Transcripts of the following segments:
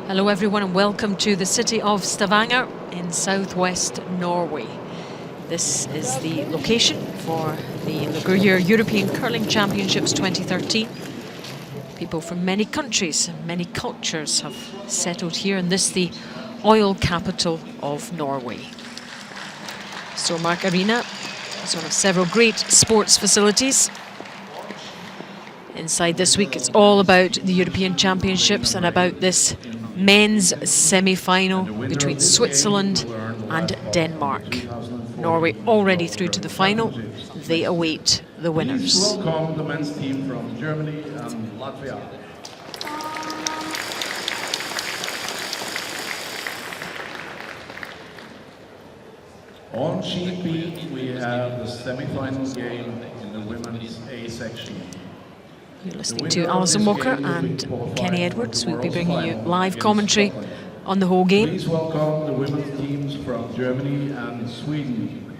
Hello everyone and welcome to the city of Stavanger in southwest Norway. This is the location for the Gruyère European Curling Championships 2013. People from many countries and many cultures have settled here, and this the oil capital of Norway. Stormark Arena is one of several great sports facilities. Inside this week it's all about the European Championships and about this men's semi-final between Switzerland and Denmark. Norway already through to the final. They await the winners. Please welcome the men's team from Germany and Latvia. On sheet B, we have the semi-final game in the women's A section. You're listening to Alison Walker and Kenny Edwards. We'll be bringing you live commentary on the whole game. Please welcome the women's teams from Germany and Sweden.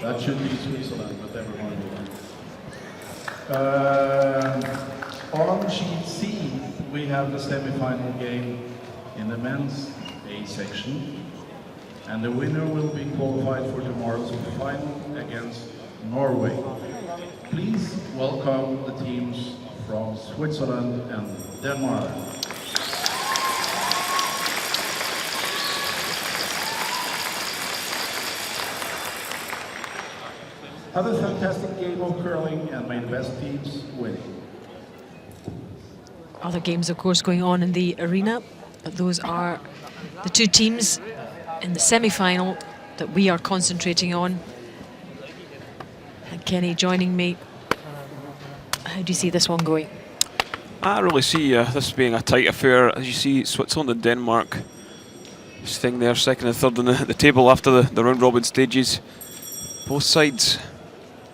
That should be Switzerland, but never mind. On sheet C, we have the semi-final game in the men's A section. And the winner will be qualified for tomorrow's final against Norway. Please welcome the teams from Switzerland and Denmark. Have a fantastic game of curling and may the best teams win. Other games, of course, going on in the arena, but those are the two teams in the semi-final that we are concentrating on. And Kenny joining me. How do you see this one going? I really see this being a tight affair. As you see, Switzerland and Denmark staying there second and third on the table after the round-robin stages. Both sides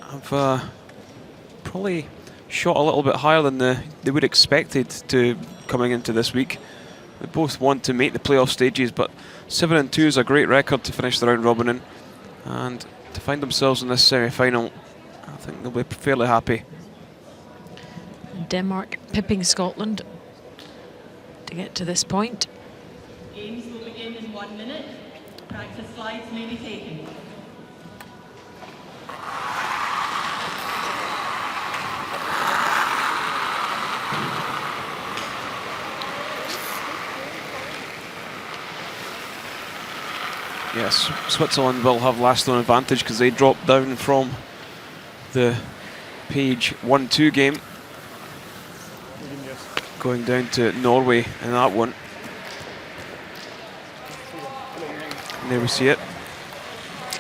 have probably shot a little bit higher than they would expected to coming into this week. They both want to make the playoff stages, but 7-2 is a great record to finish the round robin in, and to find themselves in this semi-final, I think they'll be fairly happy. Denmark pipping Scotland to get to this point. Games will begin in 1 minute. Practice slides may be taken. Yes, Switzerland will have last on advantage because they dropped down from the page 1-2 game, going down to Norway in that one. And there we see it.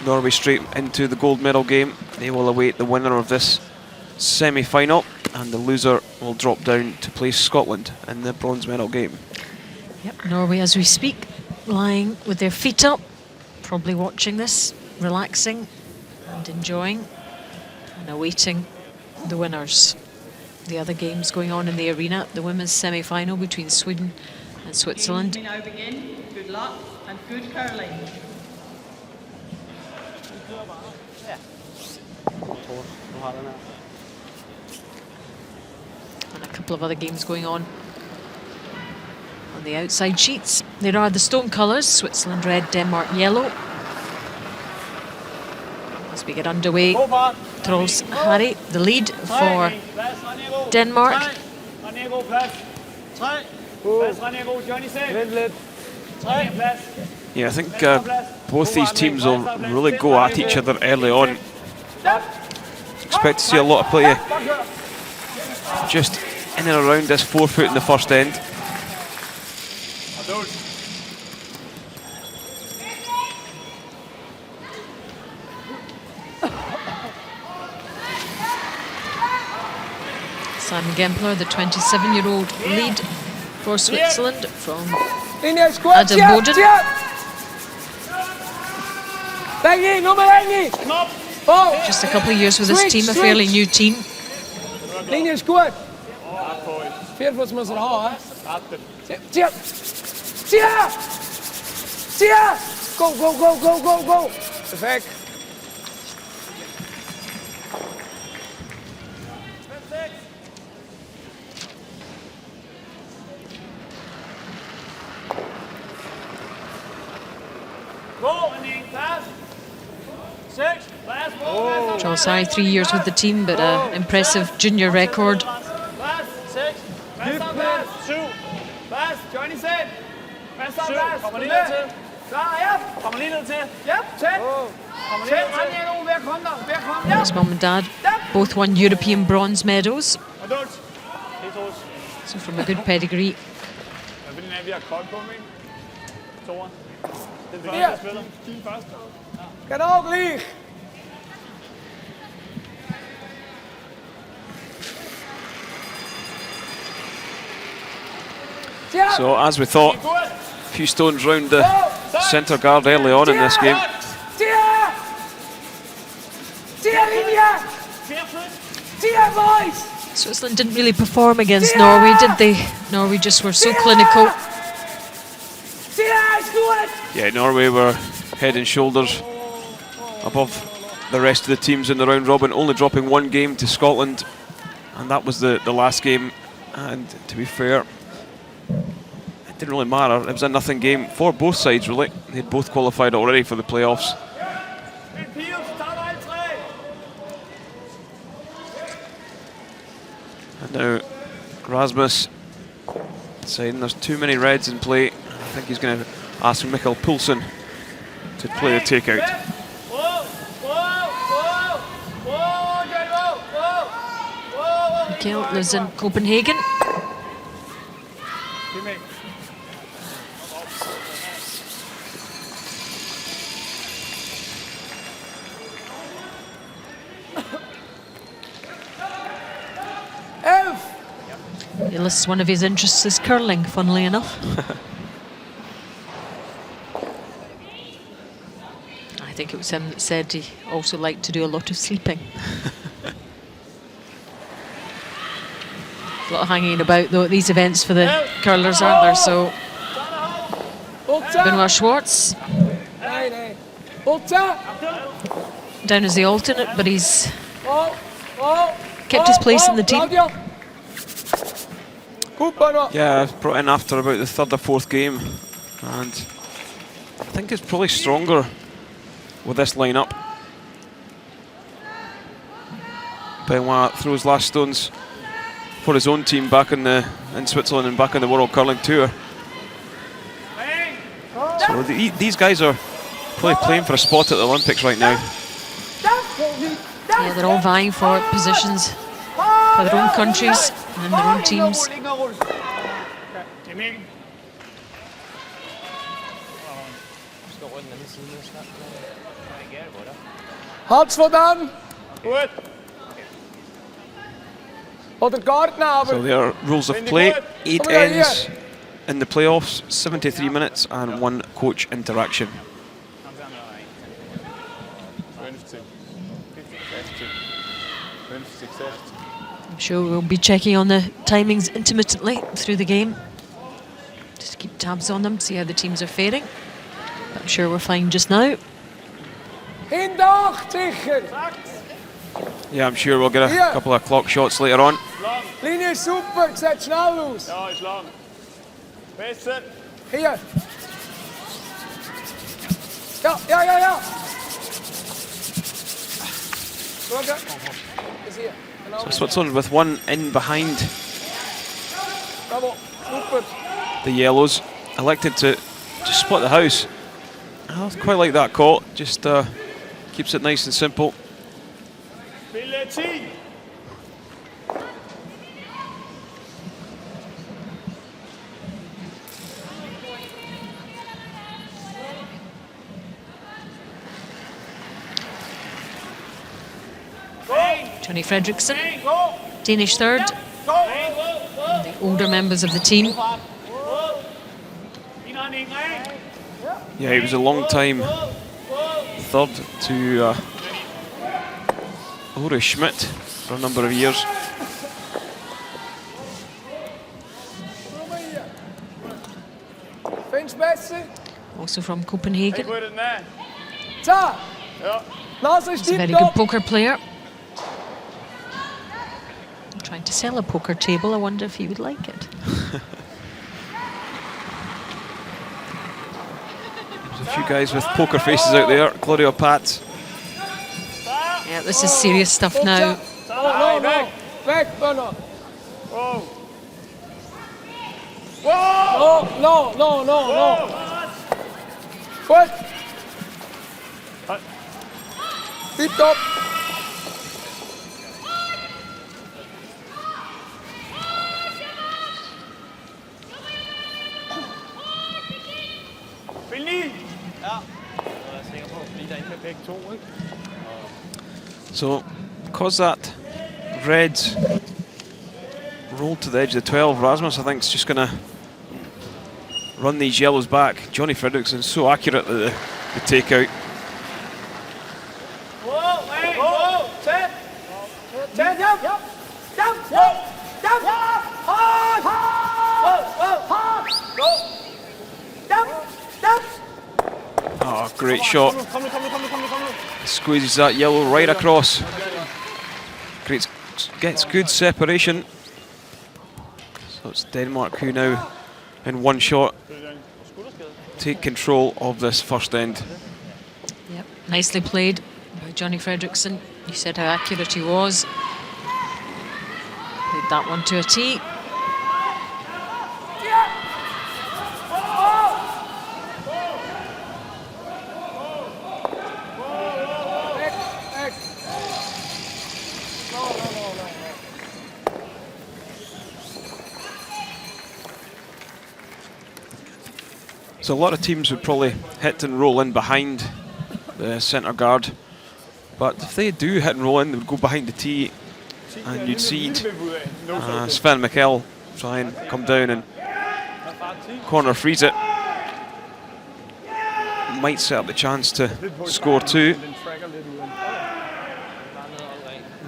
Norway straight into the gold medal game. They will await the winner of this semi-final, and the loser will drop down to play Scotland in the bronze medal game. Yep, Norway as we speak, lying with their feet up, probably watching this, relaxing and enjoying and awaiting the winners. The other games going on in the arena, the women's semi-final between Sweden and Switzerland. Games may now begin. Good luck and good curling. And a couple of other games going on the outside sheets. There are the stone colours, Switzerland red, Denmark yellow. As we get underway, Troels Harry, the lead for Denmark. Yeah, I think both these teams will really go at each other early on. Expect to see a lot of play just in and around this 4 foot in the first end. Simon Gempler, the 27-year-old lead for Switzerland from Adam Boden. Just a couple of years with this team, a fairly new team. Go! Perfect. Charles Harry, 3 years with the team, but an impressive junior record. His mum and dad both won European bronze medals, so from a good pedigree. So as we thought, a few stones round the centre guard early on in this game. Switzerland didn't really perform against Norway, did they? Norway just were so clinical. Yeah, Norway were head and shoulders above the rest of the teams in the round robin, only dropping one game to Scotland, and that was the last game. And to be fair, it didn't really matter. It was a nothing game for both sides, really. They'd both qualified already for the playoffs. And now Rasmus saying there's too many reds in play. I think he's going to ask Mikkel Poulsen to play the takeout. Mikkel lives in Copenhagen. He lists one of his interests as curling, funnily enough. I think it was him that said he also liked to do a lot of sleeping. A lot of hanging about though at these events for the curlers, aren't there? So Benoit Schwartz down as the alternate, but he's kept his place in the team. Yeah, brought in after about the third or fourth game, and I think it's probably stronger with this lineup. Benoit throws last stones for his own team back in Switzerland and back on the World Curling Tour. So these guys are probably playing for a spot at the Olympics right now. Yeah, they're all vying for positions for their own countries and their own teams. Hartsvårdam. So there are rules of play, 8 ends in the playoffs, 73 minutes and 1 coach interaction. I'm sure we'll be checking on the timings intermittently through the game, just to keep tabs on them, see how the teams are faring. But I'm sure we're fine just now. Yeah, I'm sure we'll get a couple of clock shots later on. Linie ist super, sieht schnell aus. Ja, ist lang. Besser. Hier. Ja. So Switzerland with one in behind Bravo, super. the yellows, elected to just split the house. I quite like that call, just keeps it nice and simple. Billetti. Johnny Fredriksson, Danish third, the older members of the team. Yeah, he was a long time third to Ulrich Schmidt for a number of years. Also from Copenhagen. Goed het nee. Ja. He's a very good poker player. I'm trying to sell a poker table. I wonder if he would like it. There's a few guys with poker faces out there. Claudio Pat Yeah, this is serious stuff now. No, no. Back, Bernard. Whoa. No, no, no, no, no. Good. Tip top. Spil lige! Ja. Jeg er sikker på, fordi der ikke er begge to, ikke? So, because that red's rolled to the edge of the 12, Rasmus, I think, is just going to run these yellows back. Johnny Fredrikson's so accurate at the takeout. Oh, great shot. Squeezes that yellow right across. Gets good separation. So it's Denmark who now, in one shot, take control of this first end. Yep, nicely played by Johnny Fredriksson. You said how accurate he was. Played that one to a tee. So a lot of teams would probably hit and roll in behind the centre guard, but if they do hit and roll in, they would go behind the tee, and you'd see Sven Mikkel try and come down and corner freeze it. Might set up the chance to score two.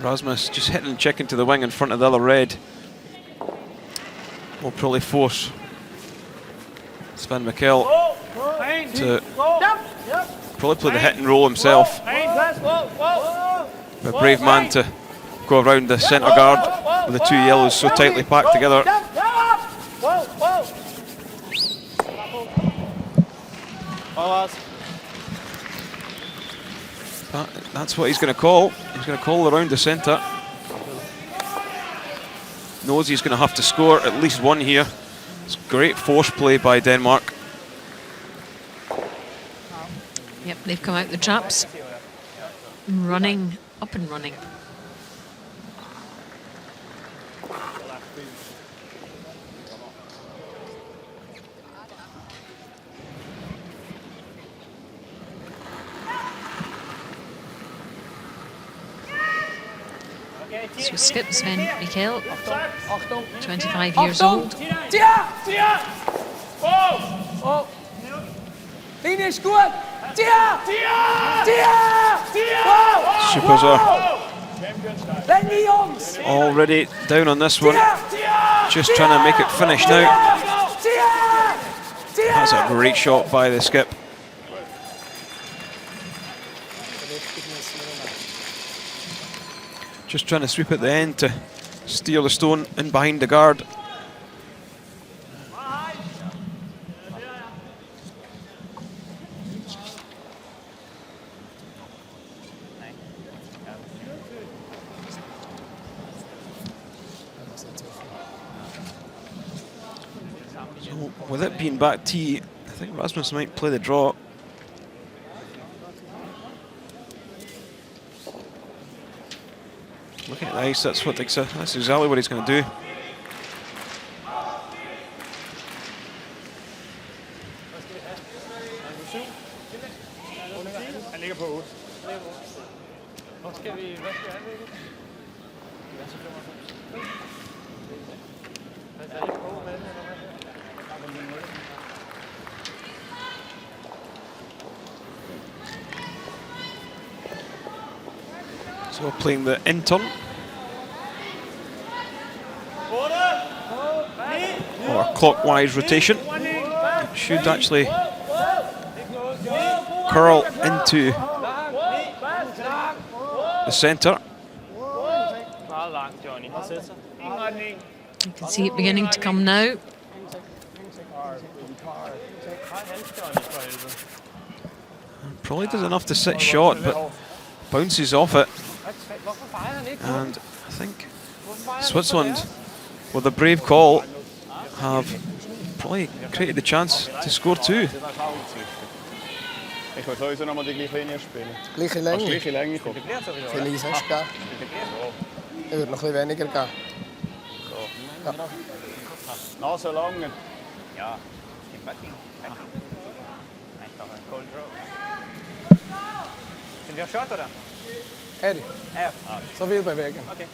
Rasmus just hitting and checking to the wing in front of the other red will probably force Sven Mikkel to probably play the hit and roll himself. A brave man to go around the centre guard with the two yellows so tightly packed together. That's what he's going to call. He's going to call around the centre. Knows he's going to have to score at least one here. It's great force play by Denmark. Yep, they've come out the traps. Running, up and running. So skip Sven Mikkel, 25 years old. Supers are already down on this one. Just trying to make it finish now. That's a great shot by the skip. Just trying to sweep at the end to steer the stone in behind the guard. So with it being back tee, I think Rasmus might play the draw. Looking at the ice, that's exactly what he's going to do. So playing the in-turn. Or clockwise rotation. It should actually curl into the centre. You can see it beginning to come now. Probably does enough to sit short, but bounces off it. And I think Switzerland, with a brave call, have probably created the chance to score 2. Ich würde sowieso nochmal die gleiche Linie spielen. Gleiche Länge. Gleiche Länge. Wie viel Eis hast du gegeben? Ich würde noch ein bisschen weniger geben. Ja. Noch so lange. Ja, im Backing. Einfach ein Cold Draw. Sind wir short oder? Eddie, Ja. so viel bewegen. Okay.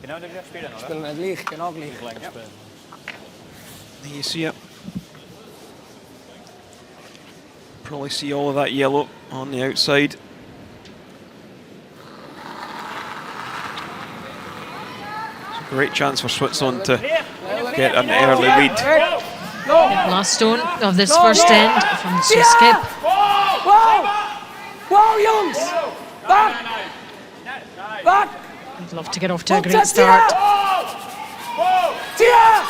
Genau der gleiche Spieler, oder? Spielen nicht gleich, genau gleich. You see it. Probably see all of that yellow on the outside. It's a great chance for Switzerland to get an early lead. Last stone of this first end from the Swiss skip. Wow! Wow, Jungs! Back! Back! I'd love to get off to a great start. Tia!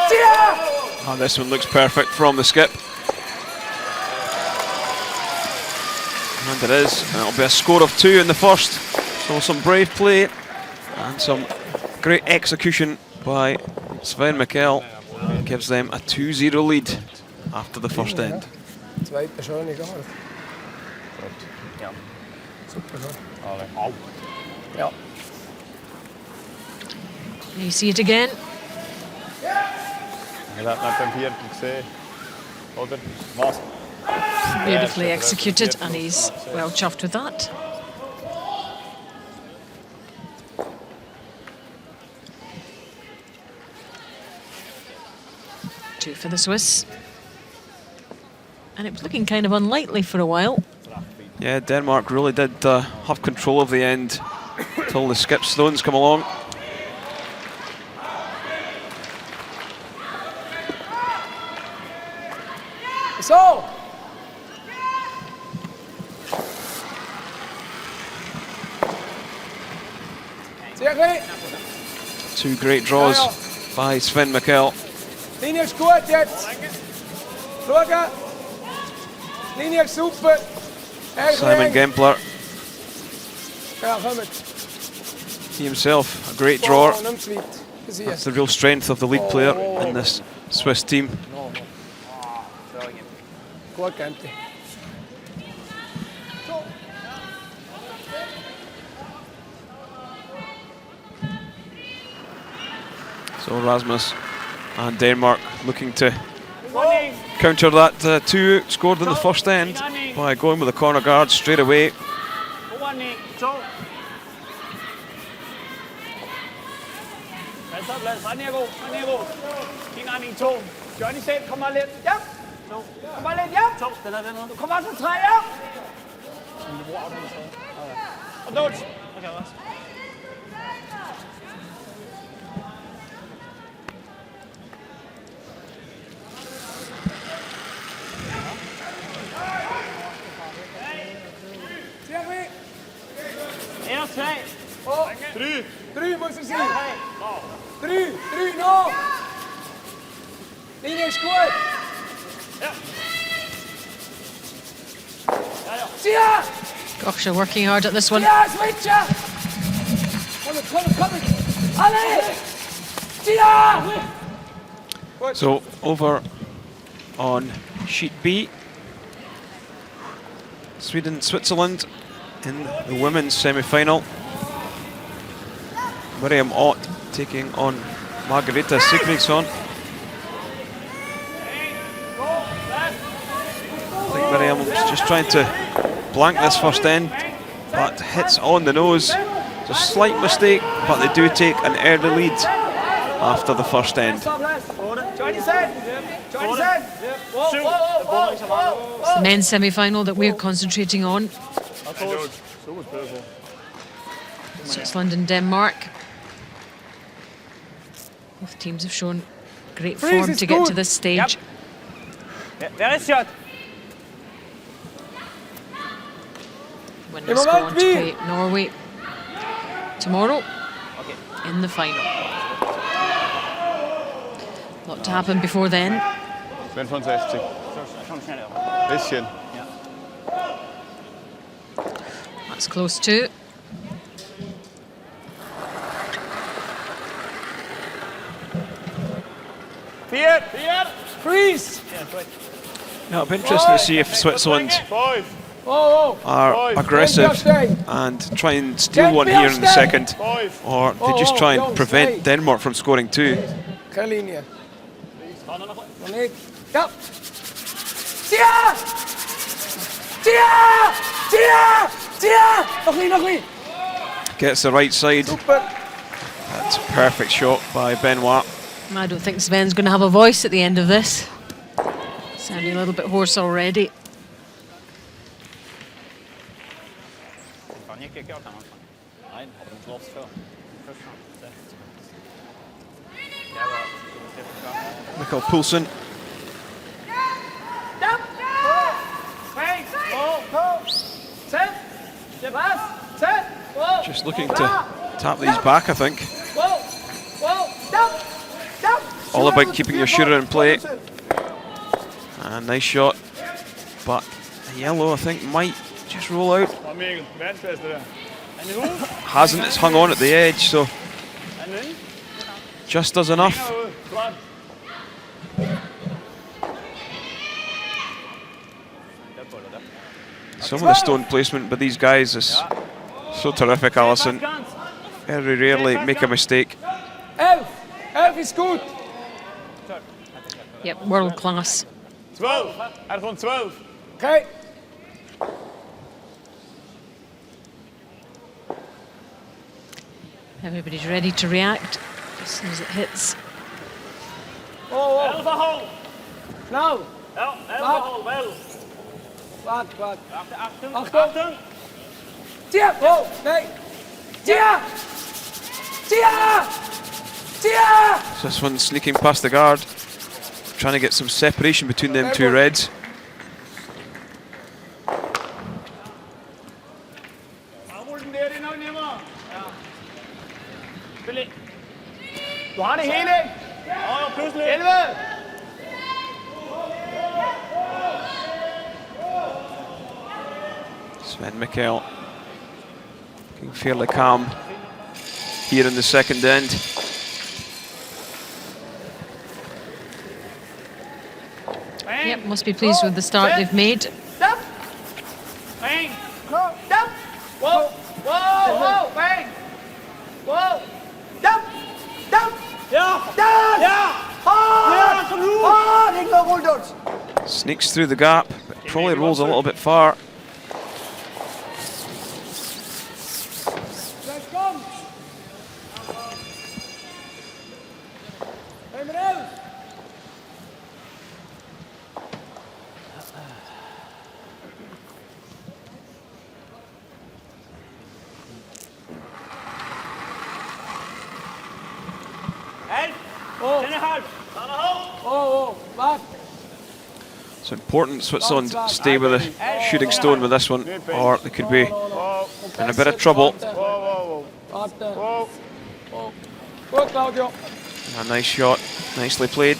Tia! Oh, this one looks perfect from the skip. And it is. And it'll be a score of 2 in the first. So some brave play and some great execution by Sven Mikkel gives them a 2-0 lead after the first end. Zweite schöne Gart. Ja. Super so. Alle. Ja. You see it again. Ich habe nach dem Viertel gesehen. Oder? Was? Beautifully executed, and he's well chuffed with that. Two for the Swiss. And it was looking kind of unlikely for a while. Yeah, Denmark really did have control of the end until the skip stones come along. So! Two great draws by Sven Mikkel. Linie ist gut jetzt. Schauen. Linie ist super. Simon Gempler, Ja, kommt. he himself, a great drawer. Nimm es weit. Bis hier. That's the real strength of the lead player in this Swiss team. Gut, Genti. So Rasmus and Denmark looking to counter that 2 scored in the first end by going with the corner guard straight away. Johnny selv, kom bare lidt. Ja. Kom bare lidt, ja. Du kommer også til 3, ja. Og dodge. Okay, også. En og 3. 3 muss er sein. 3 noch. Linie ist gut. Ja. Tia! Gosh, they're working hard at this one. Tia, switcha! Komm! Alle! Tia! So over on sheet B, Sweden, Switzerland in the women's semi-final. Miriam Ott taking on Margareta Sigridsson. I think Miriam was just trying to blank this first end, but hits on the nose. It's a slight mistake, but they do take an early lead after the first end. Johnny selv. Johnny selv. It's the men's semi-final that we're concentrating on. Switzerland and Denmark. Both teams have shown great form to get to this stage. There is shot. Winners go on to play Norway tomorrow in the final. A lot to happen before then. 65. Bisschen. That's close to. Yeah, it'll be interesting to see if Switzerland 5. are aggressive and try and steal one here in the second, 5. or they just try and prevent Denmark from scoring 2. Geen linie. Monique. Ja. Tia! Tia! Tia! Tia! Nog niet, nog niet. Gets the right side. Super. That's a perfect shot by Benoit. I don't think Sven's going to have a voice at the end of this. Sounding a little bit hoarse already. Mikkel Poulsen. Just looking to tap these back, I think. All about keeping your shooter in play. And nice shot. But a yellow, I think, might just roll out. Hasn't, it's hung on at the edge, so just does enough. Some of the stone placement by these guys is so terrific, Alison. Very rarely make a mistake. Elf is goed. Yep, world class. 12. Er komt 12. Okay. Everybody's ready to react as soon as it hits. Elf hol. Nou. Elf hol, wel. Wacht, wacht. Achten. Achten. Tia! Oh, nee. Tia! Tia! Tia! So this one sneaking past the guard, trying to get some separation between them two reds. Du har det hele. Ja, pludselig. 11. Sven Mikkel looking fairly calm here in the second end. Yep, must be pleased with the start they've made. Stop. Bang. Stop. Whoa. Whoa. Whoa. Bang. Whoa. Stop. Stop. Ja. Down. Ja. Hard. Hard. Ik wil goed doen. Sneaks through the gap, but probably rolls a little bit far. It's important Switzerland stay with a shooting stone with this one, or they could be in a bit of trouble. A nice shot, nicely played.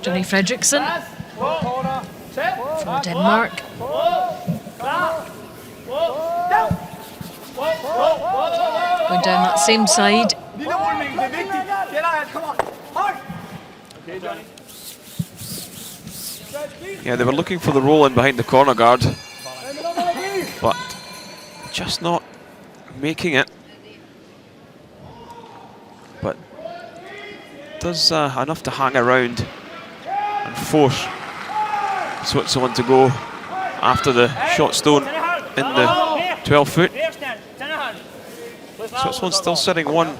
Johnny Fredriksson from Denmark. Going down that same side. Yeah, they were looking for the roll in behind the corner guard, but just not making it. But does enough to hang around and force Switzerland to go after the shot stone in the 12 foot. Switzerland's still sitting one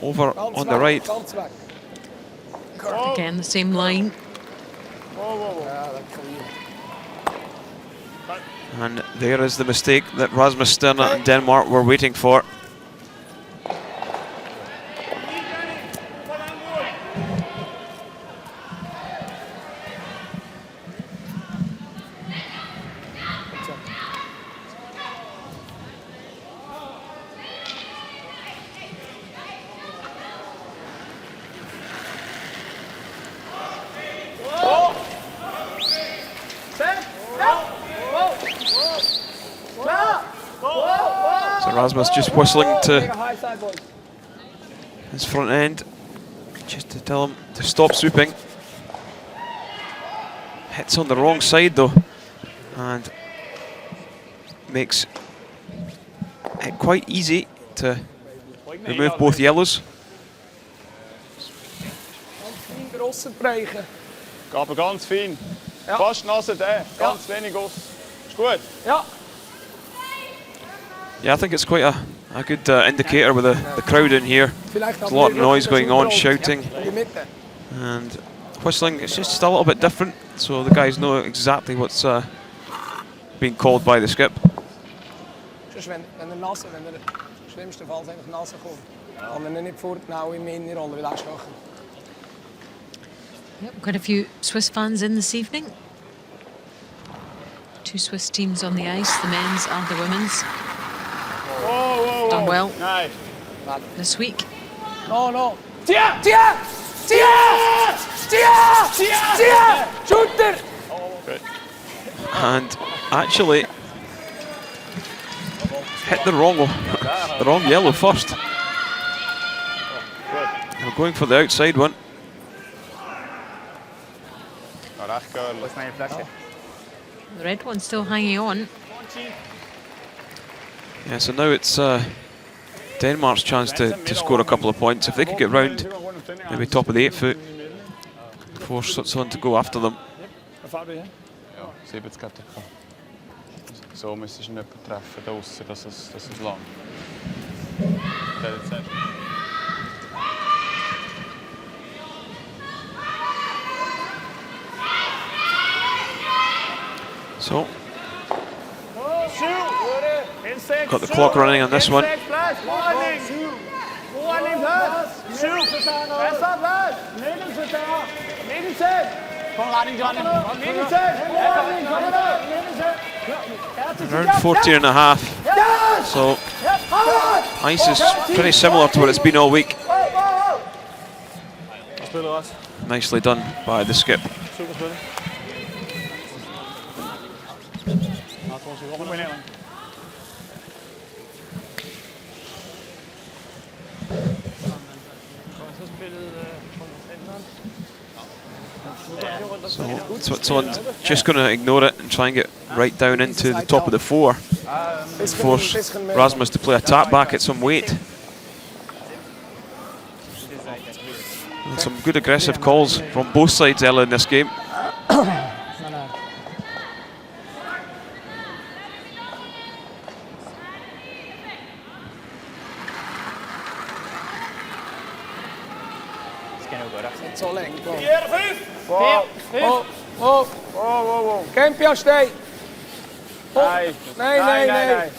over on the right. Again, the same line. And there is the mistake that Rasmus Sterne and Denmark were waiting for. Rasmus just whistling to Bigger high side, boys. his front end, just to tell him to stop swooping. Hits on the wrong side though, and makes it quite easy to remove both yellows. Grosse Bereiche. Aber ganz fein. Ja. Fast Nase da. Ganz wenig aus. Ist gut. Ja. Yeah, I think it's quite a good indicator with the crowd in here. Vielleicht There's a lot of noise going on, shouting In die Mitte. and whistling. It's just a little bit different, so the guys know exactly what's being called by the skip. Sonst wenn Nase, wenn schlimmstenfalls einfach Nase kommt, kann er nicht vorgenau in meine Rolle, weil er schwacher. Yep, quite a few Swiss fans in this evening. 2 Swiss teams on the ice, the men's and the women's. Wow. Done well Nein. this week. No. Tia! Shooter! Good. And actually hit the wrong yellow first. We're going for the outside one. Recht girl. The red one's still hanging on. Yeah, so now it's Denmark's chance to score a couple of points. If they could get round maybe top of the 8 foot, force Switzerland to go after them. Ja, 70 hat er. So müsste ich ihn nicht treffen, da aussen, das ist lang. So, got the clock running on this one. Around 14 and a half. So, ice is pretty similar to what it's been all week. Nicely done by the skip. So Switzerland just going to ignore it and try and get right down into the top of the 4. Force Rasmus to play a tap back at some weight. And some good aggressive calls from both sides early in this game. So leng. Oh. Campia, stay. Nein.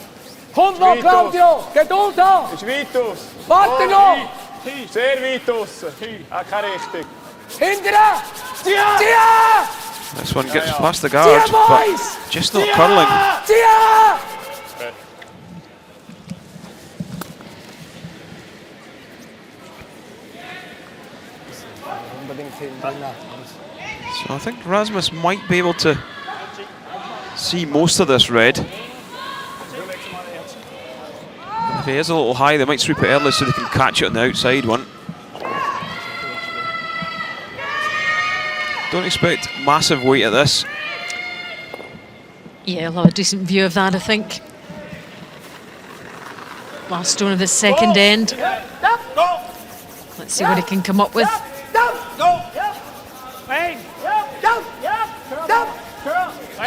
Kommt noch, Claudio. Geduld haben. Ist weit aus. Warte noch. Sehr weit aussen. Keine Richtung. Hinterher. Tia! This one gets past the guard, but just not curling. Tia! So I think Rasmus might be able to see most of this red. If he is a little high, they might sweep it early so they can catch it on the outside one. Don't expect massive weight at this. Yeah, we'll have a decent view of that, I think. Last stone of the second end. Let's see what he can come up with.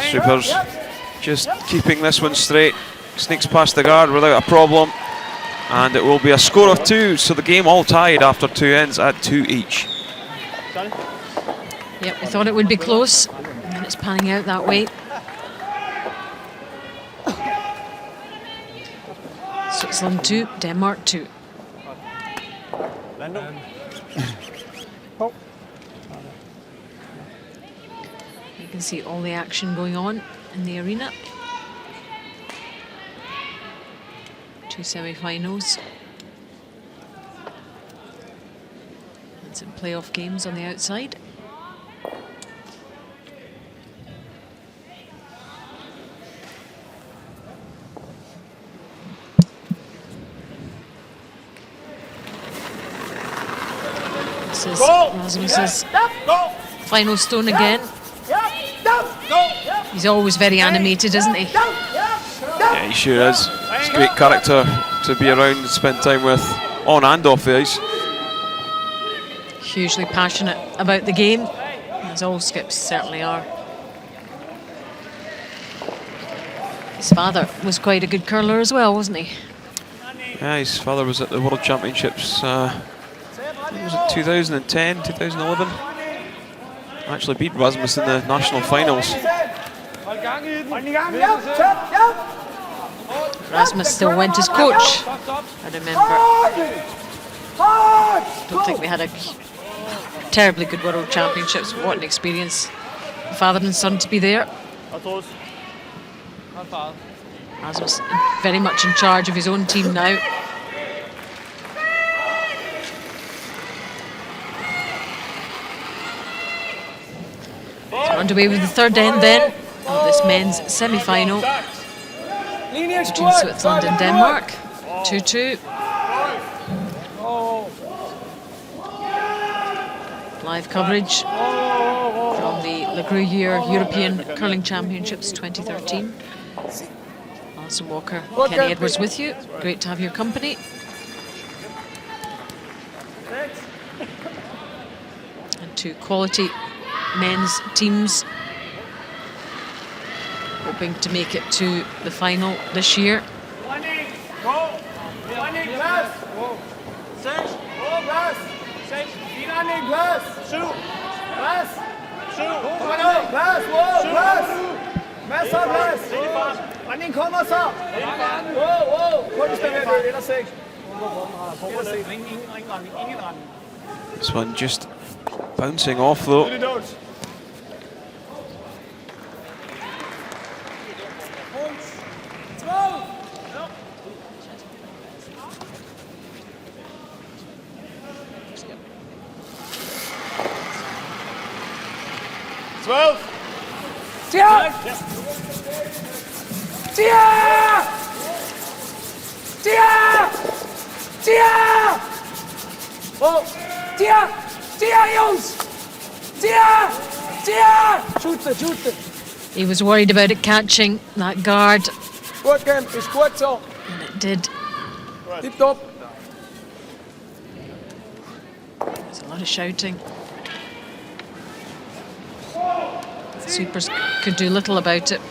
Supers just keeping this one straight. Sneaks past the guard without a problem. And it will be a score of 2, so the game all tied after 2 ends at 2 each. Yep, we thought it would be close, and it's panning out that way. Switzerland 2, Denmark 2. You can see all the action going on in the arena. 2 semi-finals. And some playoff games on the outside. Rasmus's final stone again. He's always very animated, isn't he? Yeah, he sure is. It's a great character to be around and spend time with, on and off the ice. Hugely passionate about the game, as all skips certainly are. His father was quite a good curler as well, wasn't he? Yeah, his father was at the World Championships, I think it was it 2010, 2011? Actually beat Rasmus in the national finals. Rasmus still went as coach, I remember. Don't think they had a terribly good World Championships, but what an experience. Father and son to be there. Rasmus very much in charge of his own team now. So underway with the third end then of this men's semi-final between Switzerland and Denmark. 2-2. Live coverage from the Gruyère European Curling Championships 2013. Alison Walker, Kenny Edwards with you. Great to have your company. And two quality men's teams hoping to make it to the final this year. This one just bouncing off though. He was worried about it catching that guard. And it did. There's a lot of shouting. The Supers could do little about it.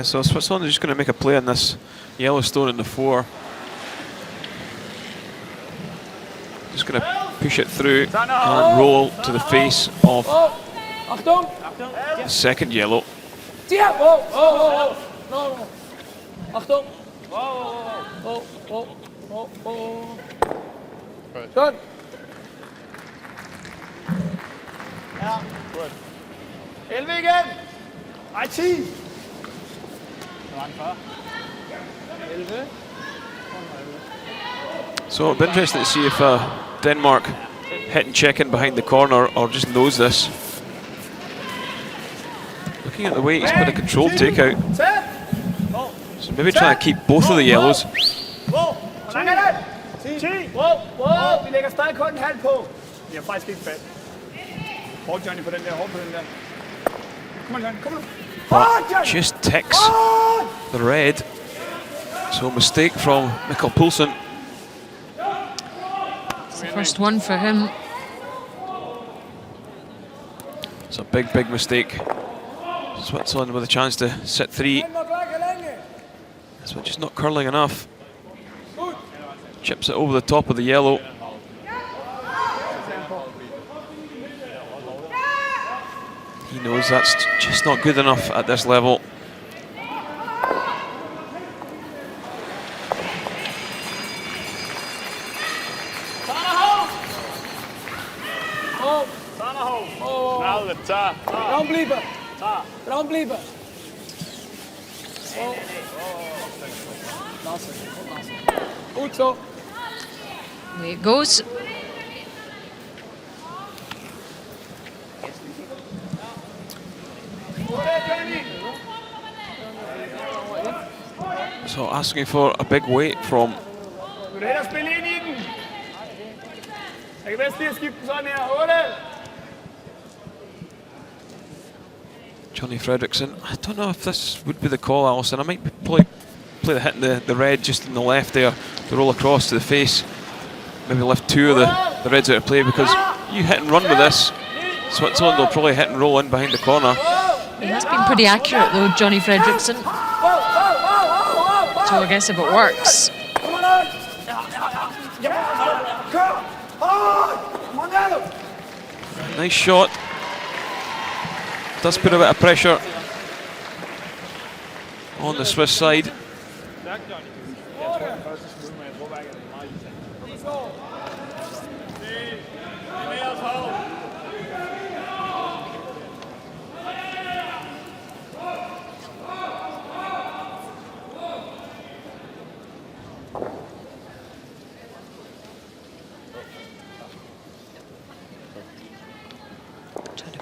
So Switzerland is just going to make a play on this Yellowstone in the 4. Just going to push it through and roll to the face of the second yellow. Good. Ja, gut. 11 igen. Ej, 10. So it'll be interesting to see if Denmark hit and check in behind the corner or just knows this. Looking at the way he's put a controlled takeout. So maybe trying to keep both of the yellows. Hvordan er det? 10. Wow. Vi lægger stadig kun en halv på. Vi har faktisk ikke fat. Hårdt, Johnny, på den der. Hårdt på den der. Kom on, Johnny. Kom on. But just ticks the red. So mistake from Mikkel Poulsen. It's the first one for him. It's a big, big mistake. Switzerland with a chance to set 3. This one just not curling enough. Chips it over the top of the yellow. He knows that's just not good enough at this level. Dran blijven. Dran blijven. Goed zo. Away it goes. So asking for a big weight from Johnny Fredrickson. I don't know if this would be the call, Alison. I might play the hit in the red just in the left there to roll across to the face. Maybe lift two of the reds out of play, because you hit and run with this, Switzerland will probably hit and roll in behind the corner. He has been pretty accurate though, Johnny Fredrickson. So I guess if it works. Nice shot. Does put a bit of pressure on the Swiss side.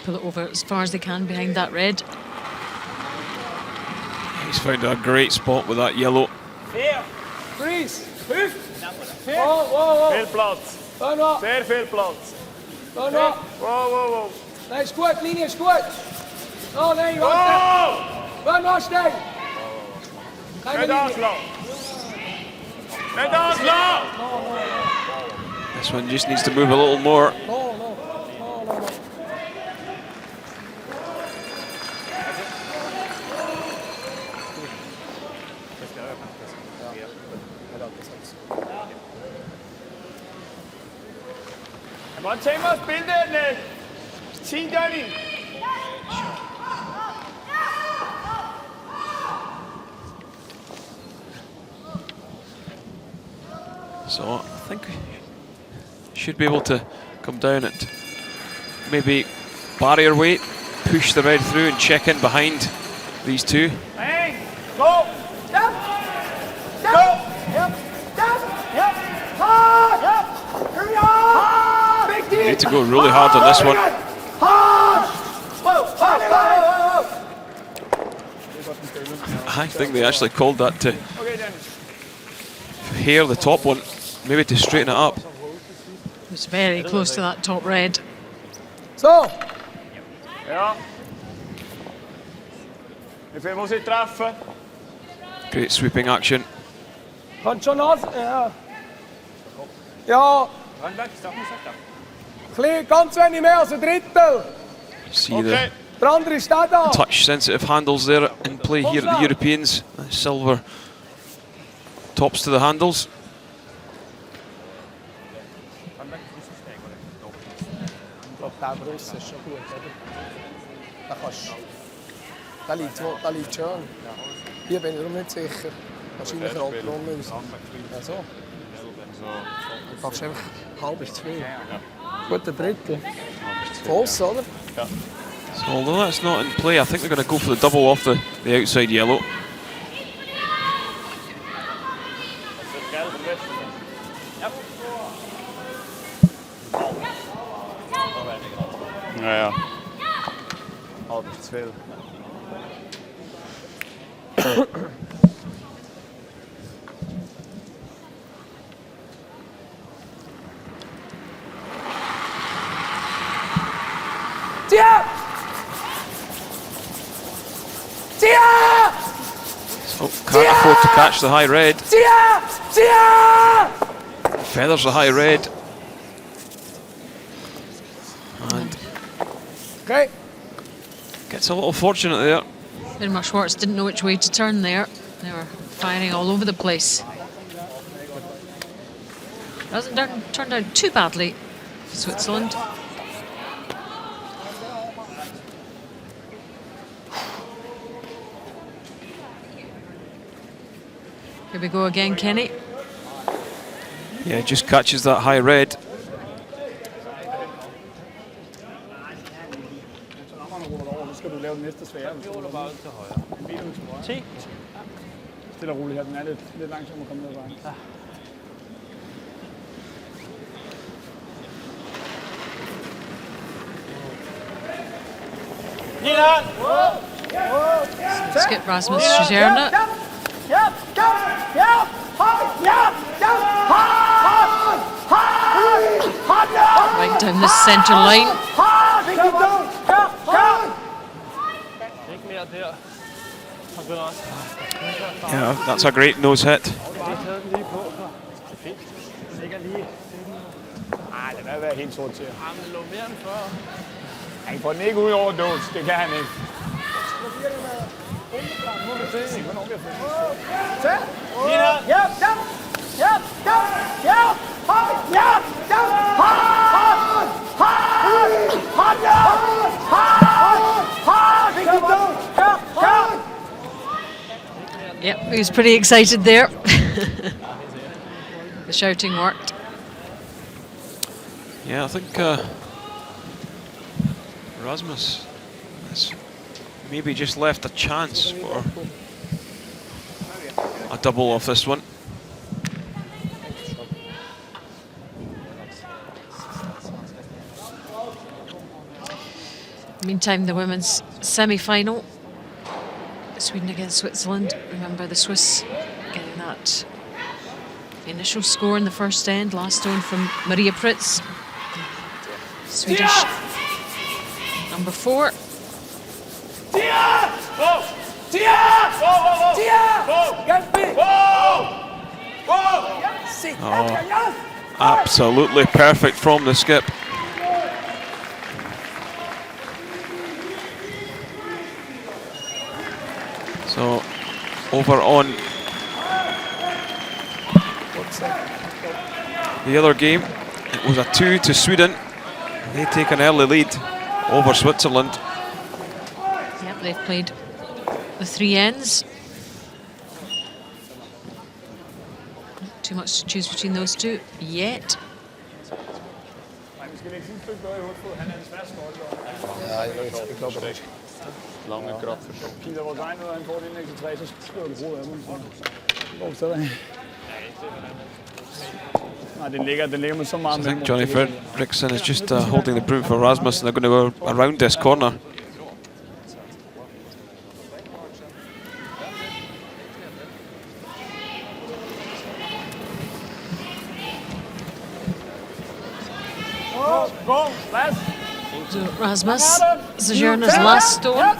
Pull it over as far as they can behind that red. He's found a great spot with that yellow. Freeze. Wow. Veel plaats. Zeer veel plaats. Wow. Nee, is goed. Linie is goed. Oh nee, wacht. Waar nou stijgen? Net aanslaan. Net aanslaan. This one just needs to move a little more. No. Wat zijn we spelen net? Zie daar niet. So I think we should be able to come down at maybe barrier weight, push the red through and check in behind these two. Hey, go! Stop! Go! Yep! Hard! Yep! Hurry on! Big deal! You need to go really hard on this one. Hard! I think they actually called that to hair the top one, maybe to straighten it up. It was very close to that top red. Zo. Ja. Hoeveel moet je treffen? Great sweeping action. Gaat schon aus. Ja. Ganz wenig mehr als ein Drittel. See the Der andere steht da. touch sensitive handles there in play here at the Europeans. Silver tops to the handles. Ich glaube, der Brust ist schon gut, oder? Da liegt schön. Hier bin ich darum nicht sicher. Wahrscheinlich rollt er unten raus. Ja, so. Du packst einfach halb bis zwei. Guter Drittel. False, oder? So although that's not in play, I think they're going to go for the double off the outside yellow. Ja. Halb zu viel. So can't afford to catch the high red. Feathers the high red. And Okay. gets a little fortunate there. Irma Schwartz didn't know which way to turn there. They were firing all over the place. Doesn't turn out too badly for Switzerland. Here we go again, Kenny. Yeah, just catches that high red. Skal du lave den næste svære? Stille og roligt her, den er lidt langsom at komme ned ad vejen. Skip Rasmus Stavanger. Right down the centre line. Yeah, that's a great nose hit. Lad være at være helt sort til. Han får den ikke ud over dås, det kan han ikke. Yep, he was pretty excited there. The shouting worked. Yeah, I think Rasmus has maybe just left a chance for a double off this one. Meantime, the women's semi-final, Sweden against Switzerland. Remember the Swiss getting that initial score in the first end, last stone from Maria Pritz. Swedish number 4. Oh, absolutely perfect from the skip. So over on the other game, it was a 2 to Sweden. They take an early lead over Switzerland. Yep, they've played the 3 ends. Not too much to choose between those two yet. Lange krop. Peter wordt zijn en voor die niks te trainen, speelt de rol hebben. Opstellen. Den ligger med så meget. I think Johnny Fredriksson is just holding the broom for Rasmus, and they're going to go around this corner. So Rasmus Stavanger last stone.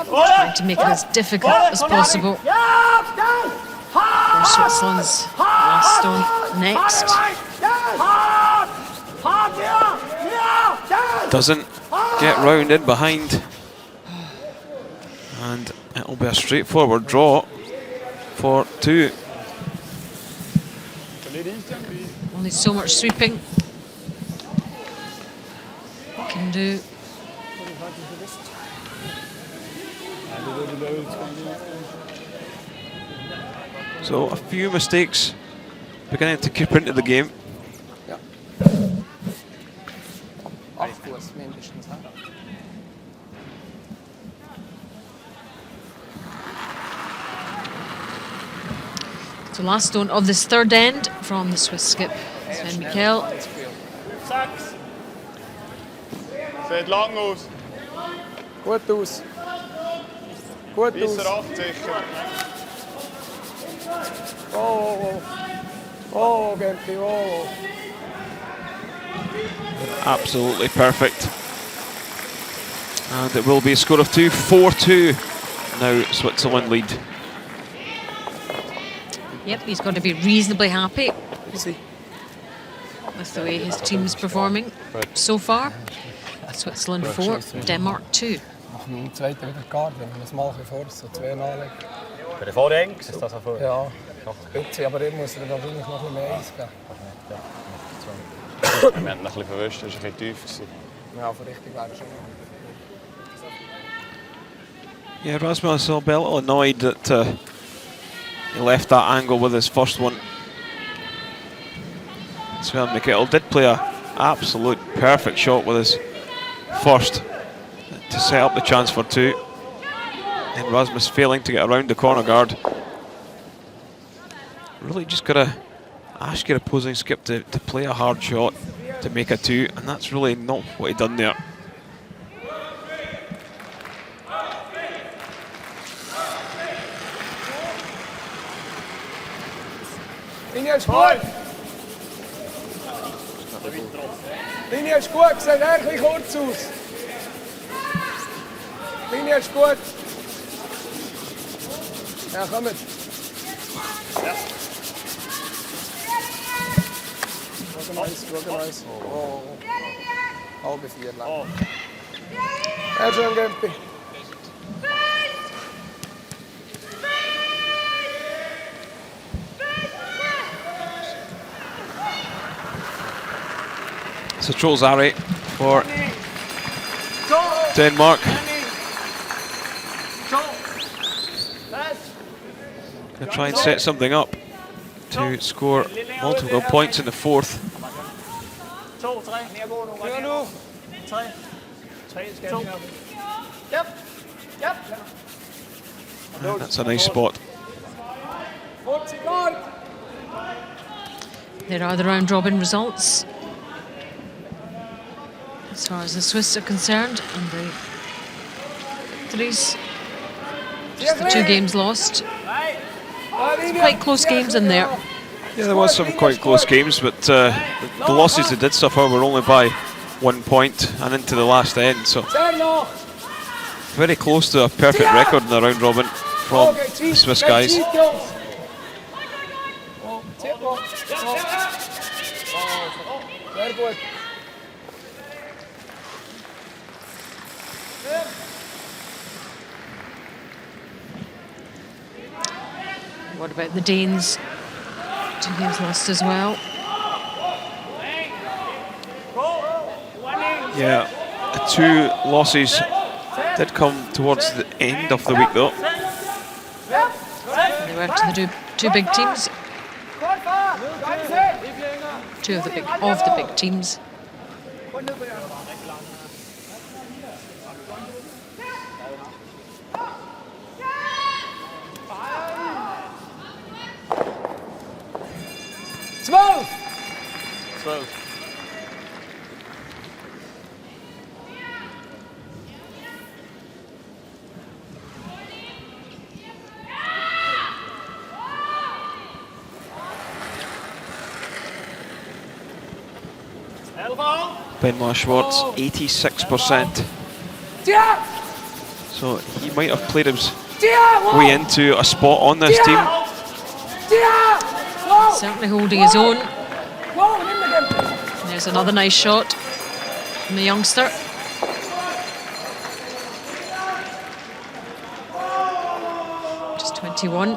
Trying to make it as difficult as possible for Switzerland's last stone next. Doesn't get round in behind, and it'll be a straightforward draw for 2. Only so much sweeping can do. So a few mistakes beginning to creep into the game. Ja. 8 Fuß mindestens. So last stone of this third end from the Swiss skip, Sven Mikkel. Sieht lang aus. Gut aus. Gut Bis aus. 8 sicher. Oh, Gempi, oh. Absolutely perfect. And it will be a score of 2, 4-2. Now Switzerland lead. Yep, he's got to be reasonably happy See. with the way his team's performing so far. Switzerland 4, Denmark 2. Nach dem zweiten wieder Garten, wenn man das mal vor so 2 nachlegen. Bei der Vorhängung ist das so vor? Ja, ein bisschen, aber ich muss dann wahrscheinlich noch ein bisschen mehr Eis geben. Wir haben ein bisschen verwischt, das war ein bisschen tief. Ja, aber richtig wäre es schon. Yeah, Rasmus a little annoyed that he left that angle with his first one. Sven Mikkel did play a absolute perfect shot with his first to set up the chance for 2. And Rasmus failing to get around the corner guard. Really just got to ask your opposing skip to play a hard shot to make a 2, and that's really not what he done there. Linie ist gut! Linie ist gut, sieht eher ein bisschen kurz aus. Linie ist gut. Ja, kommt. Organize. Oh. Halbe 4 lang. Ja, schön, Gempi. So Trollzari for Denmark. Going to try and set something up to score multiple points in the 4th. 2, 3. Mere nu. 3. 3 skal vi op. Yep. And that's a nice spot. There are the round robin results as far as the Swiss are concerned, and the victories. Just the 2 games lost. Some quite close games in there. Yeah, there was some quite close games, but the losses they did suffer were only by 1 point and into the last end. So very close to a perfect record in the round robin from the Swiss guys. What about the Danes? 2 games lost as well. Yeah, the 2 losses did come towards the end of the week though. They were to the two big teams. 2 of the big teams. Zwölf! Benoit Schwartz, 86%. So he might have played his way into a spot on this team. Certainly holding his own. There's another nice shot from the youngster. Just 21.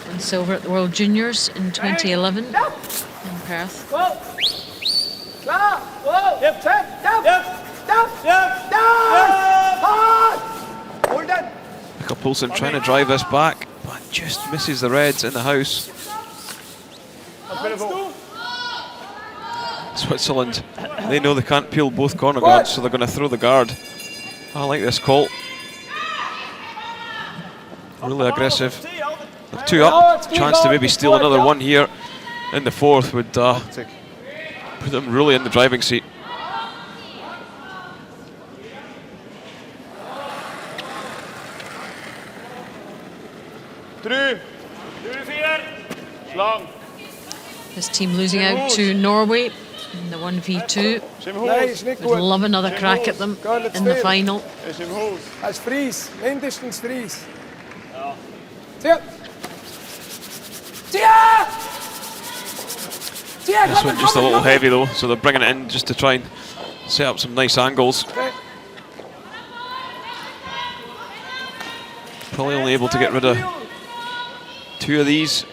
Won silver at the World Juniors in 2011 in Perth. Poulsen trying to drive this back, but just misses the Reds in the house. Switzerland, they know they can't peel both corner guards, so they're going to throw the guard. I like this call. Really aggressive. With 2 up, chance to maybe steal another one here in the 4th would put them really in the driving seat. This team losing out to Norway in the 1v2. Would love another crack at them in the final. Als Fries, mindestens Fries. This one just a little heavy though, so they're bringing it in just to try and set up some nice angles. Probably only able to get rid of 2 of these.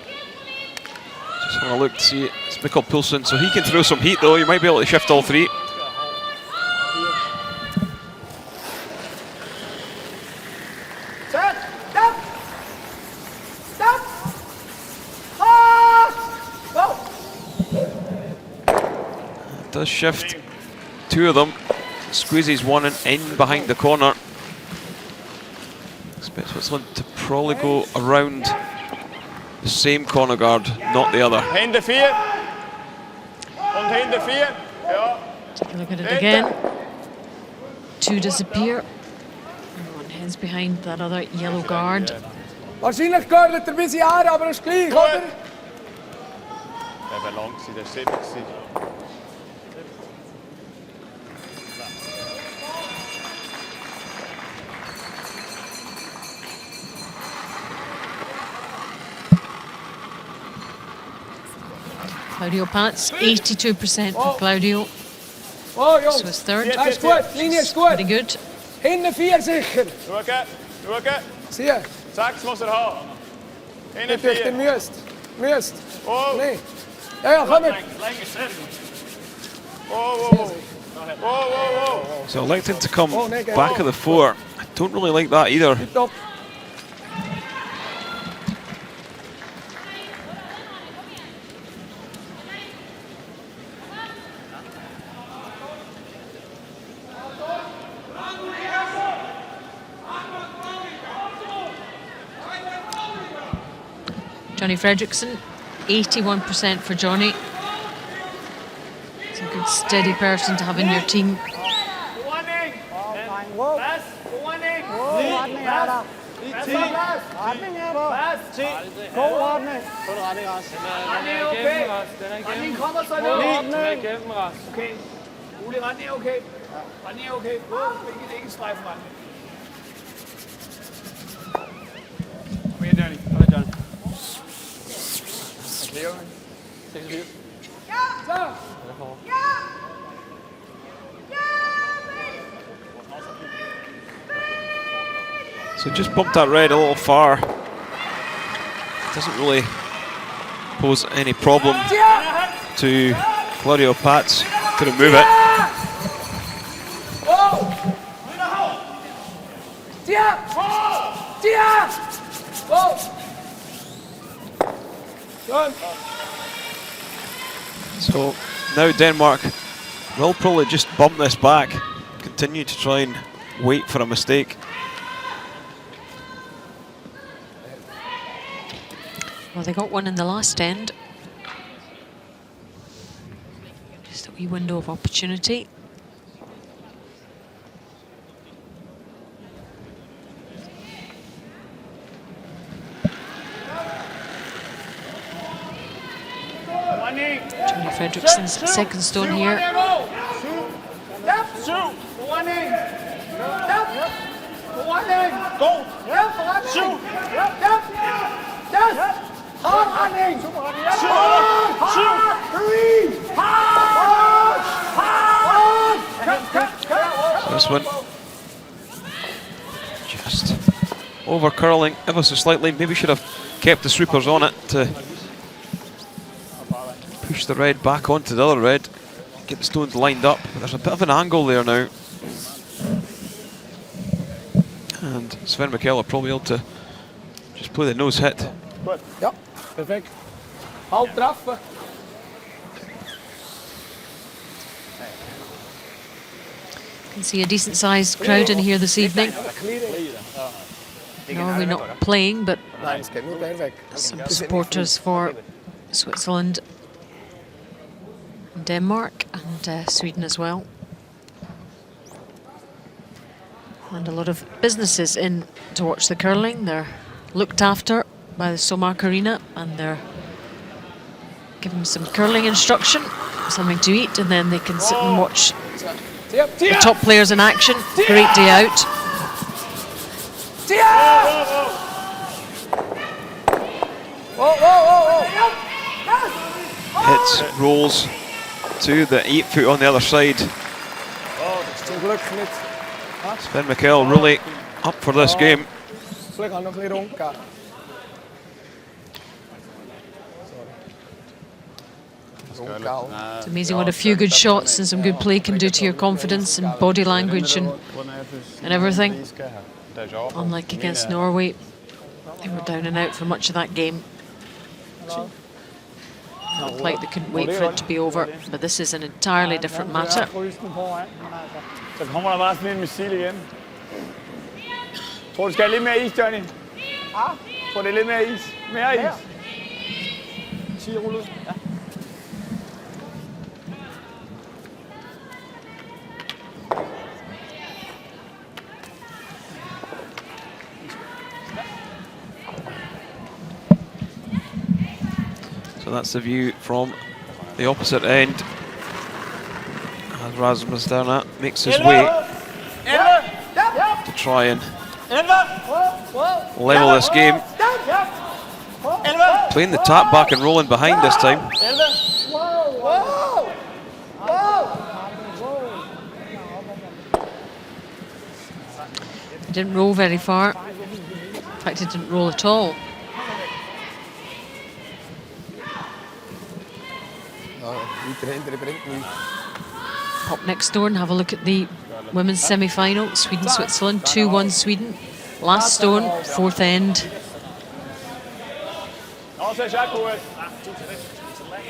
Just have a look to see. It's Mikkel Poulsen, so he can throw some heat though. You might be able to shift all 3. Does shift 2 of them, squeezes one in behind the corner. Expect Switzerland to probably go around the same corner guard, not the other. Hände 4. Und Hände 4. Ja. Take a look at it again. 2 disappear. One heads behind that other yellow guard. Wahrscheinlich gehört er bis Jahre, aber ist gleich, oder? Der war lang, der war 7. Claudio Patz, 82% for Claudio. Oh, Jungs. Swiss third. Das ist gut, Linie ist gut. Pretty good. Hinten 4 sicher. Schauen. Sieh, 6 muss er haben. Hinten ich dachte, 4. müsst. Oh. Nee. Ja, komm mit. So electing to come back of the 4. I don't really like that either. Top. Johnny Fredrickson, 81% for Johnny. It's a good steady person to have in your team. So just bumped that red a little far. Doesn't really pose any problem to Claudio Patz to remove it. So now Denmark will probably just bump this back, continue to try and wait for a mistake. Well, they got one in the last end. Just a wee window of opportunity. Johnny Fredrickson's second stone here. This one just over curling ever so slightly. Maybe should have kept the sweepers on it to push the red back onto the other red, get the stones lined up. But there's a bit of an angle there now, and Sven Mikkel are probably able to just play the nose hit. Ja, perfect. Halb treffen. Can see a decent sized crowd in here this evening. Norway not playing, but Nein, es geht nur der weg. some supporters for Switzerland, and Denmark, and Sweden as well. And a lot of businesses in to watch the curling. They're looked after by the Somark Arena, and they're given some curling instruction, something to eat, and then they can sit and watch the top players in action. Great day out. Hits, rolls to the 8 foot on the other side. Zum Glück nicht. Sven Mikkel really up for this game. Zum Glück habe ich noch ein bisschen rund gegeben. It's amazing what a few good shots and some good play can do to your confidence and body language and everything. Unlike against Norway, they were down and out for much of that game. Not like they couldn't wait for it to be over, but this is an entirely different matter. Så kommer der bare sådan en missil igen. Tror du skal have lidt mere is, Johnny? Tror det er lidt mere is? Mere is? 10 rullet. Ja. So that's the view from the opposite end as Rasmus Sterne makes his way to try and level this game. Playing the tap back and rolling behind this time. It didn't roll very far. In fact, it didn't roll at all. Pop next door and have a look at the women's semi-final. Sweden-Switzerland, 2-1 Sweden. Last stone, fourth end.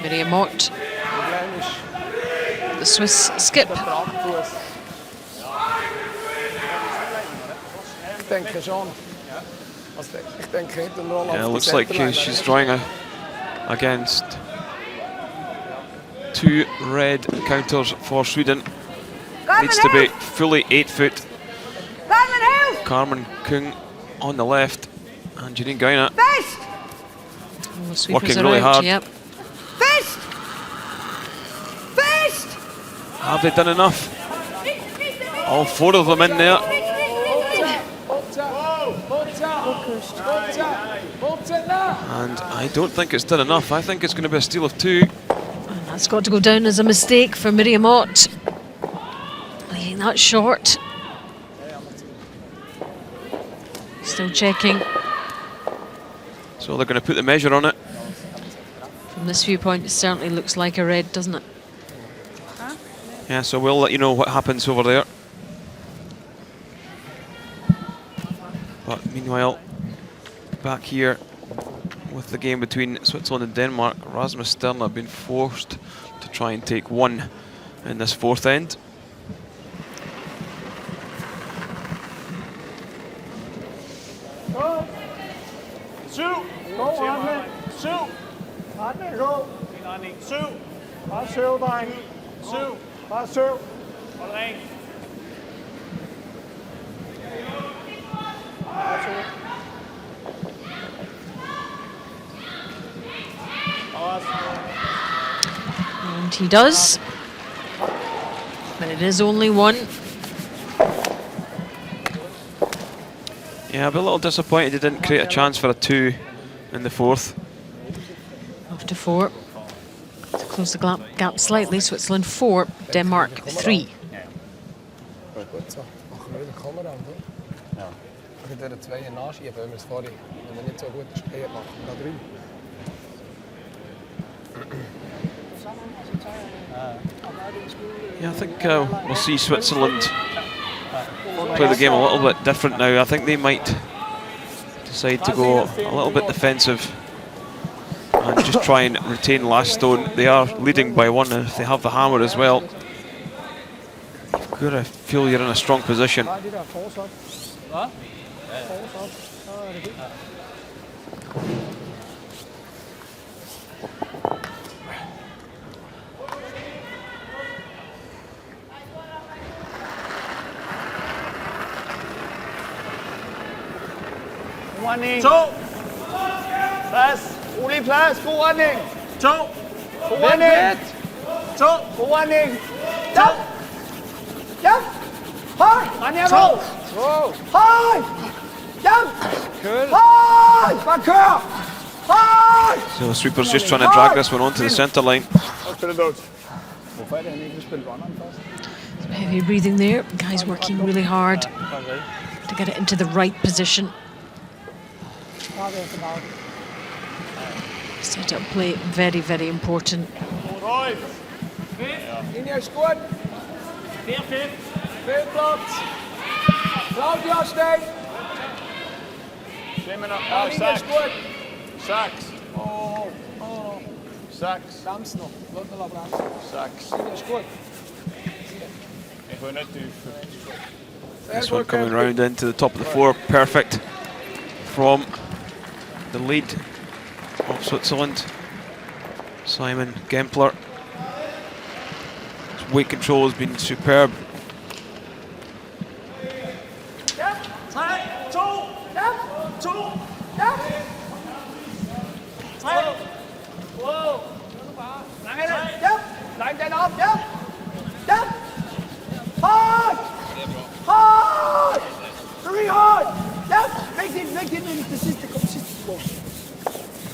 Miriam Mott, the Swiss skip. Yeah, it looks like she's drawing against 2 red counters for Sweden. Needs to be fully 8 foot. Carmen Kung on the left and Janine Gaina working really hard. Yep. Have they done enough? All 4 of them in there. And I don't think it's done enough. I think it's going to be a steal of 2. And that's got to go down as a mistake for Miriam Mott. Leaving that short. Still checking. So they're going to put the measure on it. From this viewpoint, it certainly looks like a red, doesn't it? Yeah, so we'll let you know what happens over there. But meanwhile, back here with the game between Switzerland and Denmark, Rasmus Sterne have been forced to try and take 1 in this 4th end. And he does. But it is only 1. Yeah, I'll be a little disappointed he didn't create a chance for a 2 in the 4th. Off to 4. To close the gap slightly, Switzerland 4, Denmark 3. Yeah, I think we'll see Switzerland play the game a little bit different now. I think they might decide to go a little bit defensive and just try and retain last stone. They are leading by 1, and if they have the hammer as well, you've got to feel you're in a strong position. To. Plads. Rolig plads. God retning. 2. God retning. 2. God retning. Jump. Jump. Høj. Rend jer på. Høj. Jump. Høj. Bare kør. So the sweeper's just trying to drag this one onto the centre line. Some heavy breathing there. Guys working really hard to get it into the right position. Set up play, very, very important. Linie is goed. 4-5. Veel plaats. Claudia, stay. Linie is goed. Saks. Oh. Saks. Bremsen nog. Laat me bremsen. Saks. Linie is goed. Ik wil net This one coming round into the top of the floor, perfect from the lead of Switzerland, Simon Gempler. His weight control has been superb.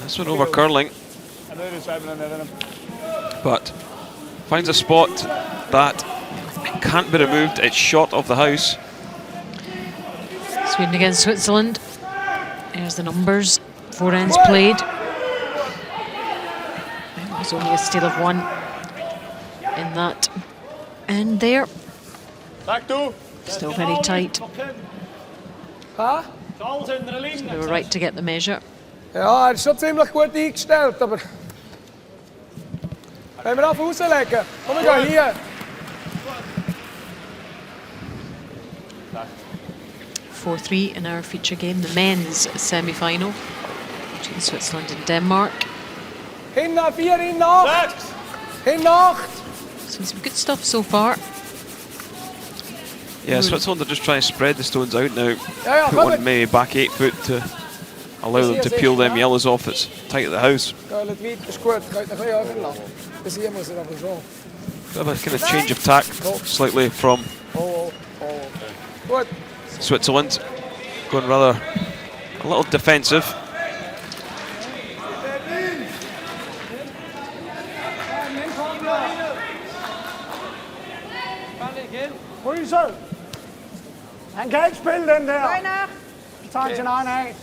This one over curling, but finds a spot that can't be removed. It's short of the house. Sweden against Switzerland. There's the numbers. 4 ends played. It was only a steal of 1 in that end there. Still very tight. Huh? So they were right to get the measure. Ja, het is schon ziemlich gut eingestellt, aber wenn wir auf rauslegen, komm, wir gehen hier. 4-3 in our feature game, the men's semi-final between Switzerland and Denmark. Hin nach 4, hin nach 8. Hin nach 8. So some good stuff so far. Yeah, Switzerland are just trying to spread the stones out now. Ja, Put one maybe back 8 foot to allow them to peel them yellows off. It's tight at the house. Ja, het weit is gut, ich könnte noch ein bisschen lassen. Bis hier muss aber schon. Bit of a kind of change of tack, slightly from Gut. Switzerland, going rather a little defensive. Rysel! Han kan ikke spille den der. Så tager han sin egen af.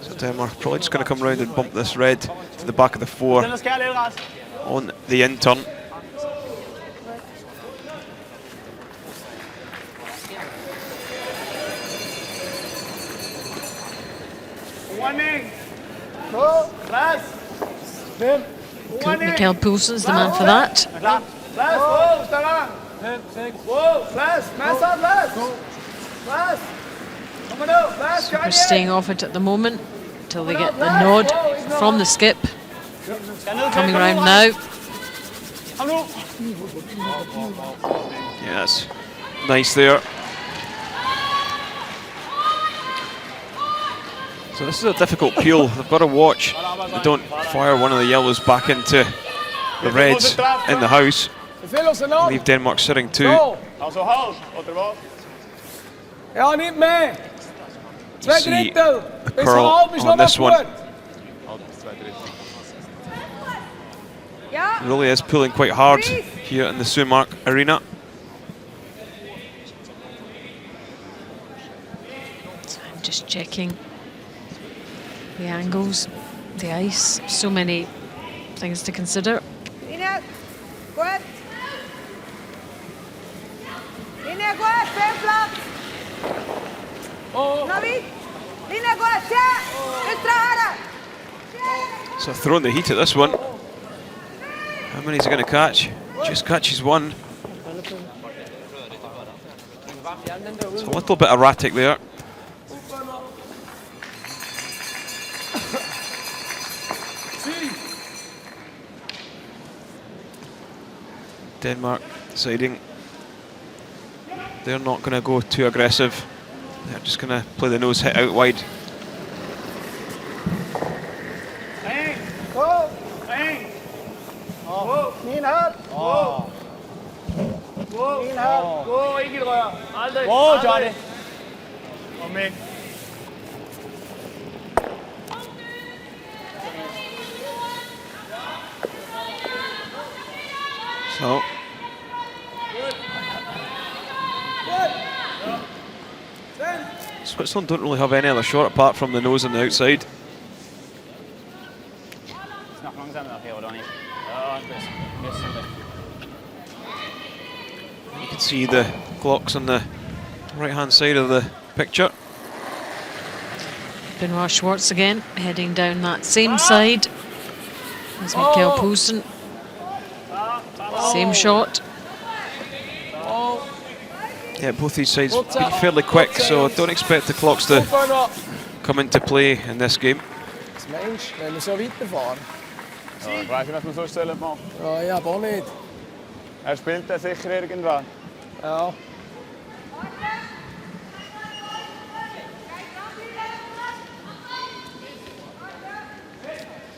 So Denmark probably just going to come round and bump this red to the back of the 4 Den der skærer lidt ret. on the in turn. Warning. Go. Plads. Fem. Good, Mikael Poulsen's the man for that. Klar. Plads. Wow, Stavanger. 5, 6. Wow, plads. Masser af plads. Plads. Kom nu. Plads. We're staying off it at the moment until they get the nod from the skip. Coming round now. Kom nu. Yes, nice there. So this is a difficult peel. They've got to watch they don't fire one of the yellows back into the reds in the house. Leave Denmark sitting 2. Also hold. Återvåg. Ja, niet mee. You see the curl on this one. Really is pulling quite hard here in the Sumark arena. So I'm just checking the angles, the ice, so many things to consider. Linje, goed. Linje, goed, 5 plaats. Navi, linje, goed, ja. Extra harder. So throwing the heat at this one. How many is he going to catch? Just catches 1. It's a little bit erratic there. Denmark deciding they're not going to go too aggressive. They're just going to play the nose hit out wide. So. Switzerland don't really have any other shot apart from the nose on the outside. You can see the clocks on the right-hand side of the picture. Benoit Schwartz again, heading down that same side as Mikkel Poulsen. Same shot. Yeah, both these sides been fairly quick, so don't expect the clocks to come into play in this game. Mensch, wenn wir so weiterfahren. Ja, ich weiß nicht, was man so stellen macht. Ja, ich aber auch nicht. Spielt er sicher irgendwann. Ja.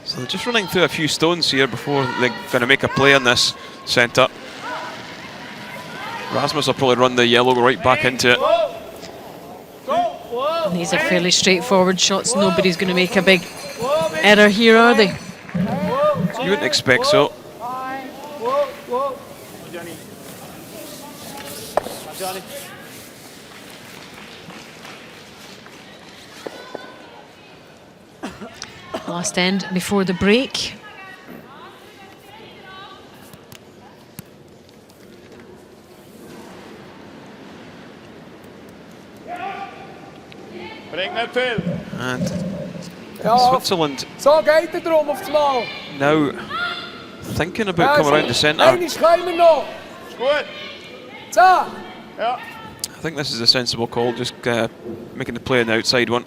So they're just running through a few stones here before they're going to make a play on this centre. Rasmus will probably run the yellow right back into it. And these are fairly straightforward shots. Nobody's going to make a big error here, are they? You wouldn't expect so. Last end before the break. And Switzerland So geht er drum aufs Mal. now thinking about coming around the centre. Einiges können wir noch. Gut. So. Ja. I think this is a sensible call, just making the play on the outside one.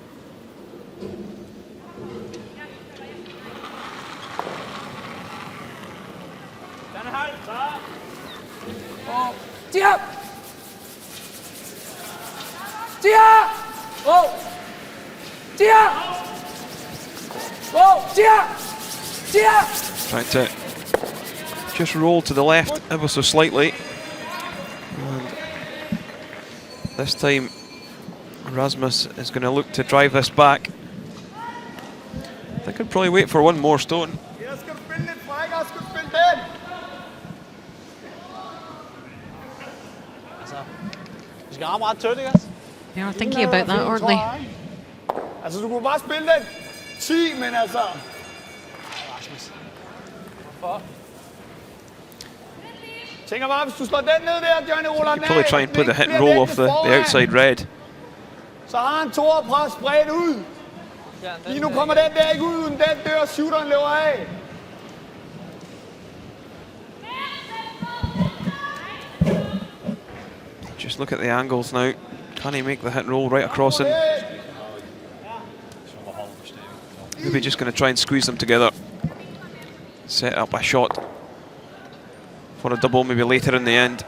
Tia! Tia! Oh! Tia! Oh! Tia! Tia! Trying to just roll to the left ever so slightly. And this time Rasmus is going to look to drive this back. They could probably wait for one more stone. They are thinking about that, aren't they? Altså, du kunne bare spille den 10, men altså... Tænker bare, hvis du slår den ned der, Johnny, ruller You den could probably try and put the hit and roll off the outside red. Så har han toerpres spredt ud. Lige nu kommer den der ikke ud, uden den dør, shooteren løber af. Just look at the angles now. Can he make the hit and roll right across in? Maybe just going to try and squeeze them together. Set up a shot for a double maybe later in the end.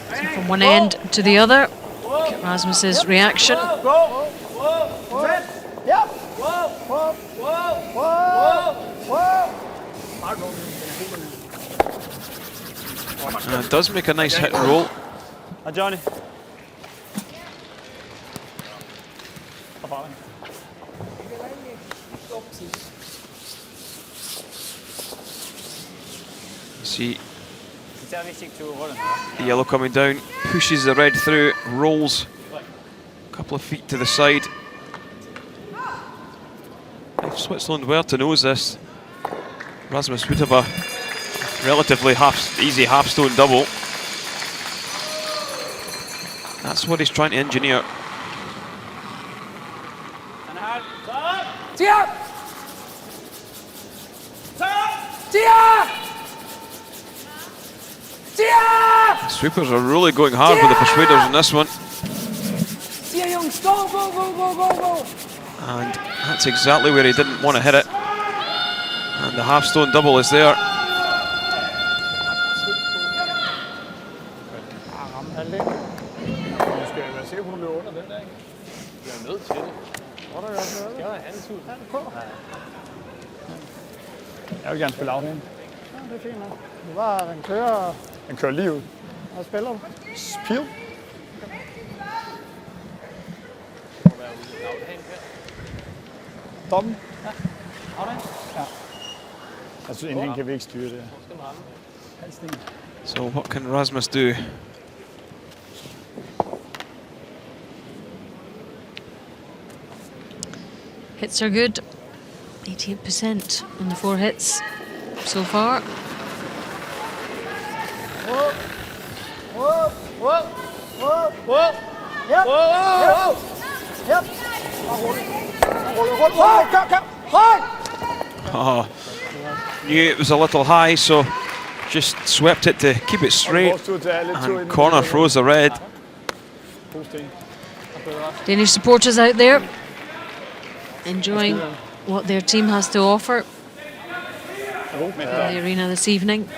So from one end to the other. Look at Rasmus's reaction. Does make a nice hit and roll. Johnny. See the yellow coming down, pushes the red through, rolls a couple of feet to the side. If Switzerland were to nose this, Rasmus would have a relatively easy half-stone double. That's what he's trying to engineer. Tia! Tia! Tia! Sweepers are really going hard with the persuaders in this one. Tia, jongens, go, go, go, go, go, go! And that's exactly where he didn't want to hit it. And the half-stone double is there. Jeg vil gerne spille af hende. Ja, det er fint nok. Den kører lige ud. Hvad spiller du? Pil. Dobbelt? Ja. Ja. Jeg synes egentlig kan vi ikke styre det. So what can Rasmus do? Hits are good. 88% on the 4 hits so far. Whoa! Whoa! Whoa! Whoa! Whoa! Yep! Whoa! Yep! Oh, knew it was a little high, so just swept it to keep it straight. And corner throws the red. Danish supporters out there enjoying what their team has to offer in the arena this evening.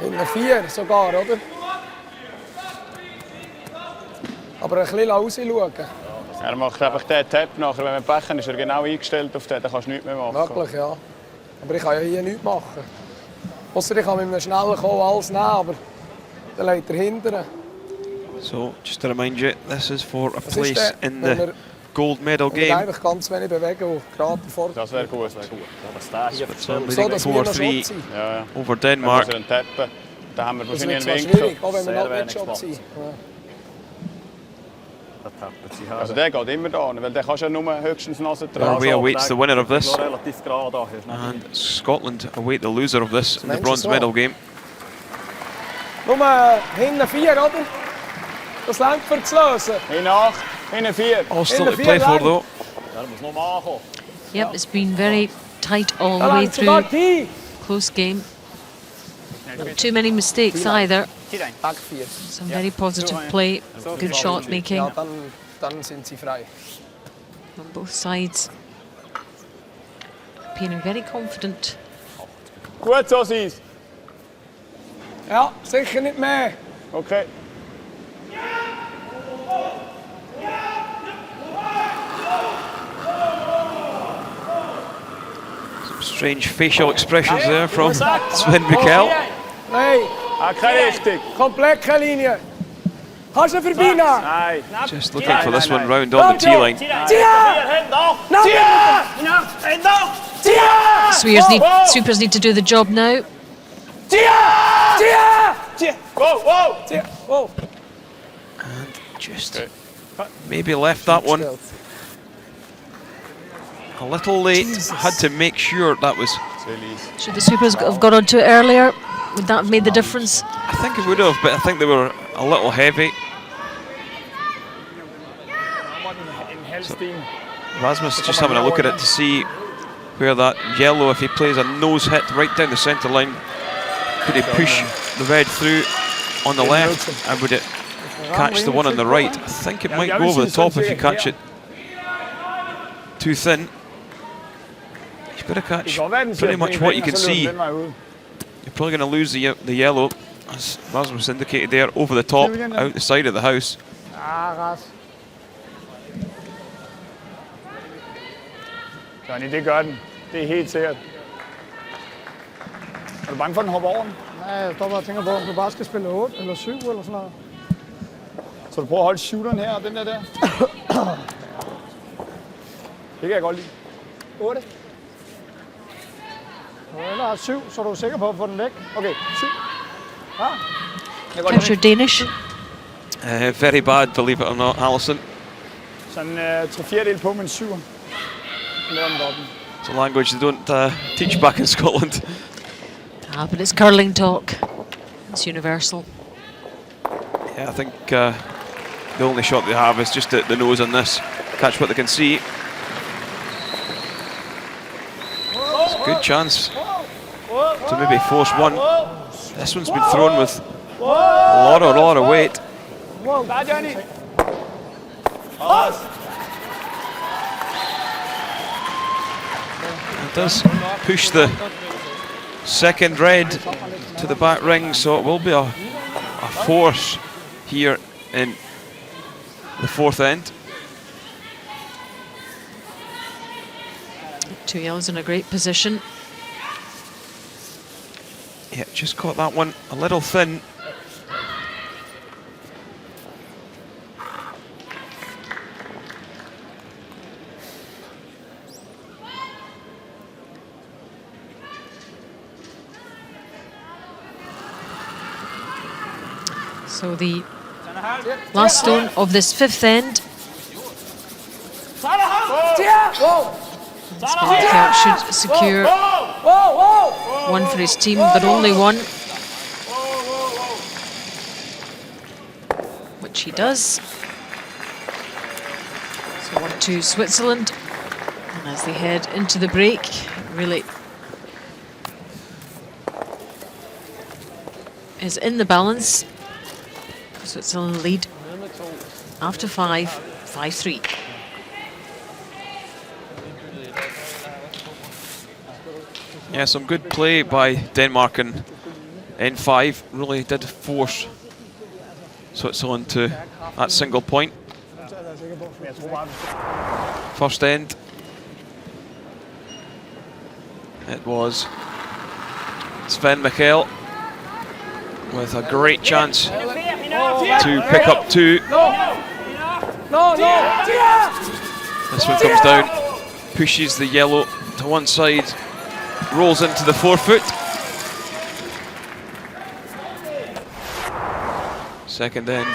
In der 4 sogar, oder? Aber ein bisschen rausschauen. Macht einfach den Tap nachher. Wenn wir pechen, ist genau eingestellt auf den, dann kannst du nichts mehr machen. Möglich, ja. Aber ich kann ja hier nichts machen. Ausser ich kann mit einem schnellen Kohl alles nehmen, aber dann legt er hinten. So, just to remind you, this is for a place in the gold medal game. Einfach ganz wenig bewegen und gerade vor. Das wäre gut. So leading 4-3 over Denmark. Da haben wir Das wahrscheinlich wird einen zwar schwierig, Winkel. auch wenn wir noch nicht schon sind. Also der geht immer da, weil der kannst ja nur höchstens Nase tragen. Norway awaits the winner of this, Relativ gerade da. and Scotland await the loser of this in the bronze medal game. Nur hinten 4, oder? Das längt für zu lösen. Hinten 4. All still to play for though. Der muss noch mal ankommen. Yep, it's been very tight all the way through. Close game. Not too many mistakes either. Back 4. Some very positive play, good shot making Ja, dann sind sie frei. on both sides. Appearing very confident. Gut so, Sis. Ja, sicher nicht mehr. Okay. Some strange facial expressions there from Sven Mikkel. Nein, Keine richtig. komplett keine Linie. Kannst du vorbei nehmen? Nein. Just looking for this one round on the tee line. Sweepers need to do the job now. Whoa. And just maybe left that one a little late. Had to make sure that was. Should the sweepers have got onto it earlier? Would that have made the difference? I think it would have, but I think they were a little heavy. So Rasmus just having a look at it to see where that yellow, if he plays a nose hit right down the centre line, could he push the red through on the left, and would it catch the one on the right? I think it might go over the top if you catch it too thin. You've got to catch pretty much what you can see. You're probably going to lose the yellow, as Rasmus indicated there, over the top, out the side of the house. Johnny, det gør den. Det er helt sikkert. Er du bange for, at den hopper over den? Nej, jeg står bare og tænker på, om du bare skal spille 8 eller 7 eller sådan noget. Så du prøver at holde shooteren her og den der? Det kan jeg godt lide. 8. Eller 7, så er du sikker på at få den væk. Okay, 7. Ja. How's your Danish? Very bad, believe it or not, Alison. Sådan 3/4 på med en 7'er. It's a language they don't teach back in Scotland. But it's curling talk. It's universal. Yeah, I think the only shot they have is just the nose on this. Catch what they can see. It's a good chance to maybe force one. This one's been thrown with a lot of weight. It does push the second red to the back ring, so it will be a force here in the fourth end. Two yellows in a great position. Yeah, just caught that one a little thin. So the last stone of this fifth end. Sven should secure one for his team, but only one. Which he does. So 1-2 Switzerland. And as they head into the break, really is in the balance. Switzerland lead after 5-3. Yeah, some good play by Denmark in N5. Really did force Switzerland to that single point. First end, it was Sven Mikkel with a great chance to pick up two. This one comes down, pushes the yellow to one side, rolls into the forefoot. Second end,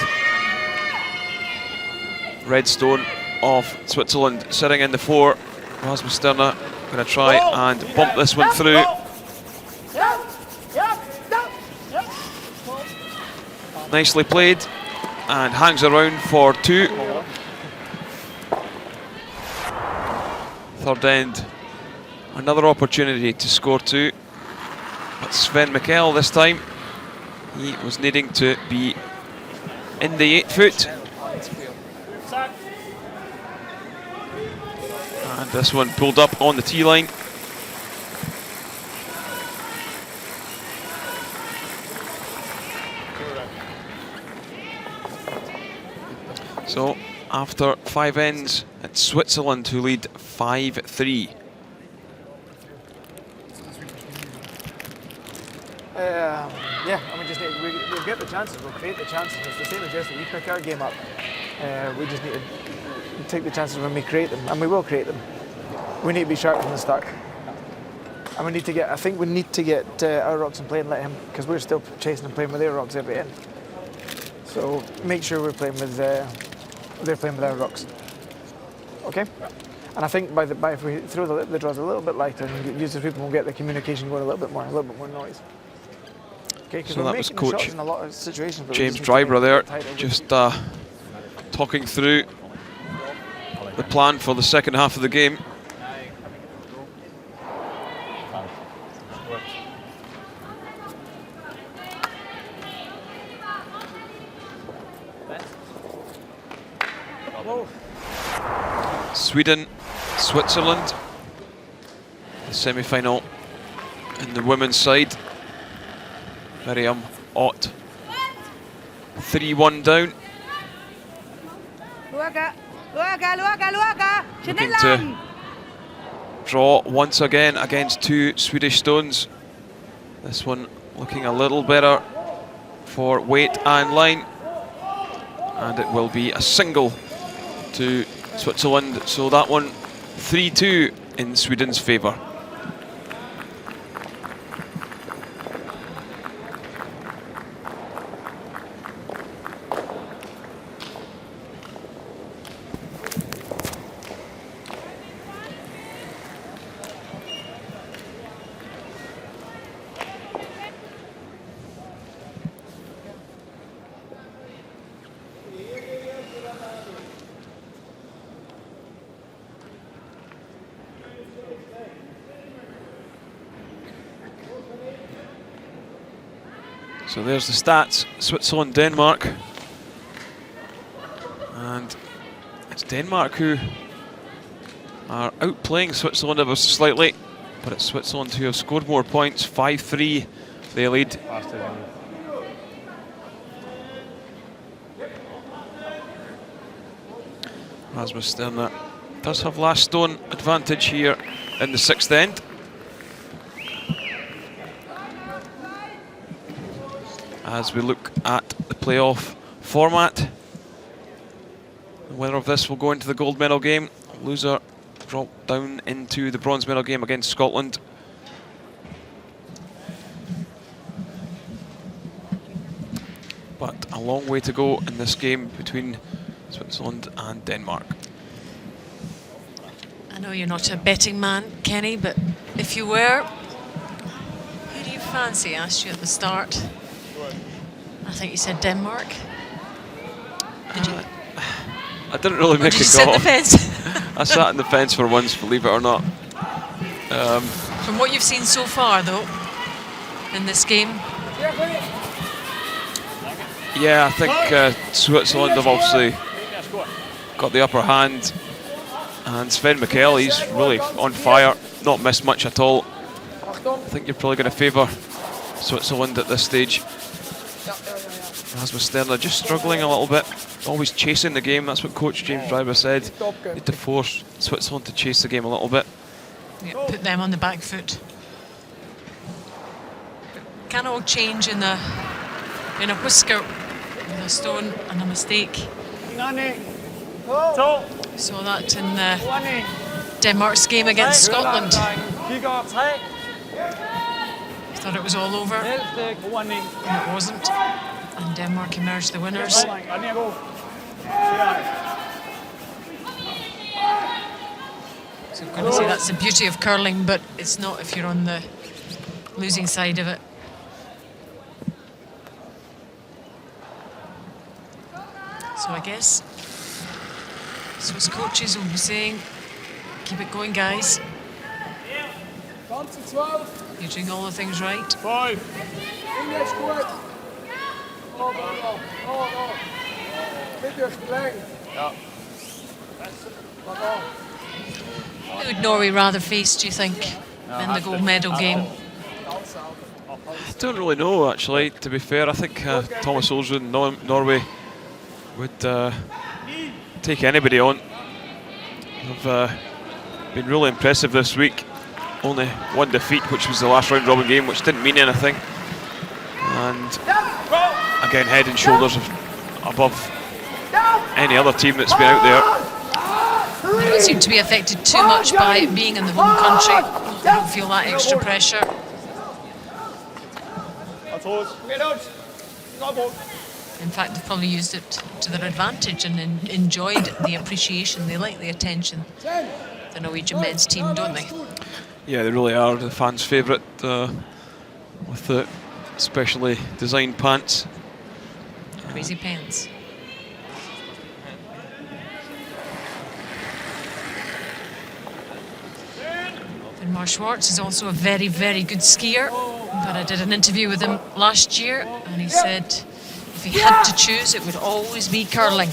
red stone of Switzerland sitting in the four. Rasmus Sterner going to try and bump this one through. Nicely played, and hangs around for two. Third end, another opportunity to score two. But Sven Mikkel this time, he was needing to be in the 8 foot. And this one pulled up on the tee line. So after 5 ends, it's Switzerland who lead 5-3. Yeah, I mean, we'll get the chances, we'll create the chances. It's the same as yesterday. We pick our game up. We just need to take the chances when we create them, and we will create them. We need to be sharp from the start. And we need to get, I think we need to get our rocks in play and let him, because we're still chasing and playing with their rocks every end. So make sure we're playing with, they're playing with our rocks. Okay? And I think by if we throw the draws a little bit lighter and use the people, we'll get the communication going a little bit more noise. Okay, so that was coach in a lot of situations, James Dryber there, just talking through the plan for the second half of the game. Sweden, Switzerland, the semi-final in the women's side. Miriam Ott, 3-1 down. Looking to draw once again against two Swedish stones. This one looking a little better for weight and line. And it will be a single to Switzerland, so that one 3-2 in Sweden's favour. So there's the stats, Switzerland, Denmark. And it's Denmark who are outplaying Switzerland ever so slightly, but it's Switzerland who have scored more points, 5-3 they lead. Rasmus Sterner does have last stone advantage here. in the 6th end. As we look at the playoff format, the winner of this will go into the gold medal game. Loser drop down into the bronze medal game against Scotland. But a long way to go in this game between Switzerland and Denmark. I know you're not a betting man, Kenny, but if you were, who do you fancy? I asked you at the start. I think you said Denmark. Did you? I didn't really make a Did you sit call. on the fence? I sat on the fence for once, believe it or not. From what you've seen so far, though, in this game, yeah, I think Switzerland have obviously got the upper hand. And Sven Mikkel, he's really on fire, not missed much at all. I think you're probably going to favour Switzerland at this stage. Rasmus Sterner just struggling a little bit, always chasing the game. That's what coach James Driver said. Need to force Switzerland to chase the game a little bit. yeah, put them on the back foot. Can all change in a whisker with a stone and a mistake. Saw that in Denmark's game against Scotland. Thought it was all over, and it wasn't. And Denmark emerged the winners. So I'm going to say that's the beauty of curling, but it's not if you're on the losing side of it. So I guess Swiss coaches will be saying, keep it going, guys. You're doing all the things right. 5. Who would Norway rather face, do you think, in the gold medal game? I don't really know, actually, to be fair. I think Thomas Olsrud in Norway would take anybody on. Have been really impressive this week. Only one defeat, which was the last round robin game, which didn't mean anything. And again, head and shoulders above any other team that's been out there. They don't seem to be affected too much by it being in the home country. They don't feel that extra pressure. In fact, they've probably used it to their advantage and enjoyed the appreciation. They like the attention, the Norwegian men's team, don't they? Yeah, they really are the fans' favourite, with the specially designed pants. Crazy pants. Mar Schwartz is also a very, very good skier, but I did an interview with him last year and he said if he had to choose, it would always be curling.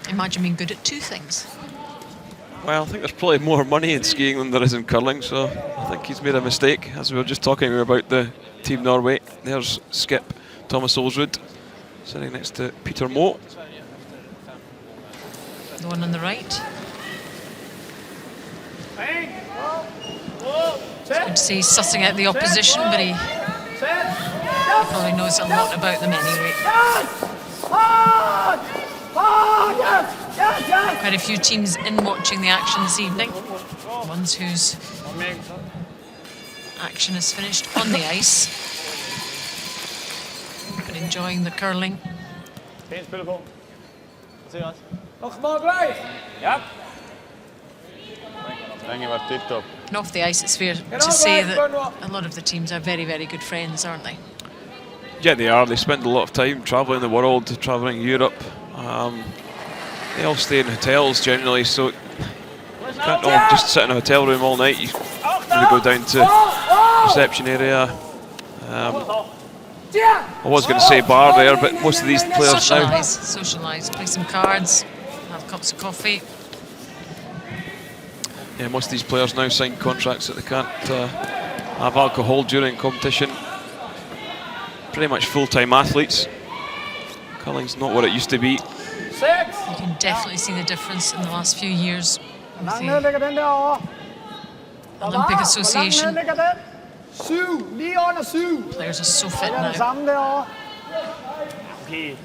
Imagine being good at two things. Well, I think there's probably more money in skiing than there is in curling, so I think he's made a mistake. As we were just talking about the Team Norway, there's Skip Thomas Olsrud sitting next to Peter Moe. The one on the right. It's good to see he's sussing out the opposition, but he probably knows a lot about them anyway. Quite a few teams in watching the action this evening. Ones whose action is finished on the ice, but enjoying the curling. Ja. And off the ice, it's fair to say that a lot of the teams are very, very good friends, aren't they? Yeah, they are. They spend a lot of time travelling the world, travelling Europe. They all stay in hotels generally, so you can't all just sit in a hotel room all night. You really go down to reception area. I was going to say bar there, but most of these players Socialise, play some cards, have cups of coffee. Yeah, most of these players now sign contracts that they can't have alcohol during competition. Pretty much full-time athletes. Curling's not what it used to be. You can definitely see the difference in the last few years with Langt the ned ligger den derovre. Olympic Association. Hvor langt ned ligger den? 7, lige under 7. Players are so fit Det er det now. samme derovre. Okay.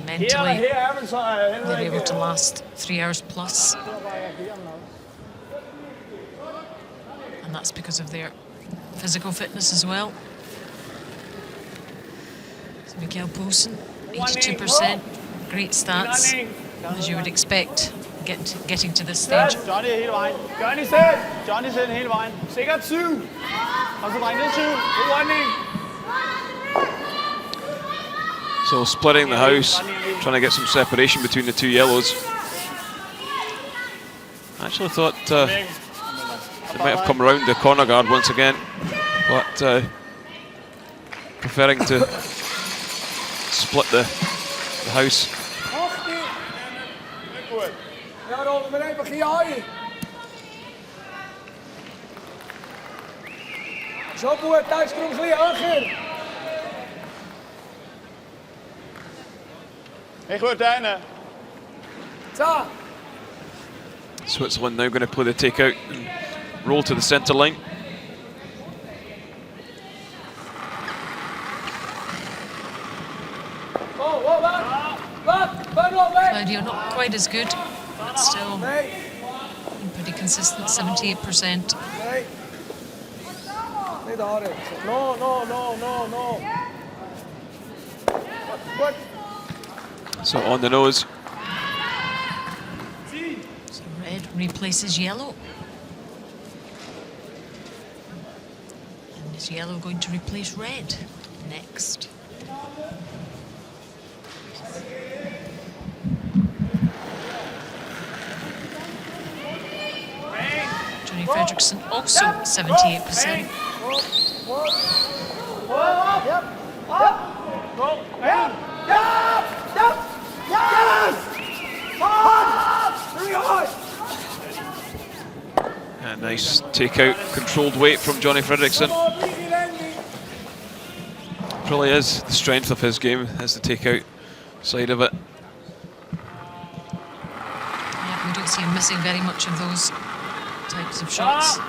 Mentally, Her er vel så heller they're ikke... able to last 3 hours plus. And that's because of their physical fitness as well. So Mikael Poulsen, 82%. Great stats, as you would expect, getting to this stage. Johnny hele vejen. Johnny selv. Johnny selv hele vejen. Sikkert 7. Og så dreng ned 7. God running. So splitting the house, trying to get some separation between the two yellows. I actually thought they might have come around the corner guard once again, but preferring to split the house. Ja, dan ben ik begin. Zo goed, thuis komt het weer. Hey, goed, Dijne. Zo. Switzerland now going to play the takeout and roll to the centre line. Claudio not quite as good, but still pretty consistent, 78%. No, no, no, no, no. What? So on the nose. So red replaces yellow. And is yellow going to replace red next? Johnny Fredrickson also 78%. A nice takeout, controlled weight from Johnny Fredrickson. Probably is the strength of his game, is the takeout side of it. Yeah, we don't see him missing very much of those types of shots.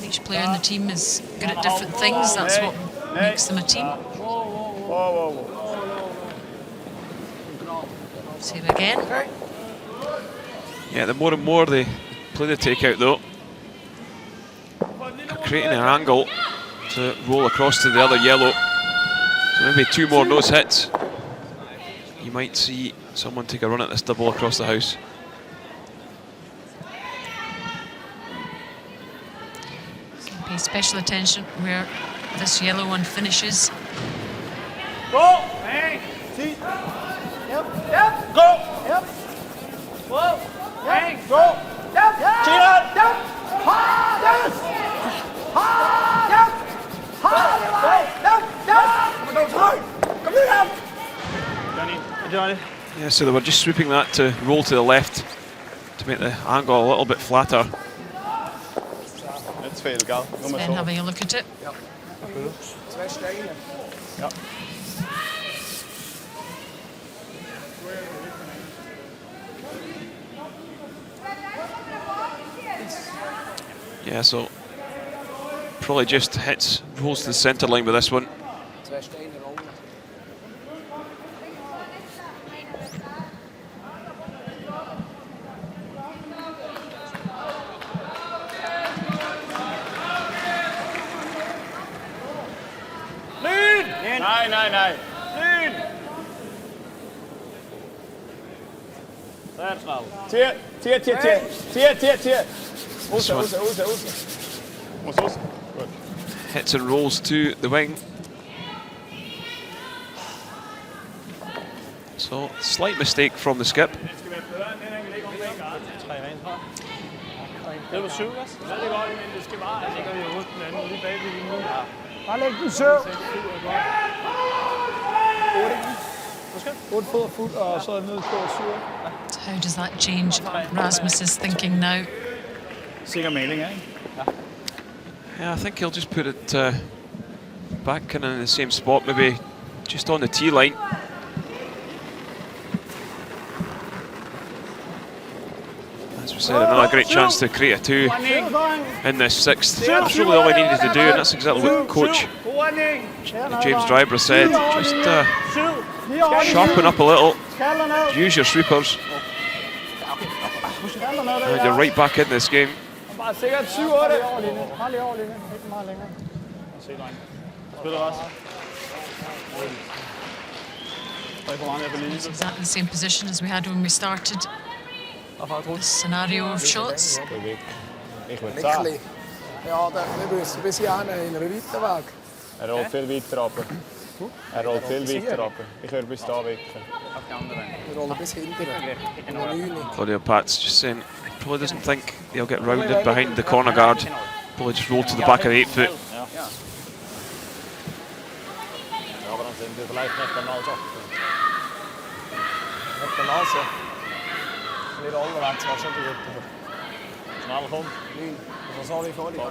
Each player in the team is good at different things. That's what makes them a team. Same again. Yeah, the more and more they play the takeout though, creating an angle to roll across to the other yellow. So maybe 2 more nose hits. You might see someone take a run at this double across the house. So pay special attention where this yellow one finishes. Go! Hang! See? Yep! Yep! Go! Yep! Whoa! Hang! Go! Yep! Cheer! Yep! Hard! Yes! Hard! Yep! Hard! Yep! Yep! Come here! Johnny. Yeah, so they were just sweeping that to roll to the left to make the angle a little bit flatter. It's fair, gal. Sven having a look at it. Yep. Yeah, so probably just hits, rolls to the centre line with this one. Nej. Lyn! That's now. Tier. Good. Hits and rolls to the wing. So, slight mistake from the skip. Det var 7, hvad? Det er godt, men det skal bare, altså, gør vi jo den anden lige bagved lige nu. Bare læg den søv. 8 fod fuld, og så ned på 7. So how does that change Rasmus's thinking now? Sikker melding, ikke? Yeah, I think he'll just put it back kind of in the same spot, maybe just on the tee line. As we said, another great chance to create a 2 in this 6th. That's really all I needed to do, and that's exactly what Coach James Driver said. Just sharpen up a little, use your sweepers, and you're right back in this game. It's exactly the same position as we had when we started this scenario of shots. Nickli. Ja, wir müssen bis hierhin in einer weiten Weg. Rollt viel weiter runter. Rollt viel weiter runter. Ich würde bis da wickeln. Wir rollen bis hinten. In der 9. Claudio Pats just saying he probably doesn't think they'll get rounded behind the corner guard. Probably just roll to the back of the 8 foot. Aber dann sind wir vielleicht nicht einmal so. Nicht der Nase. Nicht alle werden zwar schon gut, aber... Schnell kommt. Also sorry vorhin.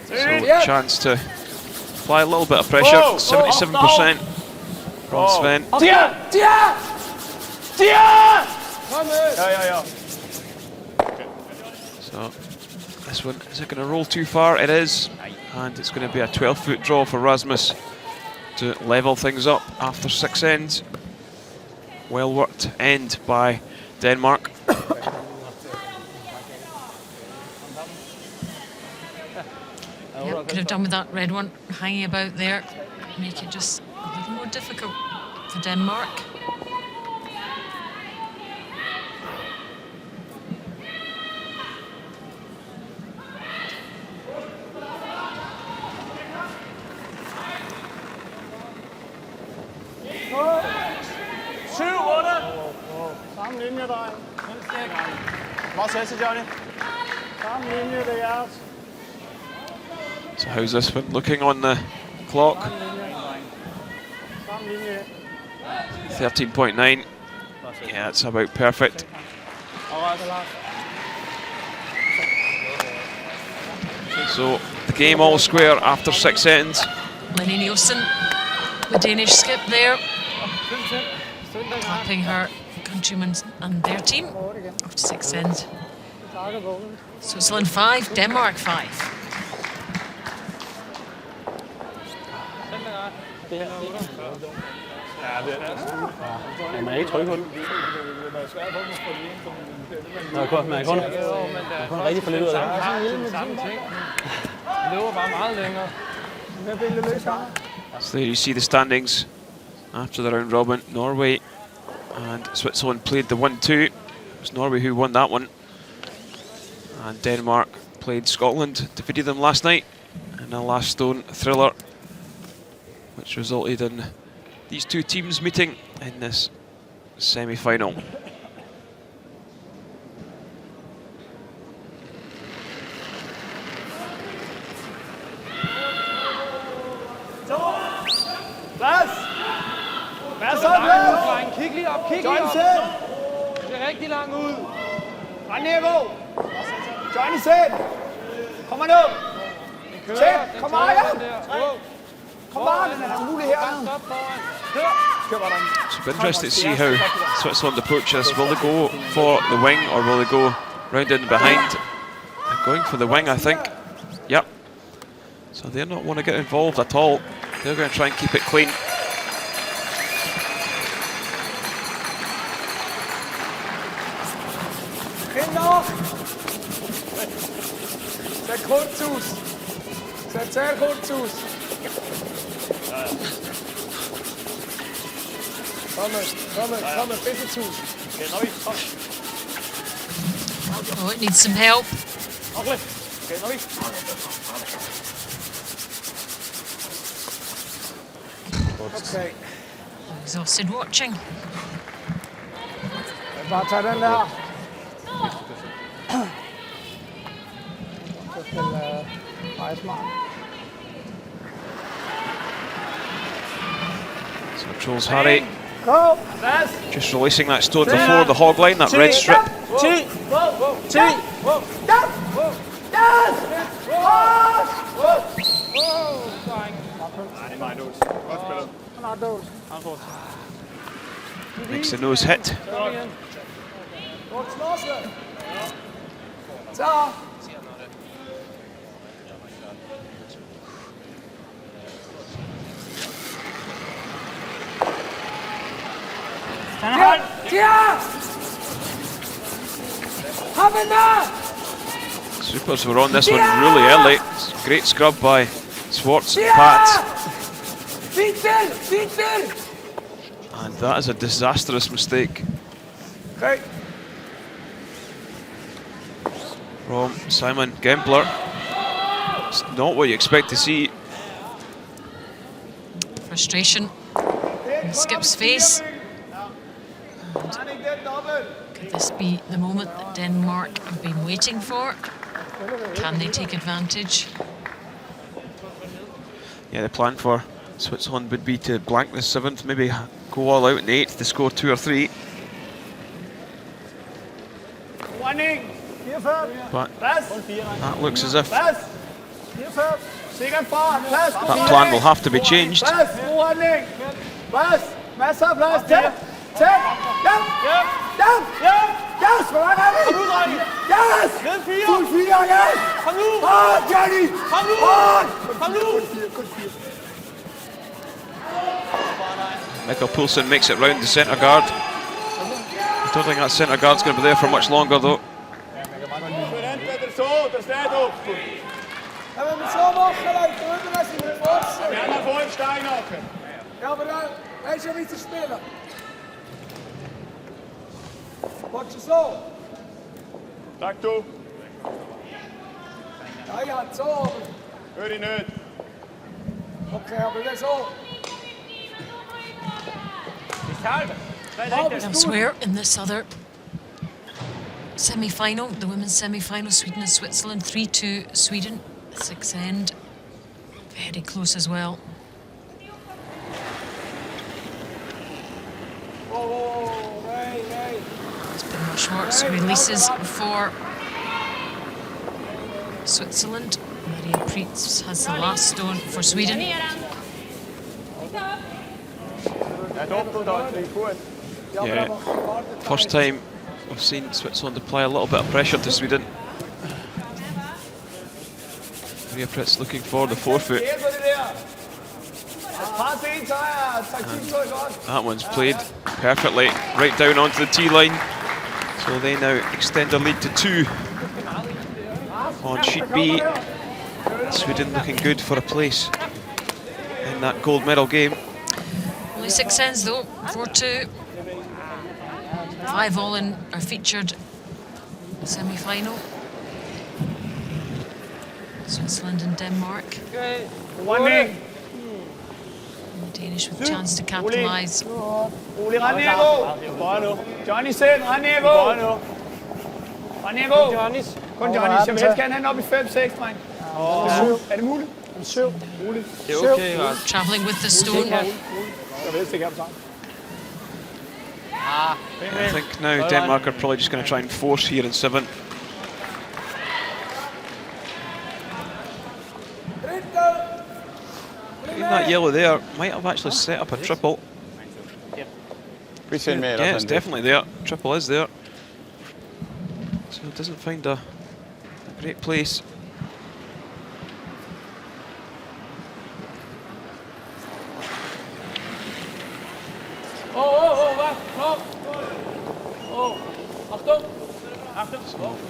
So chance to apply a little bit of pressure. 77% from Sven. So this one, is it going to roll too far? It is, and it's going to be a 12-foot draw for Rasmus to level things up after 6 ends. Well worked end by Denmark. Yeah, could have done with that red one hanging about there. Make it just a little more difficult for Denmark. Samme linje, dreng. Meget sæt, Johnny. Samme linje, det er jeres. So how's this one looking on the clock? 13.9. Yeah, it's about perfect. So the game all square after 6 ends. Lenny Nielsen, the Danish skip there, clapping her countrymen and their team after 6 ends. Switzerland 5, Denmark 5. Man er ikke tryg på den. Man kun rigtig for lidt ud af det. Det løber bare meget længere. So there you see the standings after the round robin. Norway and Switzerland played the 1-2. It was Norway who won that one. And Denmark played Scotland, defeated them last night in a last stone thriller, which resulted in these two teams meeting in this semi-final. Plads! Hvad så, Plads? Kig lige op, kig lige op. Det er rigtig langt ud. Rend ned, Johnny selv. Kom nu. Tæt, kom her. Come on, So it'll be interesting to see how Switzerland approach this. Will they go for the wing or will they go round in behind? They're going for the wing, I think. Yep. So they're not want to get involved at all. They're going to try and keep it clean. Sehr kurz aus. Sehr kurz aus. Komm, bisschen zu. Oh, it needs some help. Okay. Exhausted watching. Bare tag den der. Så spille meget smart. So Controls Harry. Go. Just releasing that stone before the hog line, that red strip. Makes the nose hit. Supers were on this one really early. Great scrub by Swartz and Pat. And that is a disastrous mistake from Simon Gempler. It's not what you expect to see. Frustration in Skip's face. Could this be the moment that Denmark have been waiting for? Can they take advantage? Yeah, the plan for Switzerland would be to blank the 7th, maybe go all out in the 8th to score 2 or 3. But that looks as if that plan will have to be changed. Michael Poulsen makes it round the centre guard. I don't think that centre guard's going to be there for much longer though. Wat je zo? Tak du. Ja, zo. Hör ihn nicht. Okay, aber das so. Elsewhere in this other semi-final, the women's semi-final, Sweden and Switzerland, 3-2 Sweden, 6th end, very close as well. Schwartz releases for Switzerland. Maria Prietz has the last stone for Sweden. Yeah, first time we've seen Switzerland apply a little bit of pressure to Sweden. Maria Prietz looking for the forfeit. And that one's played perfectly right down onto the tee line. So they now extend their lead to 2 on sheet B. Sweden looking good for a place in that gold medal game. Only 6 ends though, 4-2. 5 all in are featured semi-final. Switzerland and Denmark. The Danish with a chance to capitalise. Johnny selv, Raniego! Kun Johnny, jeg vil helst gerne have den op i 5-6, dreng. Er det muligt? 7. Muligt. Det er okay, travelling with the stone. Jeg vil helst ikke have dem sammen. I think now Denmark are probably just going to try and force here in 7. That yellow there might have actually set up a triple. Yeah, it's definitely there. Triple is there. So it doesn't find a great place.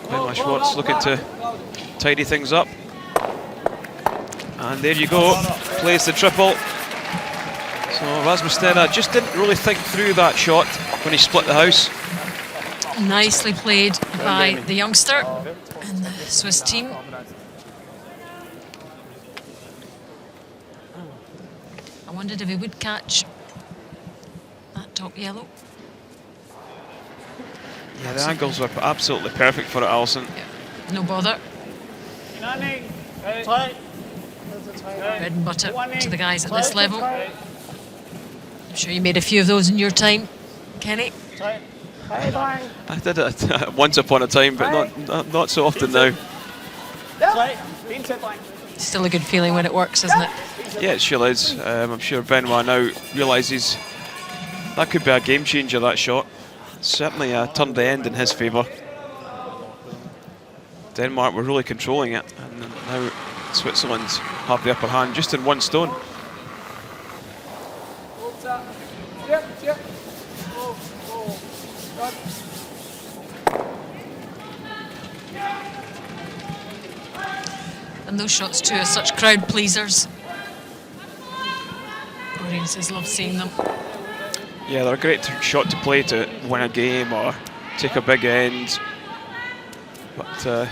So Schwartz looking to tidy things up. And there you go, plays the triple. So Rasmus Stena just didn't really think through that shot when he split the house. Nicely played by the youngster and the Swiss team. I wondered if he would catch that top yellow. Yeah, the angles were absolutely perfect for it, Alison. Yeah, no bother. Bread and butter to the guys at this level. I'm sure you made a few of those in your time, Kenny. I did it once upon a time, but not so often now. Still a good feeling when it works, isn't it? Yeah, it sure is. I'm sure Benoit now realises that could be a game changer, that shot. Certainly turned the end in his favour. Denmark were really controlling it, and now Switzerland have the upper hand just in one stone. And those shots too are such crowd pleasers. Audiences love seeing them. Yeah, they're a great shot to play to win a game or take a big end. But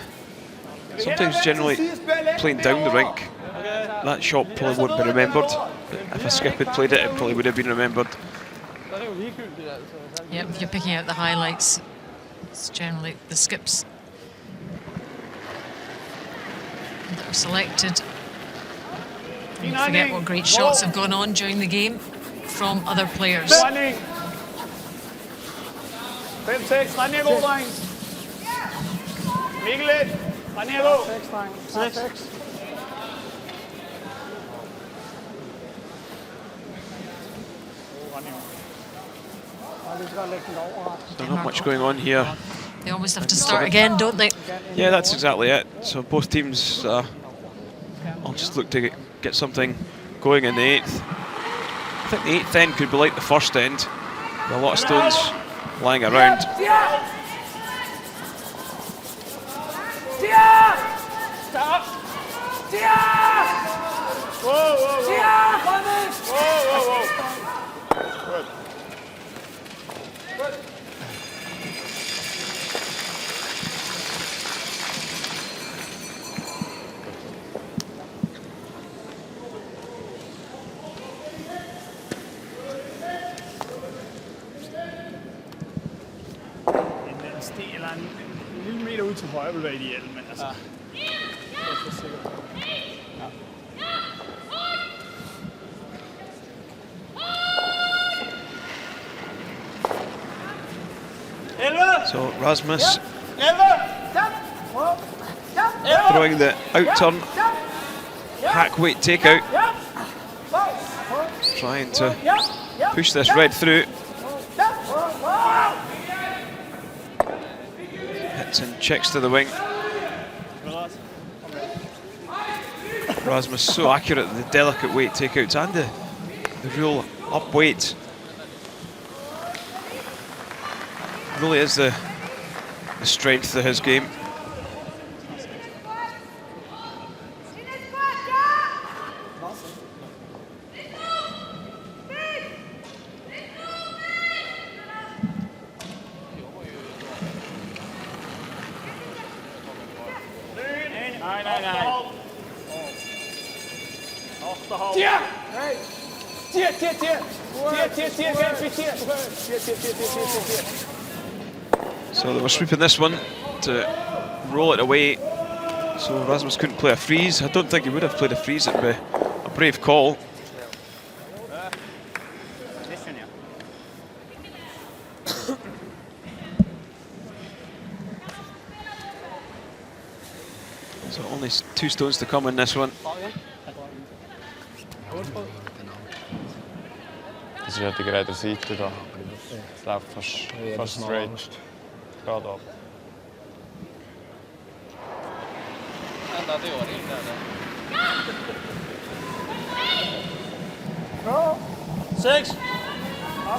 sometimes generally playing down the rink, that shot probably won't be remembered. But if a skip had played it, it probably would have been remembered. Yep, if you're picking out the highlights, it's generally the skips that are selected. You forget what great shots have gone on during the game from other players. 5-6, ret ned, god dreng. Mikkel lidt, ret ned, god. 6. So not much going on here. They almost have to start again, don't they? Yeah, that's exactly it. So both teams will just look to get something going in the 8th. I think the 8th end could be like the first end, with a lot of stones lying around. En sten eller en lille meter ud til højre vil være ideelt, men altså... So Rasmus throwing the out turn, hack weight takeout, trying to push this red through. Hits and checks to the wing. Rasmus so accurate at the delicate weight takeouts and the real up weight. Really is the strength of his game. So they were sweeping this one to roll it away. So Rasmus couldn't play a freeze. I don't think he would have played a freeze. It'd be a brave call. So only 2 stones to come in this one. Das ist ja die gerade Seite da. Es läuft fast straight. Gerade ab. Seks.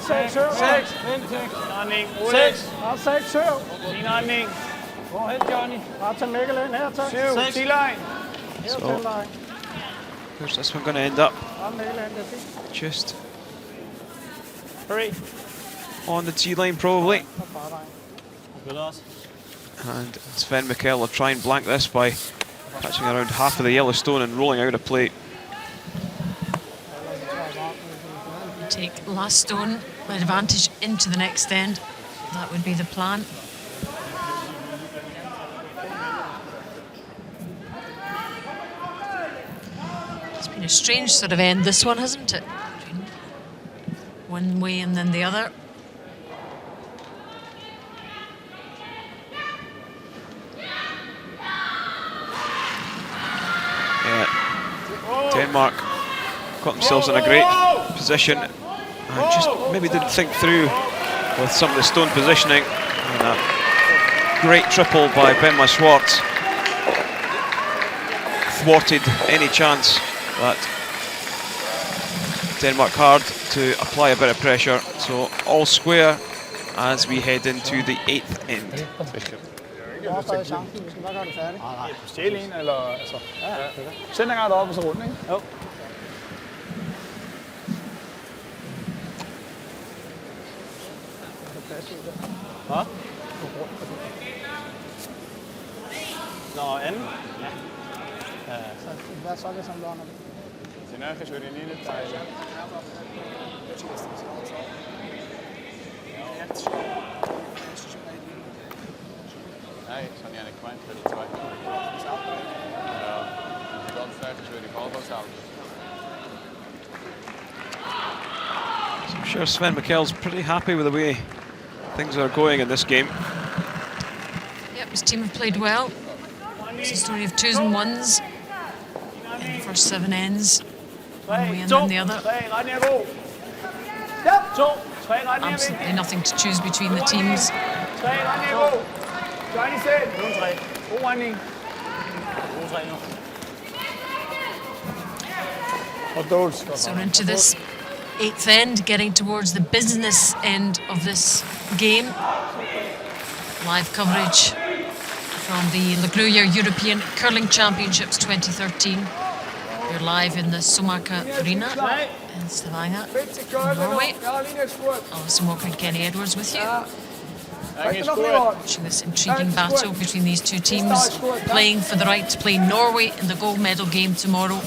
6. Indretning. 6. 6, 7. Indretning. Hvorhen, Johnny? Bare til Mikkel ind her, tak. 7. 10-line. So where's this one going to end up? Mikkel ind, det er fint. Just 3. on the tee line probably. And Sven Mikkel will try and blank this by catching around half of the yellow stone and rolling out a plate. Take last stone advantage into the next end. That would be the plan. It's been a strange sort of end, this one, hasn't it? one way and then the other. Yeah, Denmark got themselves in a great position and just maybe didn't think through with some of the stone positioning. And a great triple by Benma Schwartz thwarted any chance that Denmark had to apply a bit of pressure. So all square as we head into the 8th end. Du har stadig chancen, du skal bare gøre det færdigt. Nej, stjæle en, eller altså... Ja. Send den ret op og så rundt, ikke? Jo. Hva? Nå, anden? Ja. Hvad så det som der? Zijn eigen sorry niet in het thuis. Nee, ik zou niet aan de kwijt voor de twee. Ja, die ganze tijd is weer die bal vasthouden. So I'm sure Sven Mikkel's pretty happy with the way things are going in this game. Yep, his team have played well. It's a story of 2s and 1s in the first 7 ends. One way and then the other. Absolutely nothing to choose between the teams. So we're into this 8th end, getting towards the business end of this game. Live coverage from the Gruyère European Curling Championships 2013. We're live in the Sommarka Arena in Stavanger, in Norway. Alison Walker and Kenny Edwards with you. Watching this intriguing battle between these two teams, playing for the right to play Norway in the gold medal game tomorrow.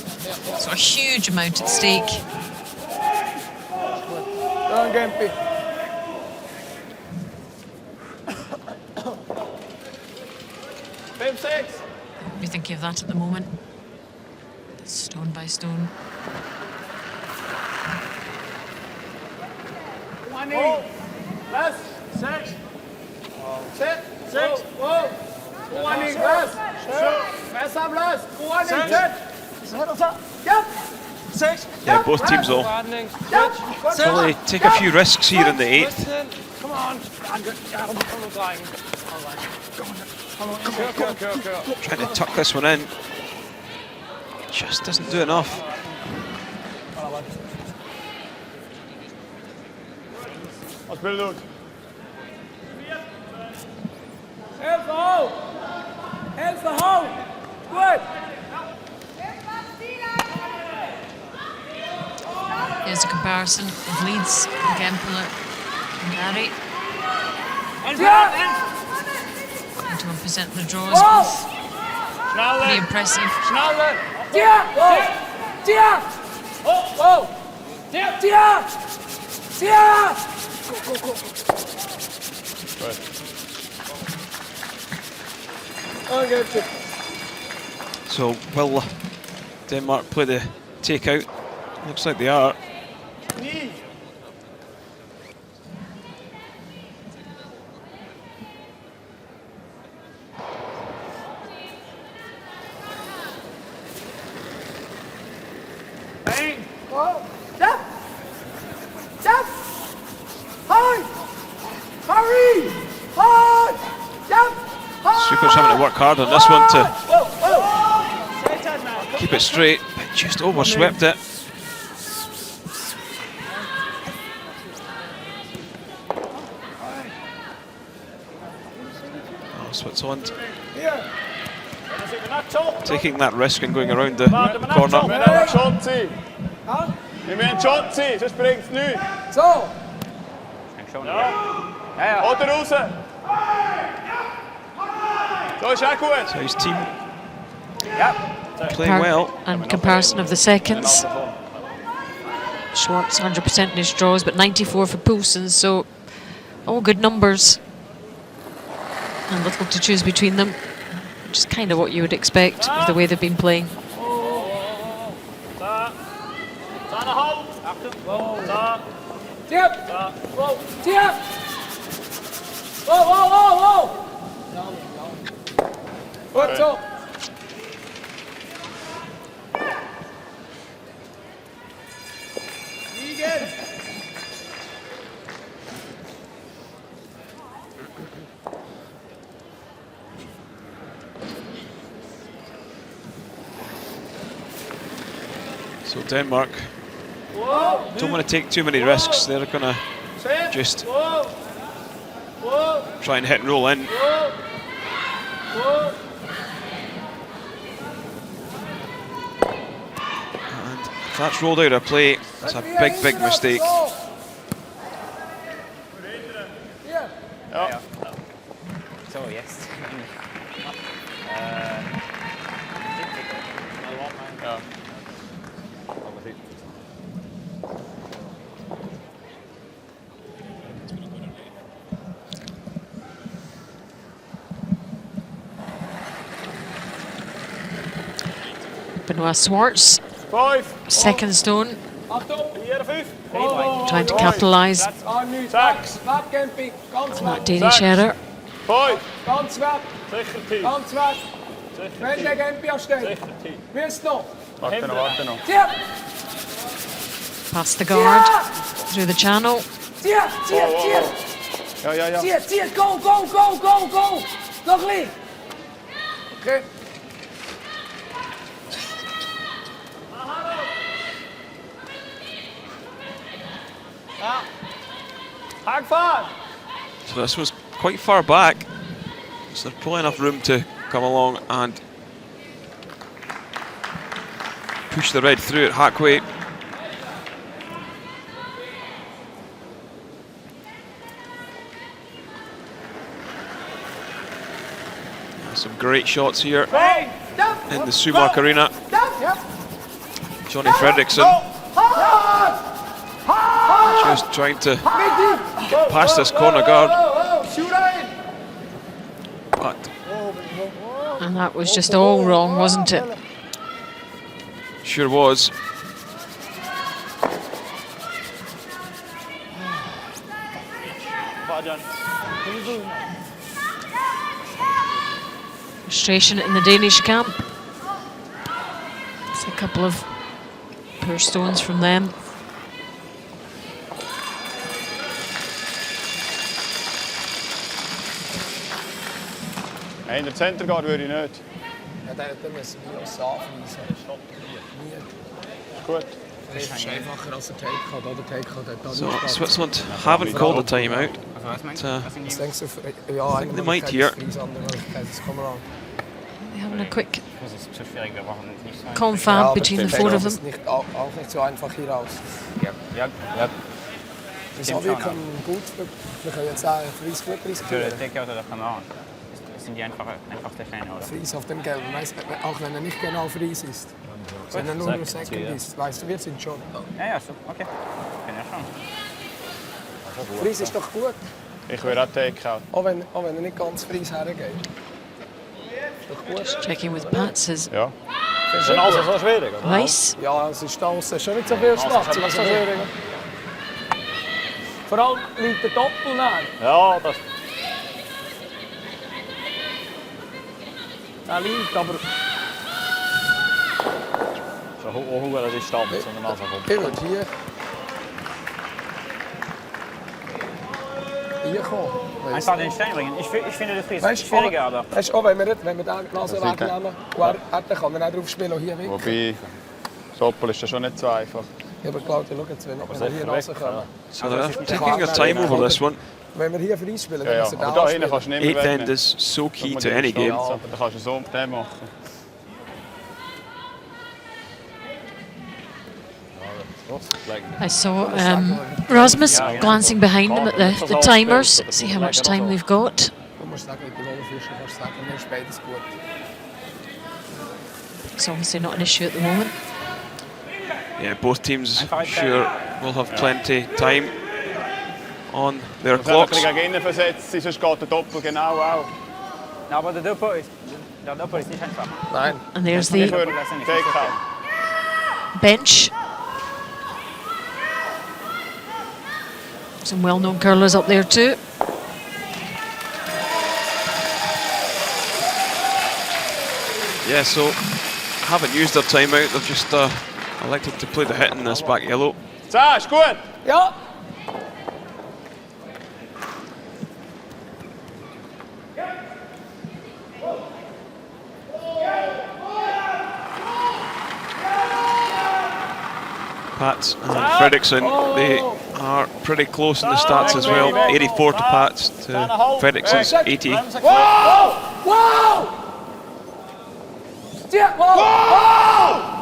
So a huge amount at stake. What are you thinking of that at the moment? Stone by stone. Yeah, both teams will probably take a few risks here in the 8th. Come on. Trying to tuck this one in. Just doesn't do enough. Og spil det ud. Helst for hold. Good. Here's a comparison of leads, Gempler and Harry. 21% the draws, both pretty impressive. So will Denmark play the takeout? Looks like they are. Super's having to work hard on this one to keep it straight, but just overswept it. Oh, Switzerland taking that risk and going around the corner. Så springt nu. Så. So his team playing well. And comparison of the seconds. Schwartz 100% in his draws, but 94 for Poulsen, so all good numbers. And little to choose between them, which is kind of what you would expect with the way they've been playing. Tiep! Tiep! Wow! Goed zo! So Denmark don't want to take too many risks. They're going to just try and hit and roll in. And if that's rolled out of play, it's a big mistake. Ja. So, jetzt. Ja. Benoit Swartz, second stone, trying to capitalise on that Danish error. Ganz weg. Ganz weg. Wenn der Gempi steht. Wirst noch. Warte noch. Past the guard, through the channel. Ja. Go. Nog lief. Okay. So this was quite far back, so there's probably enough room to come along and push the red through at halfway. Some great shots here in the Sumark Arena. Johnny Fredriksson just trying to get past this corner guard. But And that was just all wrong, wasn't it? sure was. Frustration in the Danish camp. It's a couple of poor stones from them. In der Center geht würde ich nicht. Ja, dann müssen wir uns anfließen. Gut. Das ist einfacher als der Take-Out, oder? Take-Out So Switzerland haven't called a timeout. But, I think they might here. They're having a quick confab between the four of them. Das ist auch nicht so einfach hier raus. Ja. Wieso wir können gut, wir können jetzt auch Fries gut riskieren. Sind die einfach der Kleine, oder? Fries auf dem Gelben, auch wenn er nicht genau Fries ist. Wenn er nur Second ist, weißt du, wir sind schon. Ja, so, okay. Kann ja schon. Fries ist doch gut. Ich will auch Take-Out. Auch wenn er nicht ganz Fries hergeht. Ist doch gut. Checking with Pat says Ja. Ist denn alles so schwierig, oder? Weiss. Ja, es ist da schon nicht so viel Platz. Also so schwierig. Vor allem liegt der Doppel nach. Ja, das... Er liegt, aber... So hoch die Distanz, sondern also Ich würde hier kommen. Einfach den Stein bringen. Ich finde das Weißt schwieriger, aber... Weißt du, auch wenn wir den Nase wegnehmen, dann kann man auch drauf spielen und hier weg. Wobei, Doppel ist ja schon nicht so einfach. Ja, aber Claudia, schau jetzt, wenn wir hier rauskommen. So they're taking their time over this one. Wenn wir hier Fries spielen, dann Ja, müssen wir aber da da hinten kannst du nicht mehr Eighth end wegnehmen. is so key to any game. Da kannst du so mit dem machen. I saw Rasmus glancing behind them at the timers, see how much time they've got. Du musst sagen, mit dem Oberfischen kannst du sagen, mir ist beides gut. It's obviously not an issue at the moment. Yeah, both teams sure will have plenty time on their Du musst ein clocks. bisschen gegen innen versetzt, sonst geht der Doppel genau auch. Ja, aber der Doppel ist nicht einfach. Nein. And there's Ich the würde Take-Out. bench. Some well-known curlers up there too. Yeah, so haven't used their timeout. They've just elected to play the hit in this back yellow. Sash, gut! Ja! Pats and Fredriksson, they are pretty close in the stats as well. 84 to Pats to Fredriksson's 80. Whoa! Whoa! Step! Whoa!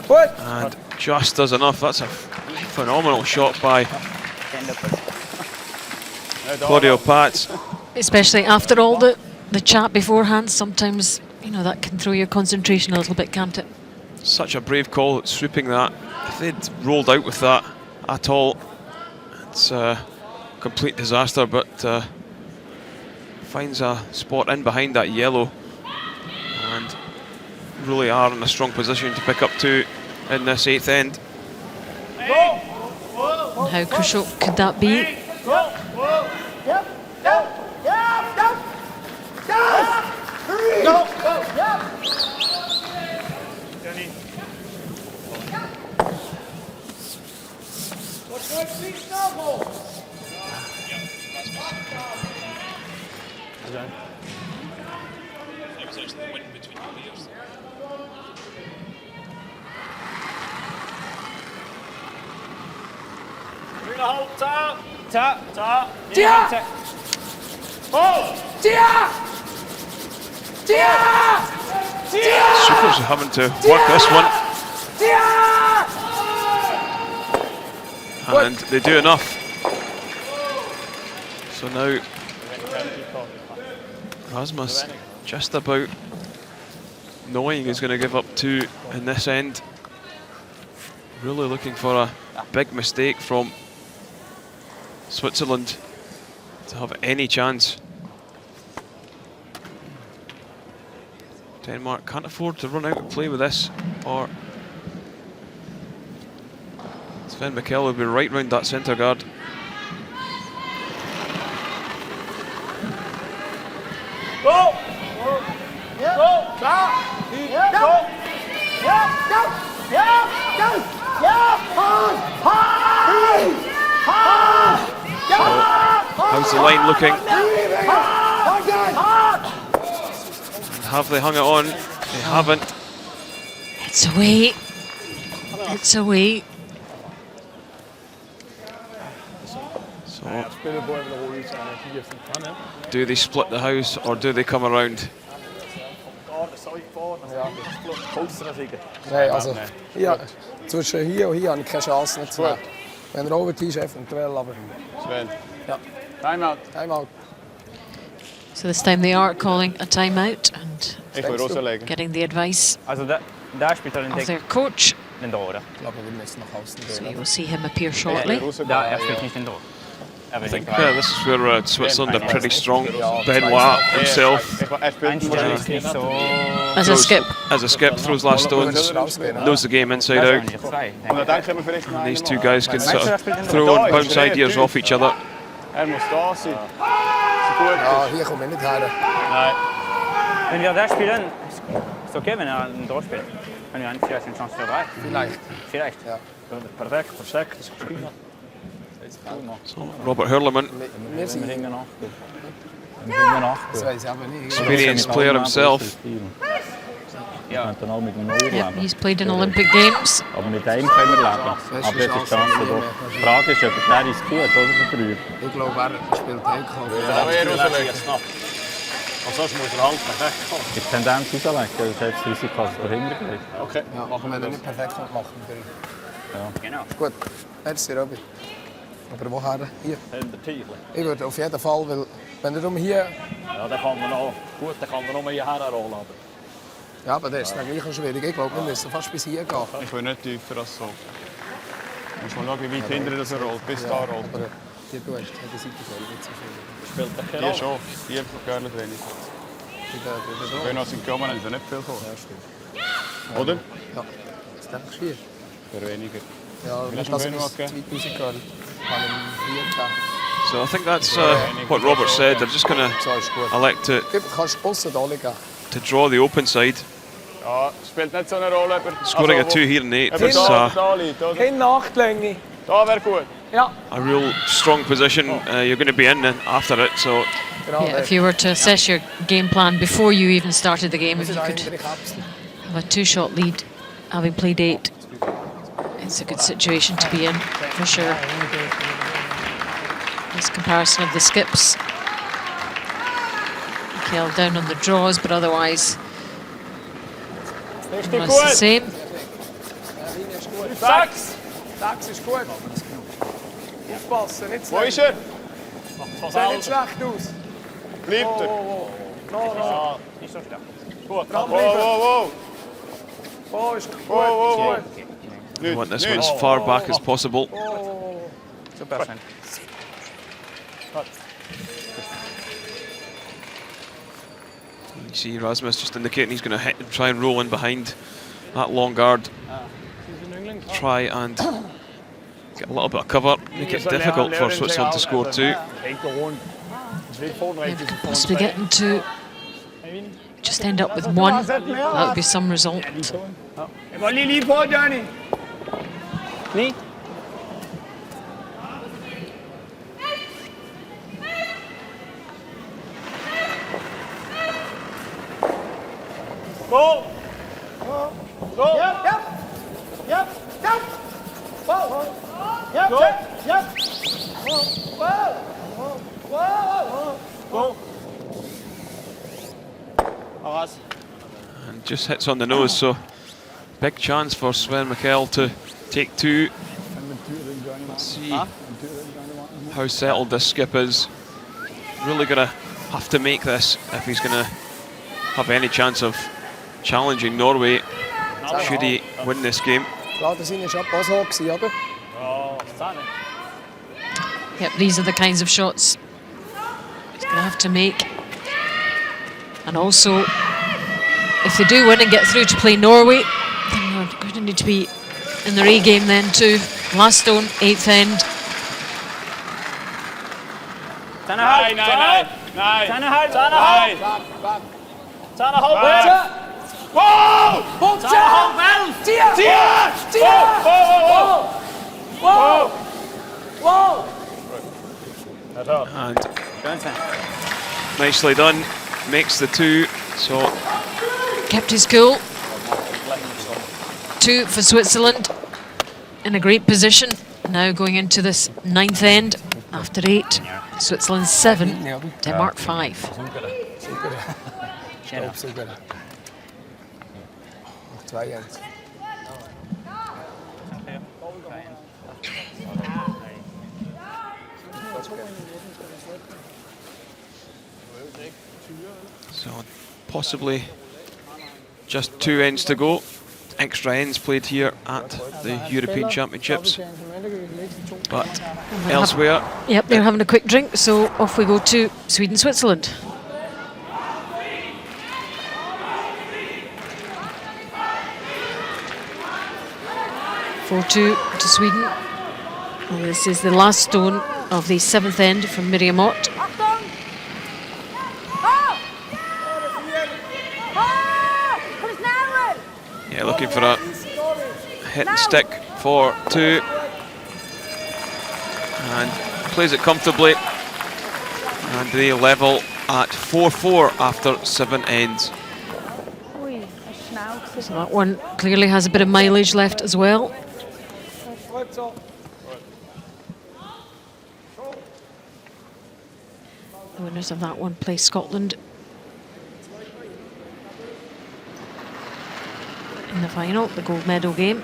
What? And just does enough. That's a phenomenal shot by Claudio Pats. Especially after all the chat beforehand, sometimes, you know, that can throw your concentration a little bit, can't it? Such a brave call at swooping that. If they'd rolled out with that at all, it's a complete disaster, but finds a spot in behind that yellow and really are in a strong position to pick up 2 in this 8th end. And how crucial could that be? Supers are having to work this one. And they do enough. So now Rasmus just about knowing he's going to give up 2 in this end. Really looking for a big mistake from Switzerland to have any chance. Denmark can't afford to run out of play with this, or Sven Mikkel will be right round that centre guard. Go! Go! How's the line looking? Have they hung it on? They haven't. It's away. It's away. So, do they split the house or do they come around? Nee, also hier, zwischen hier und hier habe ich keine Chance nicht zu nehmen. Wenn er Overtime ist, eventuell, aber... Sven. Ja. Timeout. Timeout. So this time they are calling a timeout and Ich will rauslegen. getting the advice Also da spielt er of their coach. den da, oder? Ich glaube, wir müssen nach außen So gehen. you will see him appear shortly. Da, spielt nicht den da. I think this is where Switzerland are pretty strong. Benoit himself As a skip. Throws last stones, knows the game inside out. And these 2 guys can sort of throw and bounce ideas off each other. Muss da sein. Ja, hier komme ich nicht her. Nein. Wenn wir da spielen, ist okay, wenn er einen da spielt. Wenn wir vielleicht eine Chance dabei. Vielleicht. Ja. Perfekt. So Robert Hurleman, Wir sind... Das weiß ich aber nicht. experienced player himself. Ja. Yep, he's played in Olympic Games. Aber mit einem können wir leben. Aber jetzt ist die Chance da. Die Frage ist, ob er riskiert oder für 3. Ich glaube, er spielt Heimkampf. Also das muss er halten. Die Tendenz auslegen, das ist jetzt das Risiko, dass er dahinter geht. Okay. Ja, machen wir nicht perfekt machen. Ja. Genau. Gut, merci Robby. Aber woher? Hier? Hinter Tiegel. Ich würde auf jeden Fall, weil wenn er hier... Ja, dann kann man noch, gut, dann kann man noch hierher rollen. Aber. Ja, aber das ist dann gleich schwierig. Ich glaube, wir müssen fast bis hier gehen. Ich will nicht tiefer als so. Muss man schauen, wie weit hinter das er rollt, bis da rollt. Aber die du hast, die Seite nicht so viel. Spielt der Kerl? Hier schon, hier gerne drin. Wenn wir sind gekommen, haben sie nicht viel vor. Ja, stimmt. Oder? Ja. Was denkst du hier? Für weniger. Ja, nicht, dass wir 2000 gehen. So I think that's what Robert said. They're just going to elect to draw the open side. Ja, spielt nicht so eine Rolle. Scoring a 2 here in 8 is Geen Nachtlänge. Da wäre gut. Ja. a real strong position. You're going to be in after it. So yeah, if you were to assess your game plan before you even started the game, if you could have a 2-shot lead, having played 8, it's a good situation to be in, for sure. This comparison of the skips. Michael down on the draws, but otherwise it's the same. Sechs ist gut. Aufpassen, nicht Wo ist er? Sieht nicht schlecht aus. Bleibt er? No. Nicht so schlecht. Gut. Ist gut. we want this one as far back as possible. Super schön. You see Rasmus just indicating he's going to hit and try and roll in behind that long guard. Try and get a little bit of cover, make it difficult for Switzerland to score 2. Possibly getting to just end up with 1. That would be some result. Go! Go! Yep! Yep! Yep! Whoa! Yep! Yep! Whoa! Whoa! Whoa! Go! And just hits on the nose, so big chance for Sven Mikkel to take 2. Let's see how settled this skip is. Really going to have to make this if he's going to have any chance of challenging Norway, should he win this game. Yep, these are the kinds of shots he's going to have to make. And also, if they do win and get through to play Norway, then they're going to need to be in their A game then too. Last stone, 8th end. And nicely done, makes the 2, so Kept his cool. 2 for Switzerland, in a great position. Now going into this 9th end, after 8, Switzerland 7, Denmark 5. So possibly just 2 ends to go. Extra ends played here at the European Championships, but elsewhere. Yep, they're having a quick drink, so off we go to Sweden-Switzerland. (4-2) to Sweden. Well, this is the last stone of the 7th end from Miriam Ott. Yeah, looking for a hit and stick for 2, and plays it comfortably, and they level at 4-4 after 7 ends. So that one clearly has a bit of mileage left as well. The winners of that one play Scotland in the final, the gold medal game.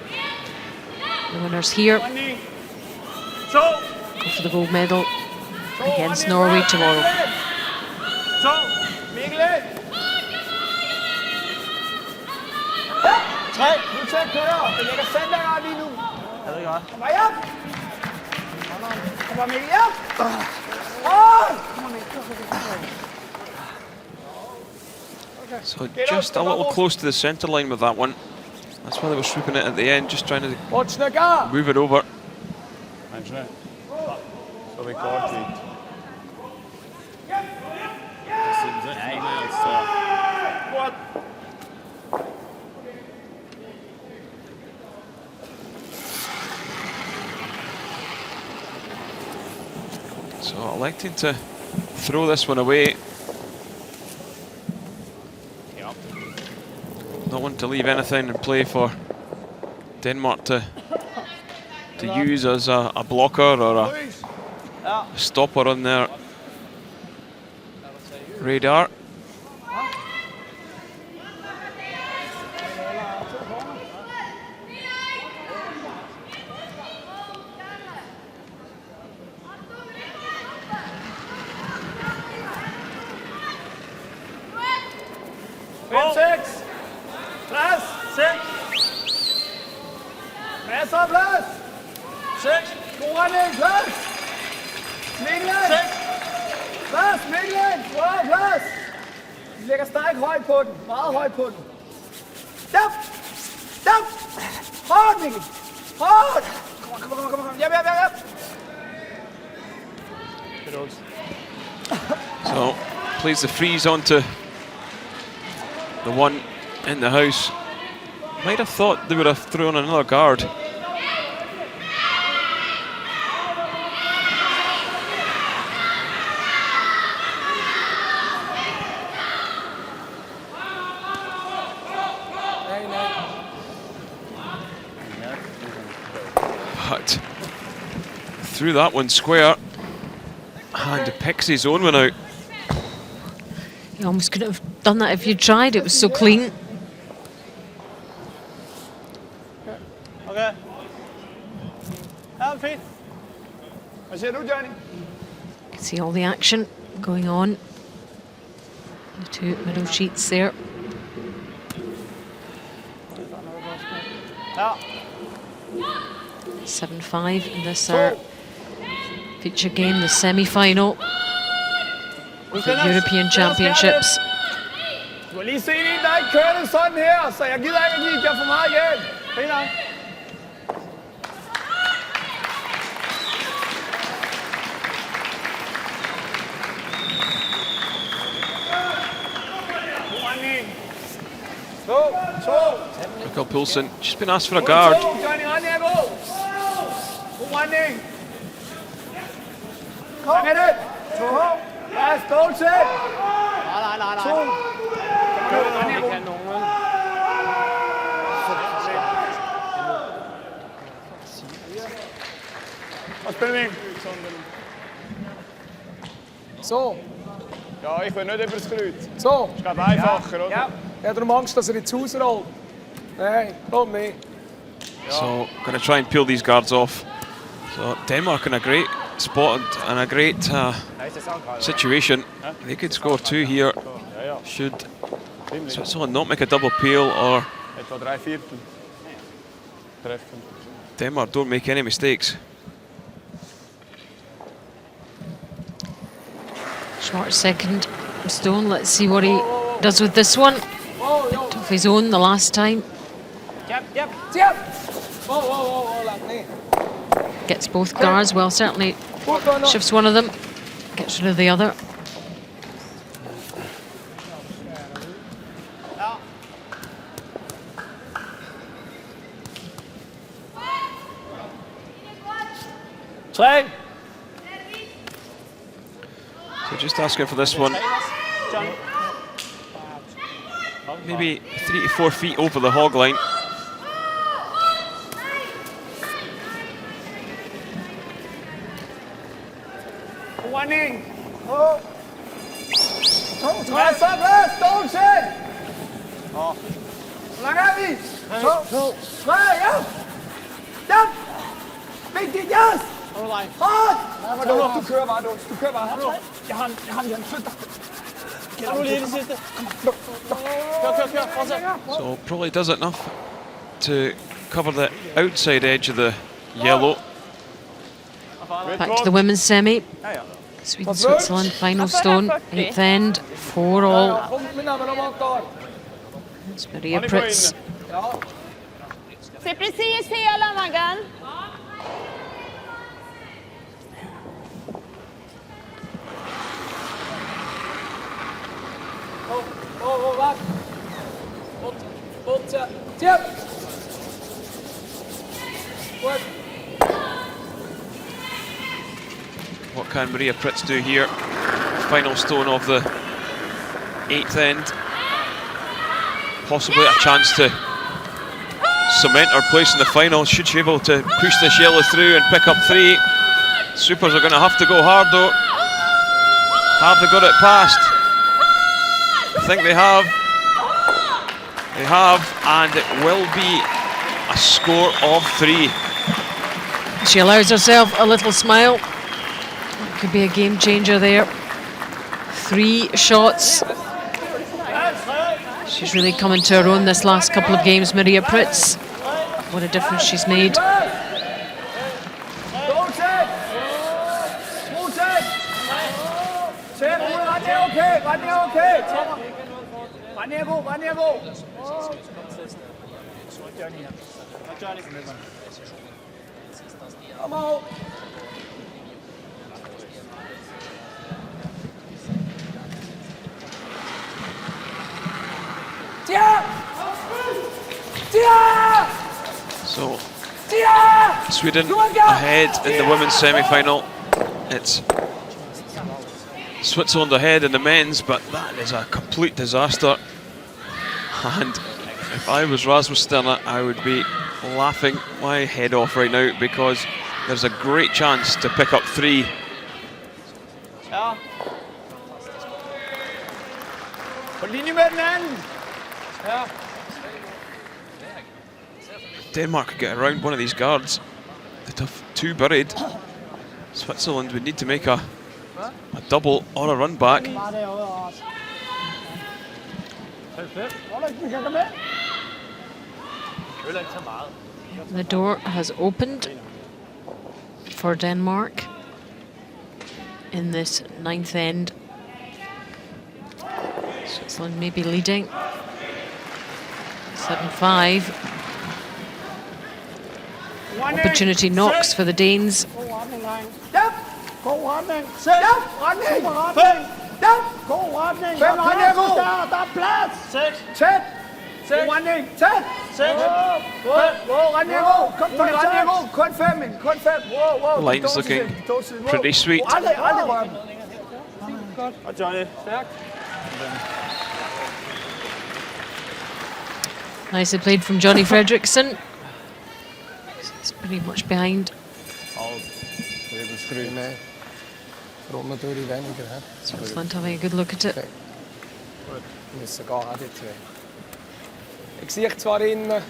The winners here go for the gold medal against Norway tomorrow. So just a little close to the centre line with that one. That's why they were swooping it at the end, just trying to move it over. Sportweit. Das sind 16 mehr als so. Gut. So electing to throw this one away. Not want to leave anything in play for Denmark to use as a blocker or a stopper on their radar. Masser af plads! 6. God retning, plads! Mikkelin! 6. Plads, Mikkelin! Wow, plads! Vi lægger stærkt højt på den. Meget højt på den. Stop! Stop! Hårdt, Mikkel! Hårdt! Kom. Hjem. So plays the freeze onto the one in the house. Might have thought they would have thrown another guard. But threw that one square, and Pixie's own one out. You almost could have done that if you tried. It was so clean. Okay. Ja, fint. Hvad siger du, Johnny? You can see all the action going on. The two middle sheets there. Ja. 7-5 in this feature game, the semi-final of the European Championships. Du har lige set en, der ikke kørte sådan her, så jeg gider ikke at give jer for meget igen. Fint nok. Michael Poulsen just been asked for a guard. Johnny, retning er god. God retning. Kom med det. 2. Ja, stål til. Nej. 2. Retning er god. Og spil mig. So. Ja, ich will nicht übers So. Ist gerade einfacher, oder? Ja. Ich habe darum Angst, dass er nicht zu Hause rollt. Nein, glaub nicht. So going to try and peel these guards off. So Denmark in a great spot and a great situation. They could score 2 here. Should Switzerland not make a double peel or Etwa 3/4 treffen. Denmark don't make any mistakes. Short second stone. Let's see what he does with this one. Off his own the last time. Jab. Lagt ned. Gets both guards. Well, certainly shifts one of them. Gets rid of the other. Tre. So just asking for this one. Maybe 3 to 4 feet over the hog line. Warning. Masser af plads. Stål til. Hvor langt er vi? 2. 3. Ja. Stop. Vigtigt, yes. Hårdt. Du kører bare, du kører bare. Jeg har en flyt dig. Kan du lige det sidste? Kør. Fortsæt. So probably does enough to cover the outside edge of the yellow. Back to the women's semi. Sweden-Switzerland, final stone, 8th end, 4-all. It's Maria Pritz. Se precis hela Maggan. What can Maria Pritz do here? Final stone of the 8th end. Possibly a chance to cement her place in the final. Should she be able to push this yellow through and pick up 3? Supers are going to have to go hard though. Have they got it past? I think they have. They have, and it will be a score of 3. She allows herself a little smile. Could be a game changer there. 3 shots. She's really come into her own this last couple of games, Maria Pritz. What a difference she's made. So, Sweden ahead in the women's semi-final. It's Switzerland ahead in the men's, but that is a complete disaster. And if I was Rasmus Sterner, I would be laughing my head off right now, because there's a great chance to pick up 3. Ja. På linje med den anden. Ja. Denmark could get around one of these guards. They'd have 2 buried. Switzerland would need to make a double or a run back. The door has opened for Denmark in this 9th end. Switzerland may be leading 7-5. Opportunity knocks for the Danes. Line's looking pretty sweet. Nicely played from Johnny Fredriksson. It's pretty much behind. Switzerland having a good look at it. Ik zie zwar innen.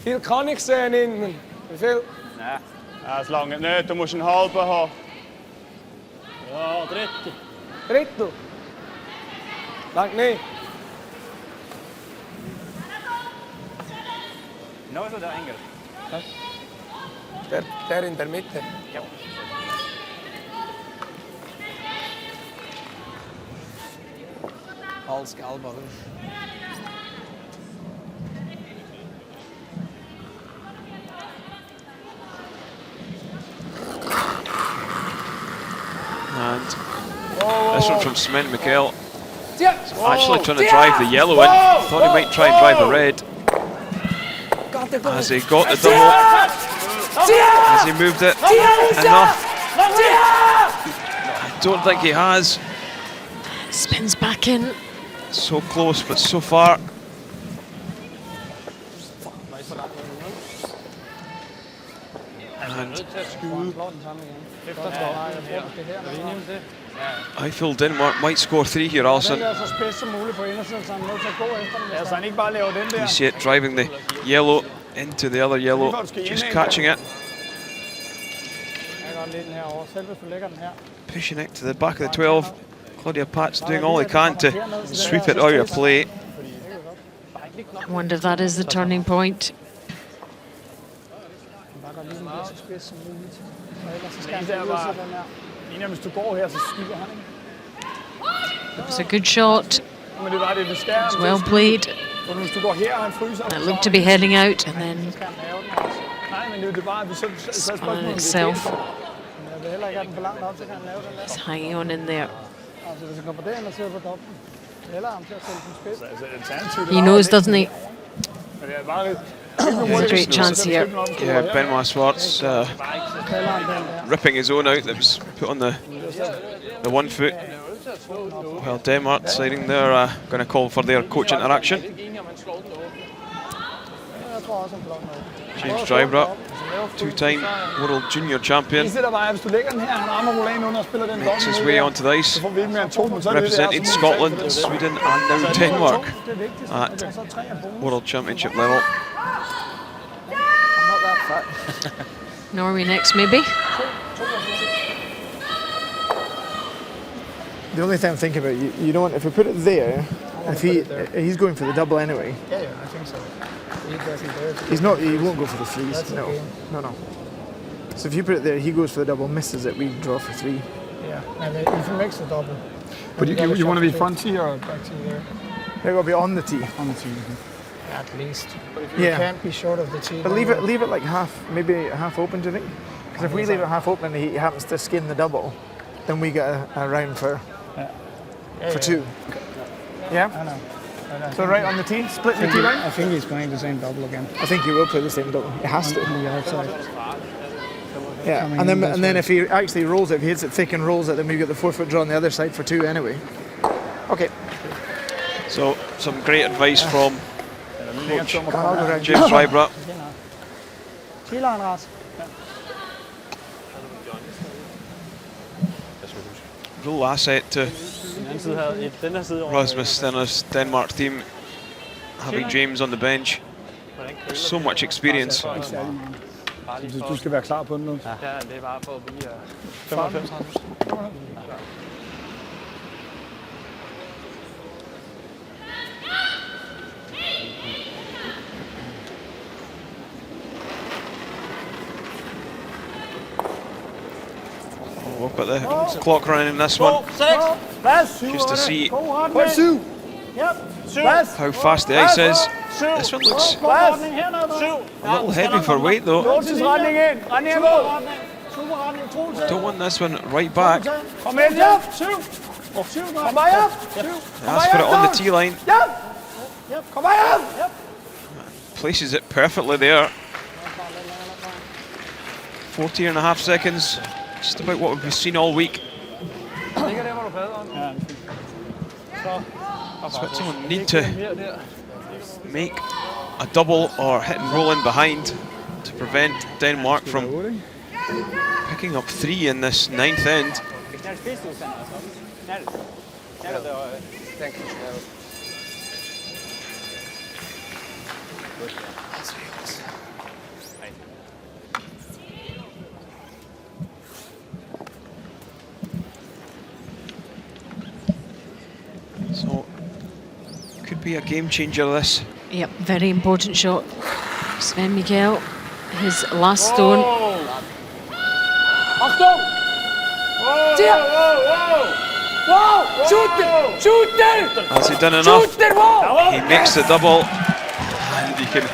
Viel kann ich sehen innen. Wie viel? Nej, så langt ned. Du musst en halve ha. Ja, drittel. Drittel? Langt ned. Nå er det der enkelt. Der in der Mitte. Ja. Hals gelber. And this one from Cement Mikhail. Actually trying to drive the yellow in. Thought he might try and drive the red. Has he got the double? Has he moved it enough? I don't think he has. Spins back in. So close, but so far. And I feel Denmark might score 3 here, Alison. You see it driving the yellow into the other yellow, just catching it. Pushing it to the back of the 12. Claudia Pat's doing all he can to sweep it out of play. I wonder if that is the turning point. It was a good shot. It was well played. It looked to be heading out and then spun on itself. It's hanging on in there. He knows, doesn't he? Men det er bare There's a great chance here. Yeah, Benoit Swartz ripping his own out that was put on the 1 foot. Well, Denmark deciding they're going to call for their coach interaction. James Drybrook, two-time world junior champion, makes his way onto the ice, represented Scotland, Sweden and now Denmark at world championship level. Norway next, maybe. The only thing I'm thinking about, you don't want, if we put it there, if he's going for the double anyway. Yeah, I think so. He won't go for the threes. No. So if you put it there, he goes for the double, misses it, we draw for 3. Yeah, and if he makes the double. But you want to be front tee or back tee there? They're going to be on the tee. On the tee. At least. You can't be short of the tee. But leave it like half, maybe half open, do you think? Because if we leave it half open and he happens to skin the double, then we get a round for 2. Yeah? I know. So right on the tee, split the tee line? I think he's playing the same double again. I think he will play the same double. It has to. On the outside. Yeah, and then if he actually rolls it, if he hits it thick and rolls it, then we get the 4-foot draw on the other side for 2 anyway. Okay. So some great advice from coach James Drybrook. Real asset to Rasmus Stenner's Denmark team, having James on the bench. So much experience. Du skal være klar på den nu. Ja, det er bare for at blive 95. Look at the clock running in this one, just to see how fast the ice is. This one looks a little heavy for weight though. Don't want this one right back. Ask for it on the tee line. Places it perfectly there. 14.5 seconds. Just about what we've seen all week. Switzerland need to make a double or hit and roll in behind to prevent Denmark from picking up 3 in this 9th end. So, could be a game changer this. Yep, very important shot. Sven Miguel, his last stone. Achtung! Shoot it! Has he done enough? He makes the double, and you can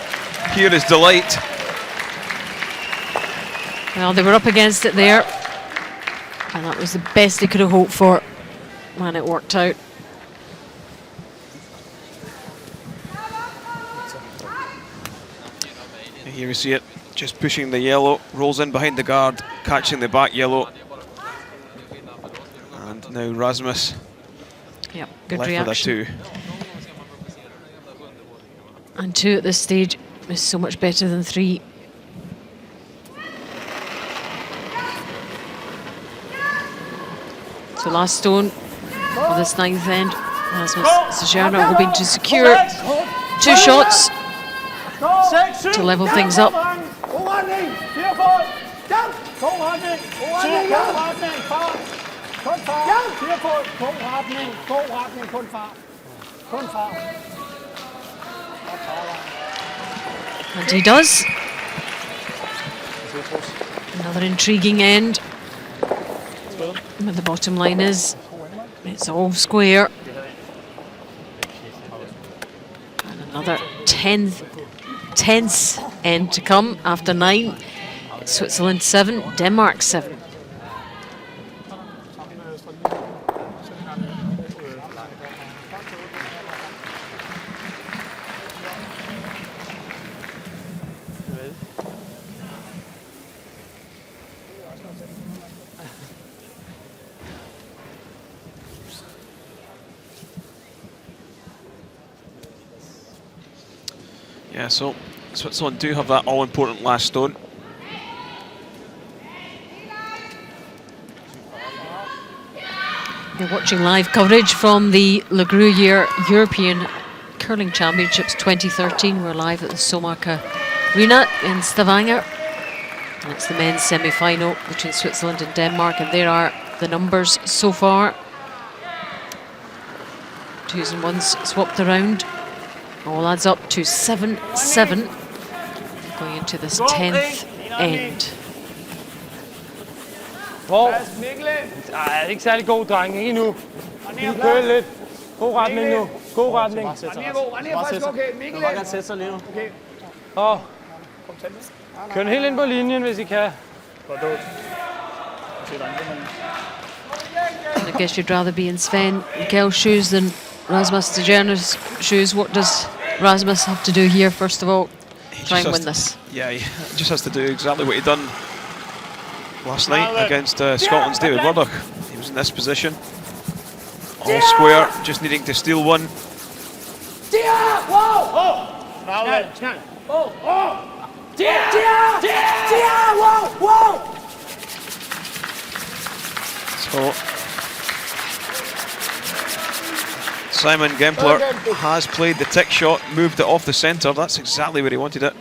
hear his delight. Well, they were up against it there, and that was the best they could have hoped for when it worked out. Here we see it, just pushing the yellow, rolls in behind the guard, catching the back yellow. And now Rasmus. Yep, good left reaction. with a 2. And 2 at this stage is so much better than 3. So last stone for this 9th end. Rasmus Sejerna hoping to secure 2 shots to level things up. And he does. Another intriguing end. But the bottom line is, it's all square. And another tense end to come after 9. Switzerland 7, Denmark 7. Yeah, so Switzerland do have that all-important last stone. You're watching live coverage from the Gruyère European Curling Championships 2013. We're live at the Sommarka Arena in Stavanger. And it's the men's semi-final between Switzerland and Denmark, and there are the numbers so far. 2s and 1s swapped around. All adds up to 7-7 going into this 10th end. Hvor? Ej, ikke særlig god, dreng. Ikke endnu. Du kører lidt. God retning nu. God retning. Du må bare gerne sætte sig lige nu. Kør den helt ind på linjen, hvis I kan. I guess you'd rather be in Sven Mikkel's shoes than Rasmus de Gerner's shoes. What does Rasmus have to do here, first of all? Try and win this. Yeah, he just has to do exactly what he done last night against Scotland's David Murdoch. He was in this position, all square, just needing to steal one. So Simon Gempler has played the tick shot, moved it off the centre. That's exactly where he wanted it.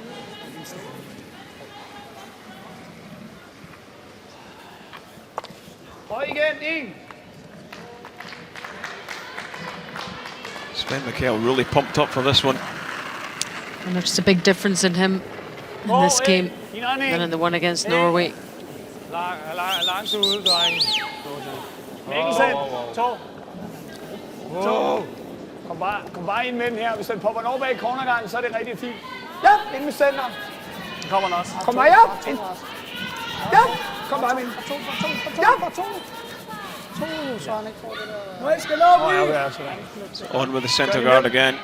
Sven Mikkel really pumped up for this one. And there's a big difference in him in this game than in the one against Norway. Langt ude, dreng. Mikkelsen, to. Kom bare ind med den her. Hvis den popper over bag cornergangen, så er det rigtig fint. Ja, ind med center. Kommer den også. Kom bare op. Ja, kom bare ind. Nu skal nå. On with the centre guard again.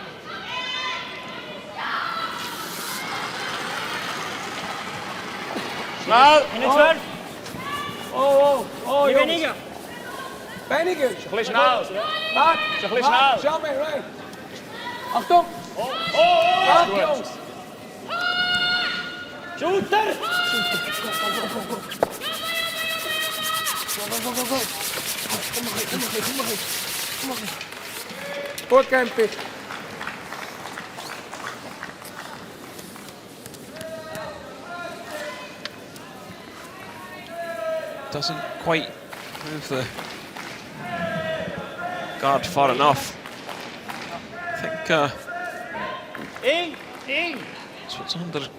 Snart. Minut 12. Benike. Benike. Schlich schnell. Bart. Schlich schnell. Schau mal rein. Achtung. Bart, Jungs. Shooter. Goed, Kempi. Doesn't quite move the guard far enough. I think Switzerland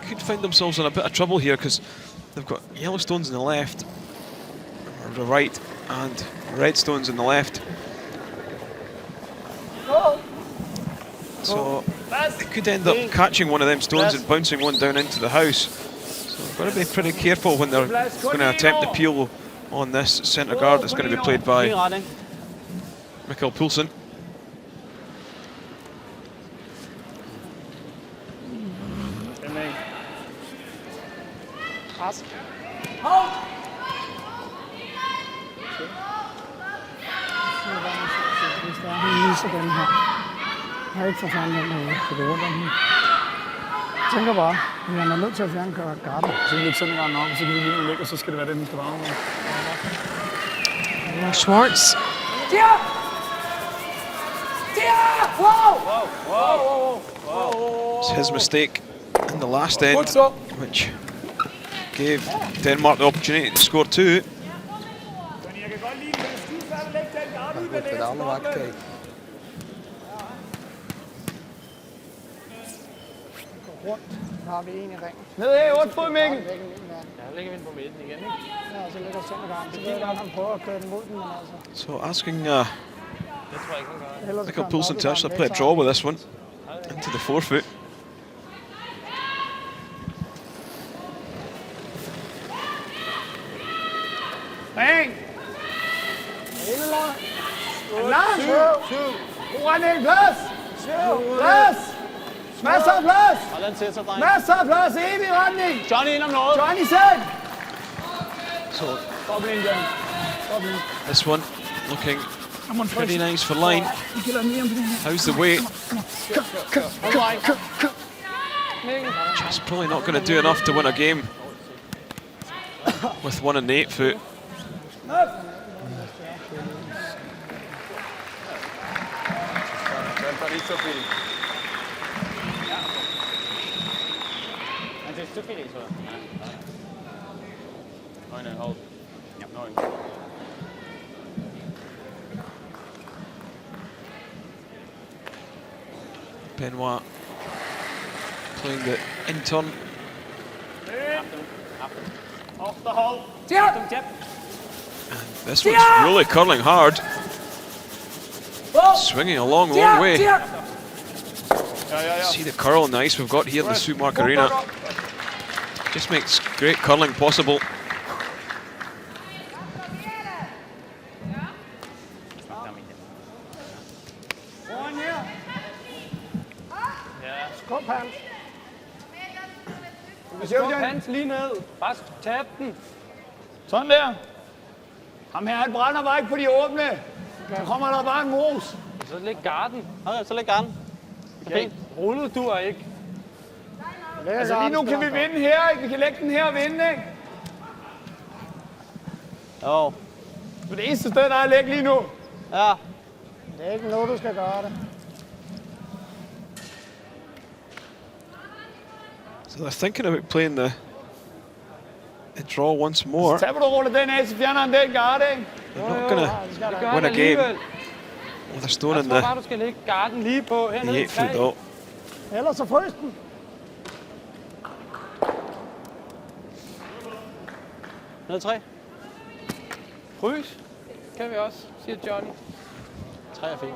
could find themselves in a bit of trouble here because they've got yellow stones on the left, or the right, and red stones on the left. So they could end up catching one of them stones and bouncing one down into the house. So they've got to be pretty careful when they're going to attempt to peel on this centre guard that's going to be played by Mikkel Poulsen. Jeg har ikke for fanden den derude, så det var den her. Jeg tænker bare, vi er nødt til at fjerne garden. Så vi lægger sådan en gang op, så kan vi lige lægge, og så skal det være den, der skal varme. Schwartz. It's his mistake in the last end, which gave Denmark the opportunity to score two. Har vi en i ringen. Ned her, 8 fod, Mikkel. Ja, lægger vi den på midten igen, ikke? Ja, så lægger centergarden. Så det er han prøver at køre den mod den, men altså. So asking Det tror jeg ikke, han gør. Mikkel Poulsen to actually play a draw with this one into the forefoot. Bang! Lang! God retning, plads! Plads! Masser af plads! Hold den til sig, dreng. Masser af plads, evig retning! Johnny ind om noget. Johnny selv! So Dobbelt ind, Johnny. Dobbelt ind. this one looking pretty nice for line. How's the weight? Just probably not going to do enough to win a game with 1 and 8 foot. Benoit playing the in turn. This one's really curling hard. Swinging a long way. See the curl and the ice we've got here at the Supermark Arena. Just makes great curling possible. Skub hans lige ned. Bare tab den. Sådan der. Ham her, han brænder bare ikke på de åbne. Så kommer der bare en mos. Så læg garden. Okay, så læg garden. Okay. Rullet dur ikke. Altså lige nu kan vi vinde her, ikke? Vi kan lægge den her og vinde, ikke? Jo. Det er det eneste sted, der er at lægge lige nu. Ja. Det er ikke noget, du skal gøre det. So they're thinking about playing the draw once more. Så tager du ruller den af, så fjerner han den garde, ikke? They're not going to win a game. Well, they're stone in Jeg tror bare, du skal lægge garden lige på hernede the i 8 foot though. Ellers så frøs den. Ned 3. Frys. Kan vi også, siger Johnny. 3 er fint.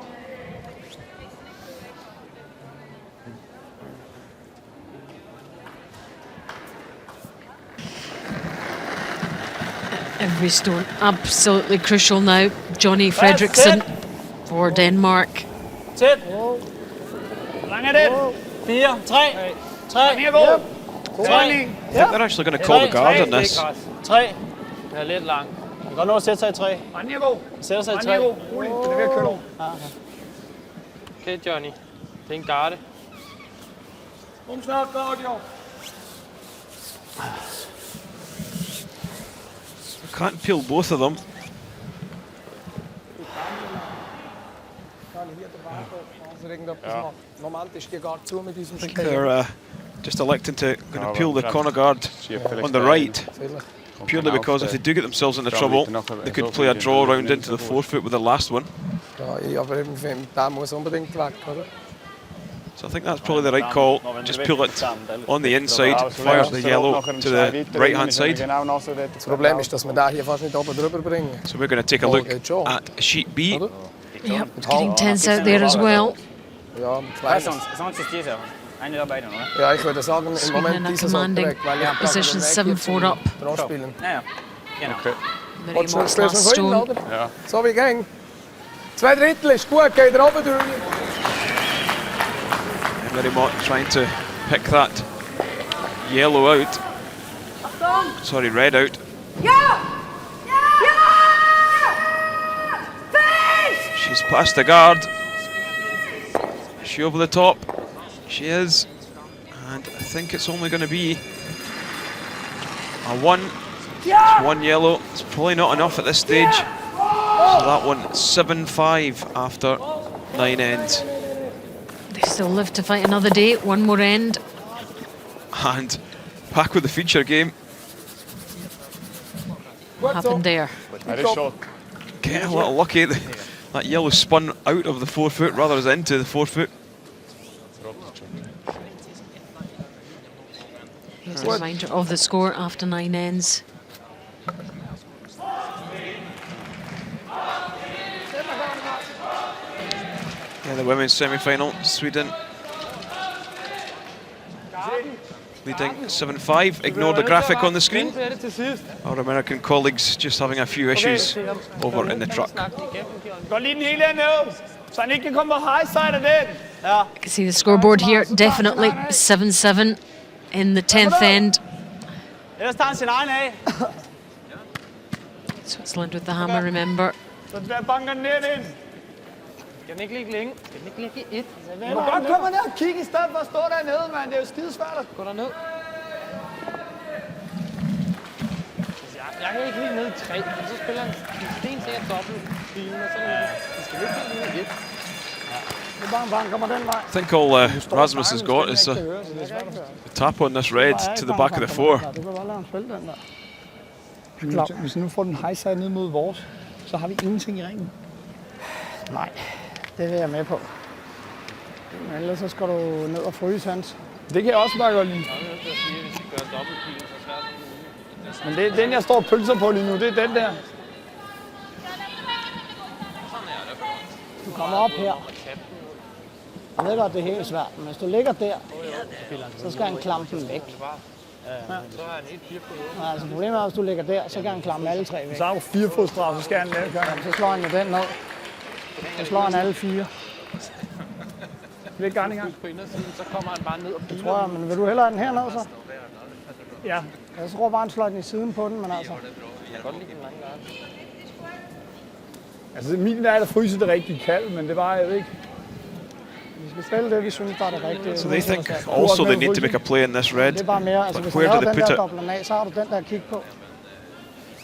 Every stone absolutely crucial now. Johnny Fredriksson for Denmark. Tæt. Hvor lang er den? 4, 3. 3. Mere god. God retning. I think they're actually going to call the guard on this. 3. Den er lidt lang. Man kan godt nå at sætte sig i 3. Retning er god. Sætter sig i 3. Retning er god. Rolig. Den er ved at køre over. Okay, Johnny. Det er en garde. Kom snart, Claudio. Can't peel both of them. I think they're just electing to going to peel the corner guard on the right, purely because if they do get themselves into trouble, they could play a draw round into the 4 foot with the last one. So I think that's probably the right call. Just pull it on the inside, fire the yellow to the right hand side. Das Problem ist, dass wir da hier fast nicht oben drüber bringen. So we're going to take a look at sheet B. Yep, getting tense out there as well. Ja, sonst ist dieser. Eine dabei, oder? Ja, ich würde sagen, im Sweden Moment in a ist es commanding position 7-4 up. spielen. Ja, genau. Okay. Very much last stone. Ja. So wie ging. 2 Drittel ist gut, geht er oben durch. Very much trying to pick that yellow out. Sorry, red out. She's past the guard. Is she over the top? She is. And I think it's only going to be a 1. It's 1 yellow. It's probably not enough at this stage. So that one, 7-5 after 9 ends. They still live to fight another day, one more end. And back with the feature game. What happened there? Get a little lucky. That yellow spun out of the 4 foot rather than into the 4 foot. Here's a reminder of the score after 9 ends. Yeah, the women's semi-final, Sweden. leading 7-5. Ignore the graphic on the screen. Our American colleagues just having a few issues over in the truck. Gå lige den hele ned, så han ikke kan komme på high side af den. Ja. You can see the scoreboard here, definitely 7-7 in the 10th end. Ellers tager han sin egen af. Switzerland with the hammer, remember. Så der banker den ned ind. Kan den ikke ligge længe? Kan den ikke ligge i 1? Du må godt komme ned og kigge i stedet for at stå dernede, mand. Det er jo skidesvært at gå derned. Jeg kan ikke helt ned i 3, men så spiller han stensikkert dobbelt-film, og så skal vi ikke helt ned i 1. I think all Rasmus has got is a tap on this red to the back of the 4. Hvis nu får den high side ned mod vores, så har vi ingenting i ringen. Nej, det vil jeg med på. Men ellers så skal du ned og fryse hans. Det kan jeg også bare godt lide. Men det er den, jeg står og pølser på lige nu. Det er den der. Du kommer op her. Jeg ved godt, det er helt svært, men hvis du ligger der, så skal han klampe den væk. Ja. Altså problemet er, hvis du ligger der, så kan han klampe alle 3 væk. Så har du 4 fodstraf, så skal han lave. Så slår han jo den ned. Så slår han alle 4. Læg gang i gang. Så kommer han bare ned og det tror jeg, men vil du hellere have den hernede så? Ja. Jeg tror bare, han slår den i siden på den, men altså. Jeg kan godt lide den lange garde. Altså min er der fryser det rigtig kaldt, men det var jeg ved ikke. Vi skal spille det, vi synes, der er det rigtige. So they think also they need to make a play in this red. Det er bare mere, altså hvis du laver den der dobbelt af, så har du den der at kigge på.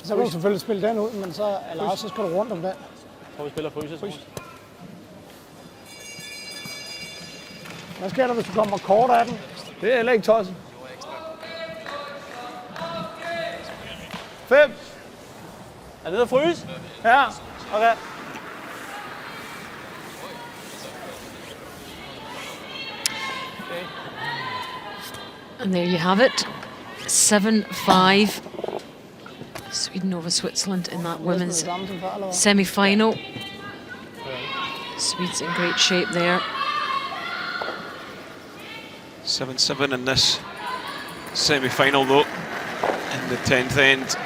Så kan du selvfølgelig spille den ud, men så, eller også så skal du rundt om den. Så vi spiller fryser. Hvad sker der, hvis du kommer kort af den? Det er heller ikke tosset. 5. Er det at fryse? Ja. Okay. And there you have it, 7-5. Sweden over Switzerland in that women's semi-final. Swedes in great shape there. 7-7 in this semi-final though, in the 10th end.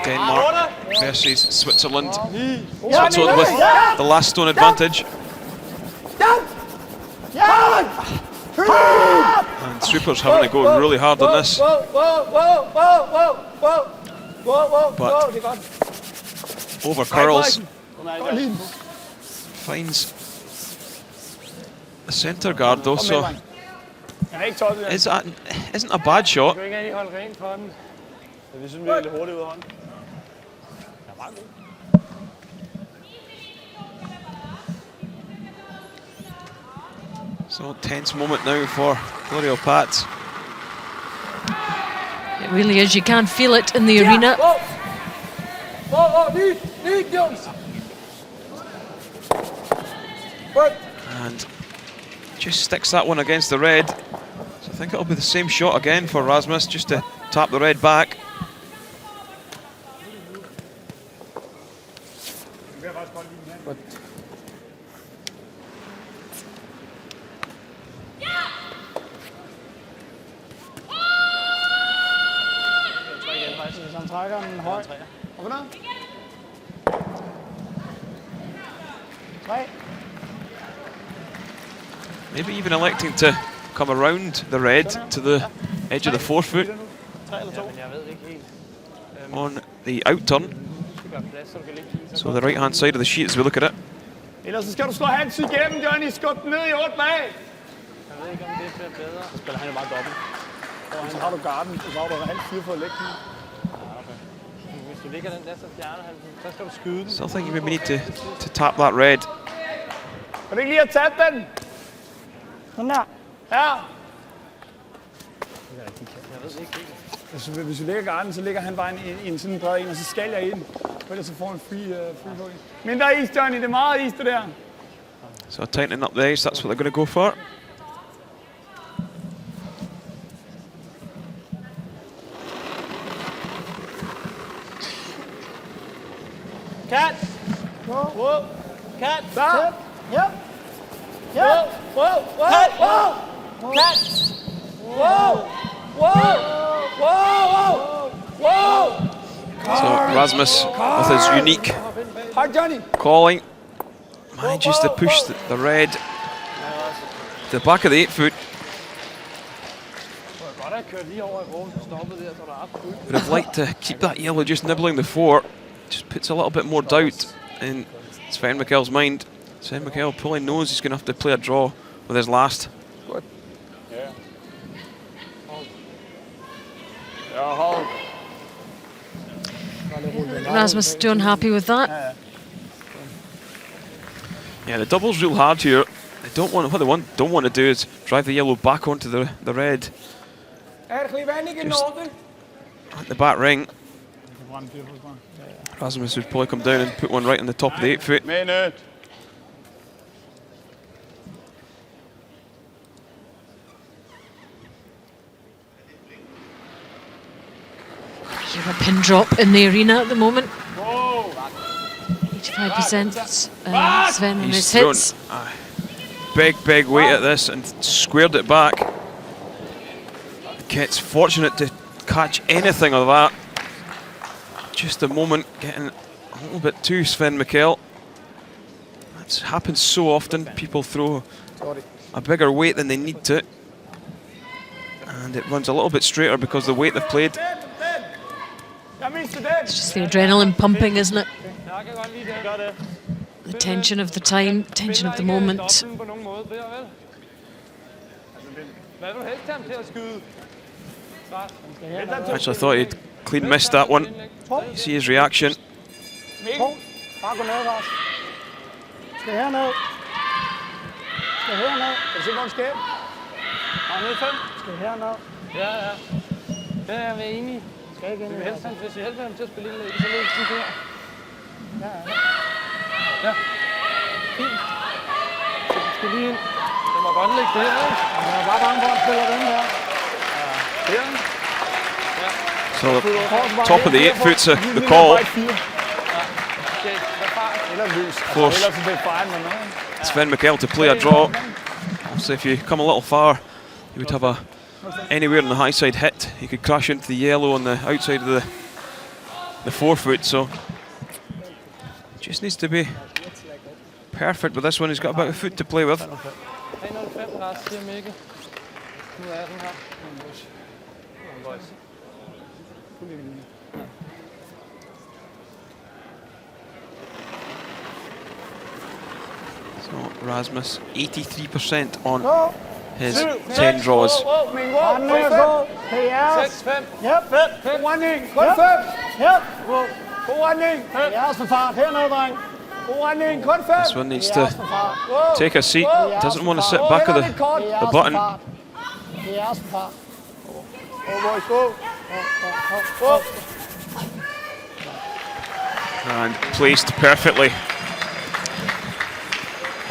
Denmark versus Switzerland. Switzerland with the last stone advantage. And Super's having to go really hard on this. But over curls, finds the centre guard though, so isn't a bad shot. So tense moment now for Gloria Pat. It really is, you can feel it in the arena. And just sticks that one against the red. So I think it'll be the same shot again for Rasmus, just to tap the red back. Hvis han trækker den højt. Og hvordan? 3. Maybe even electing to come around the red to the edge of the forefoot on the out turn. So the right hand side of the sheet as we look at it. Ellers så skal du slå hans igennem, Johnny. Skub den ned i 8 bag. Jeg ved ikke, om det er fedt bedre. Så spiller han jo bare dobbelt. Og så har du garden, så har du halv 4 for at lægge den. Hvis du ligger den der, så fjerner han den. Så skal du skyde den. Still think we need to tap that red. Kan du ikke lige have tabt den? Sådan der. Ja. Jeg ved ikke helt. Hvis vi lægger garden, så ligger han bare en sådan en bred en, og så skal jeg ind. Ellers så får han free point. Mindre is, Johnny. Det er meget is, det der. So tightening up the ice, that's what they're going to go for. Cat! Whoa! Whoa! Cat! Stop! Yep! Yep! Whoa, whoa, whoa! Cut! Whoa! Whoa! Whoa! Whoa! So Rasmus, with his unique Hard, Johnny. calling, manages to push the red to the back of the 8 foot. Would have liked to keep that yellow just nibbling the 4. Just puts a little bit more doubt in Sven Mikkel's mind. Sven Mikkel probably knows he's going to have to play a draw with his last. Good. Yeah. Yeah, hold. Rasmus too unhappy with that. Yeah, the double's real hard here. They don't want, what they don't want to do is drive the yellow back onto the red. Just at the back ring. Rasmus would probably come down and put one right on the top of the 8 foot. Minute. You have a pin drop in the arena at the moment. 85% Sven on his hits. Big weight at this and squared it back. Kit's fortunate to catch anything of that. Just a moment getting a little bit too Sven Mikkel. That's happened so often. People throw a bigger weight than they need to. And it runs a little bit straighter because of the weight they've played. It's just the adrenaline pumping, isn't it? The tension of the time, tension of the moment. Actually, I thought he'd clean missed that one. You see his reaction. Bare gå ned, Ras. Skal herned. Skal herned. Kan du se, hvor han skal? Og ned 5. Skal herned. Ja, ja. Det er jeg enig i. Skal ikke ind i Hvis vi helst vil ham til at spille indlæg, så løber sådan her. Ja, ja. Ja. Fint. Så du skal lige ind. Det må godt ligge der, ikke? Jeg er bare bange for, at han spiller den her. Ja. So the top of the 8 foot's the call. Force Sven Mikkel to play a draw. So if you come a little far, you would have anywhere on the high side hit. You could crash into the yellow on the outside of the 4 foot. So just needs to be perfect with this one. He's got about a foot to play with. So Rasmus 83% on his 10 draws. One ned gå. PS. 6-5. Yep. One in. Kun 5. Yep. One in. PS for fart. Hernede, dreng. One in. Kun 5. This one needs to take a seat. Doesn't want to sit back of the button. PS for fart. And placed perfectly.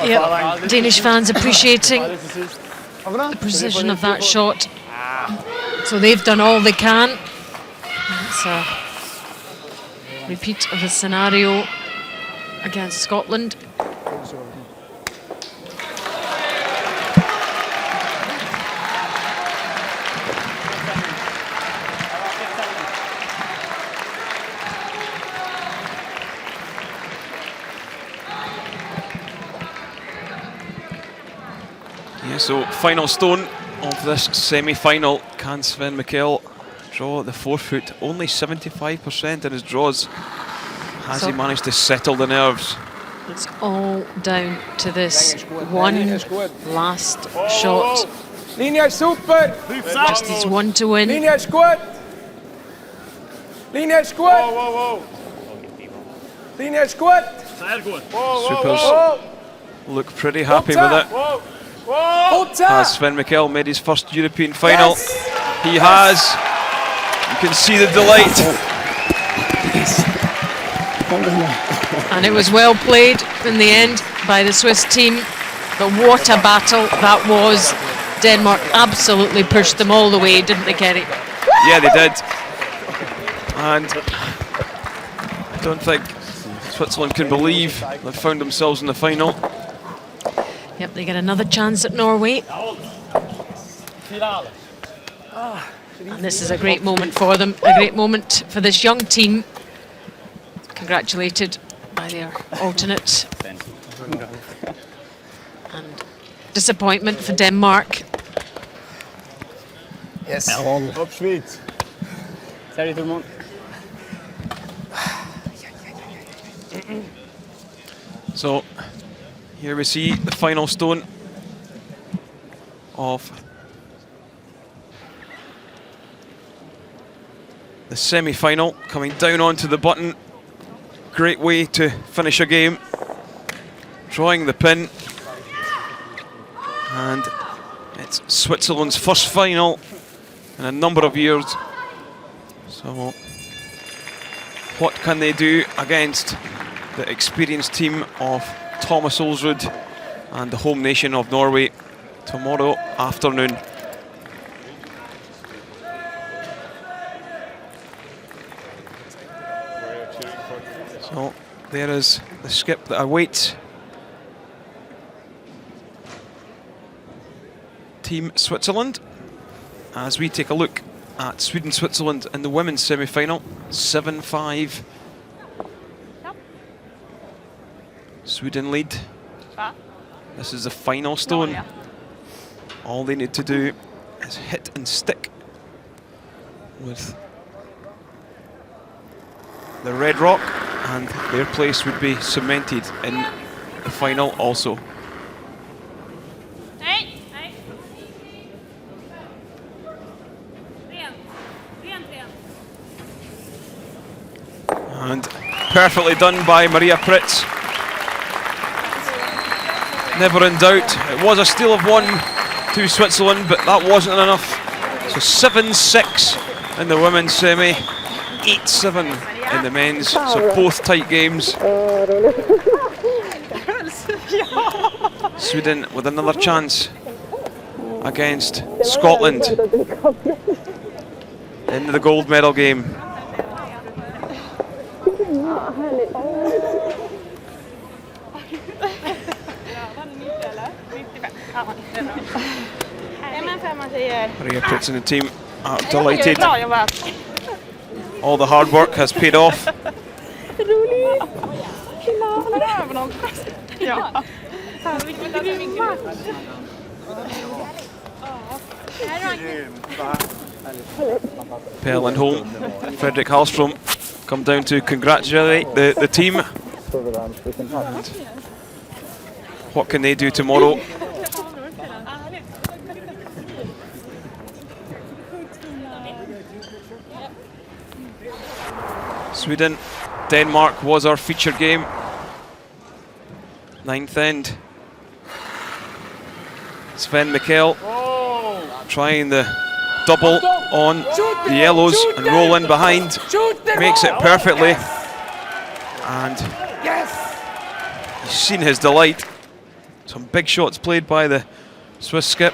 Yep. Danish fans appreciating the precision of that shot. So they've done all they can. It's a repeat of the scenario against Scotland. So final stone of this semi-final. Can Sven Mikkel draw the 4 foot? Only 75% in his draws. Has he managed to settle the nerves? It's all down to this one last shot. Linje er super. Just his one to win. Linje er squat. Linje er squat. Linje er squat. Supers look pretty happy with it. Has Sven Mikkel made his first European final? Yes. He has. You can see the delight. And it was well played in the end by the Swiss team. But what a battle that was. Denmark absolutely pushed them all the way, didn't they, Kerry? Yeah, they did. And I don't think Switzerland can believe they've found themselves in the final. Yep, they get another chance at Norway. And this is a great moment for them, a great moment for this young team. Congratulated by their alternate. And disappointment for Denmark. Yes. Op Schweiz. Salut tout le monde. So here we see the final stone of the semi-final coming down onto the button. Great way to finish a game. Drawing the pin. And it's Switzerland's first final in a number of years. So what can they do against the experienced team of Thomas Olsrud and the home nation of Norway tomorrow afternoon? So there is the skip that awaits Team Switzerland as we take a look at Sweden-Switzerland in the women's semi-final. 7-5. Sweden lead. This is the final stone. All they need to do is hit and stick with the red rock, and their place would be cemented in the final also. And perfectly done by Maria Pritz. Never in doubt. It was a steal of one to Switzerland, but that wasn't enough. So 7-6 in the women's semi, 8-7 in the men's. So both tight games. Sweden with another chance against Scotland in the gold medal game. Maria Pritz and the team are delighted. All the hard work has paid off. Pell and Holm, Fredrik Hallström come down to congratulate the team. And what can they do tomorrow? Sweden, Denmark was our featured game. 9th end. Sven Mikkel trying the double on the yellows and roll in behind. Makes it perfectly. And you've seen his delight. Some big shots played by the Swiss skip.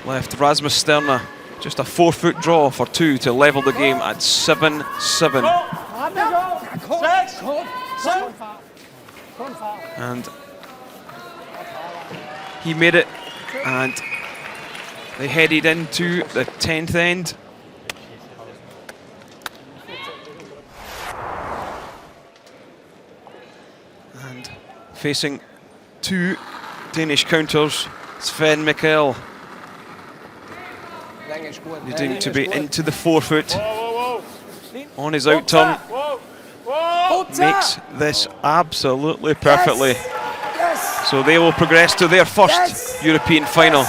Left Rasmus Sterna just a 4-foot draw for 2 to level the game at 7-7. And he made it, and they headed into the 10th end. And facing 2 Danish counters, Sven Mikkel needing to be into the 4-foot on his out turn. Makes this absolutely perfectly. So they will progress to their first European final.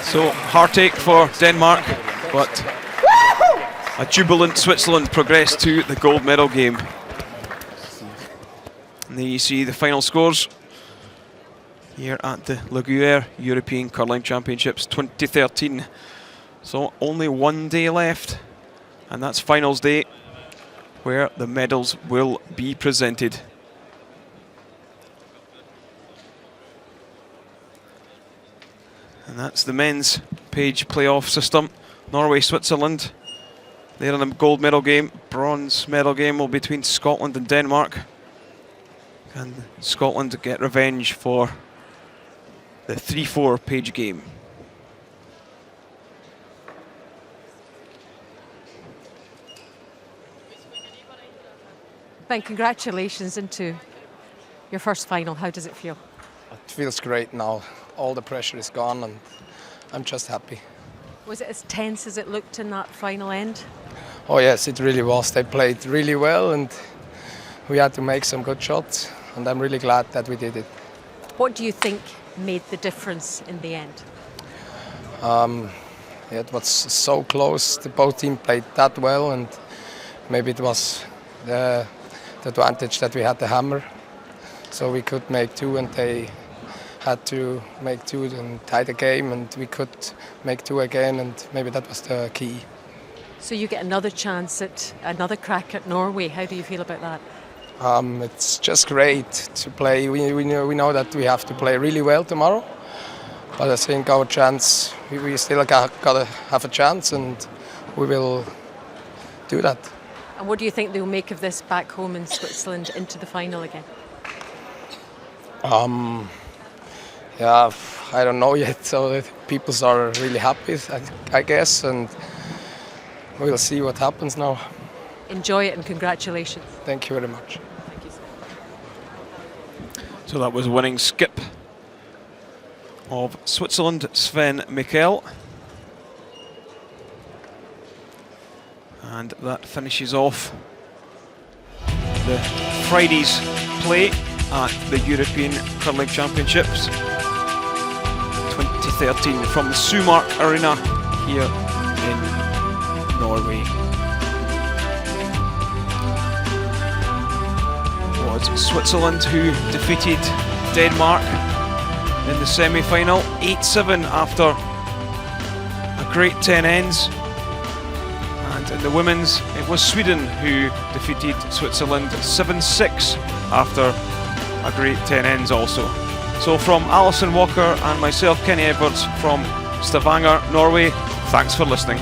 So heartache for Denmark, but a jubilant Switzerland progressed to the gold medal game. And there you see the final scores here at the Gruyère European Curling Championships 2013. So only one day left, and that's finals day, where the medals will be presented. And that's the men's page playoff system. Norway, Switzerland. They're in the gold medal game. Bronze medal game will be between Scotland and Denmark. Can Scotland get revenge for the 3-4 page game? Ben, congratulations into your first final. How does it feel? It feels great now. All the pressure is gone and I'm just happy. Was it as tense as it looked in that final end? Oh yes, it really was. They played really well and we had to make some good shots and I'm really glad that we did it. What do you think made the difference in the end? It was so close. Both teams played that well and maybe it was the advantage that we had the hammer. So we could make 2 and they had to make 2 and tie the game and we could make 2 again and maybe that was the key. So you get another chance at another crack at Norway. How do you feel about that? It's just great to play. We know that we have to play really well tomorrow, but I think our chance, we still gotta have a chance and we will do that. And what do you think they'll make of this back home in Switzerland into the final again? Yeah, I don't know yet. So the people are really happy, I guess, and we'll see what happens now. Enjoy it and congratulations. Thank you very much. Thank you, sir. So that was winning skip of Switzerland, Sven Mikkel. And that finishes off the Friday's play at the European Curling Championships 2013 from the Sumark Arena here in Norway. It was Switzerland who defeated Denmark in the semi-final 8-7 after a great 10 ends. And in the women's, it was Sweden who defeated Switzerland 7-6 after a great 10 ends also. So from Alison Walker and myself, Kenny Edwards from Stavanger, Norway, thanks for listening.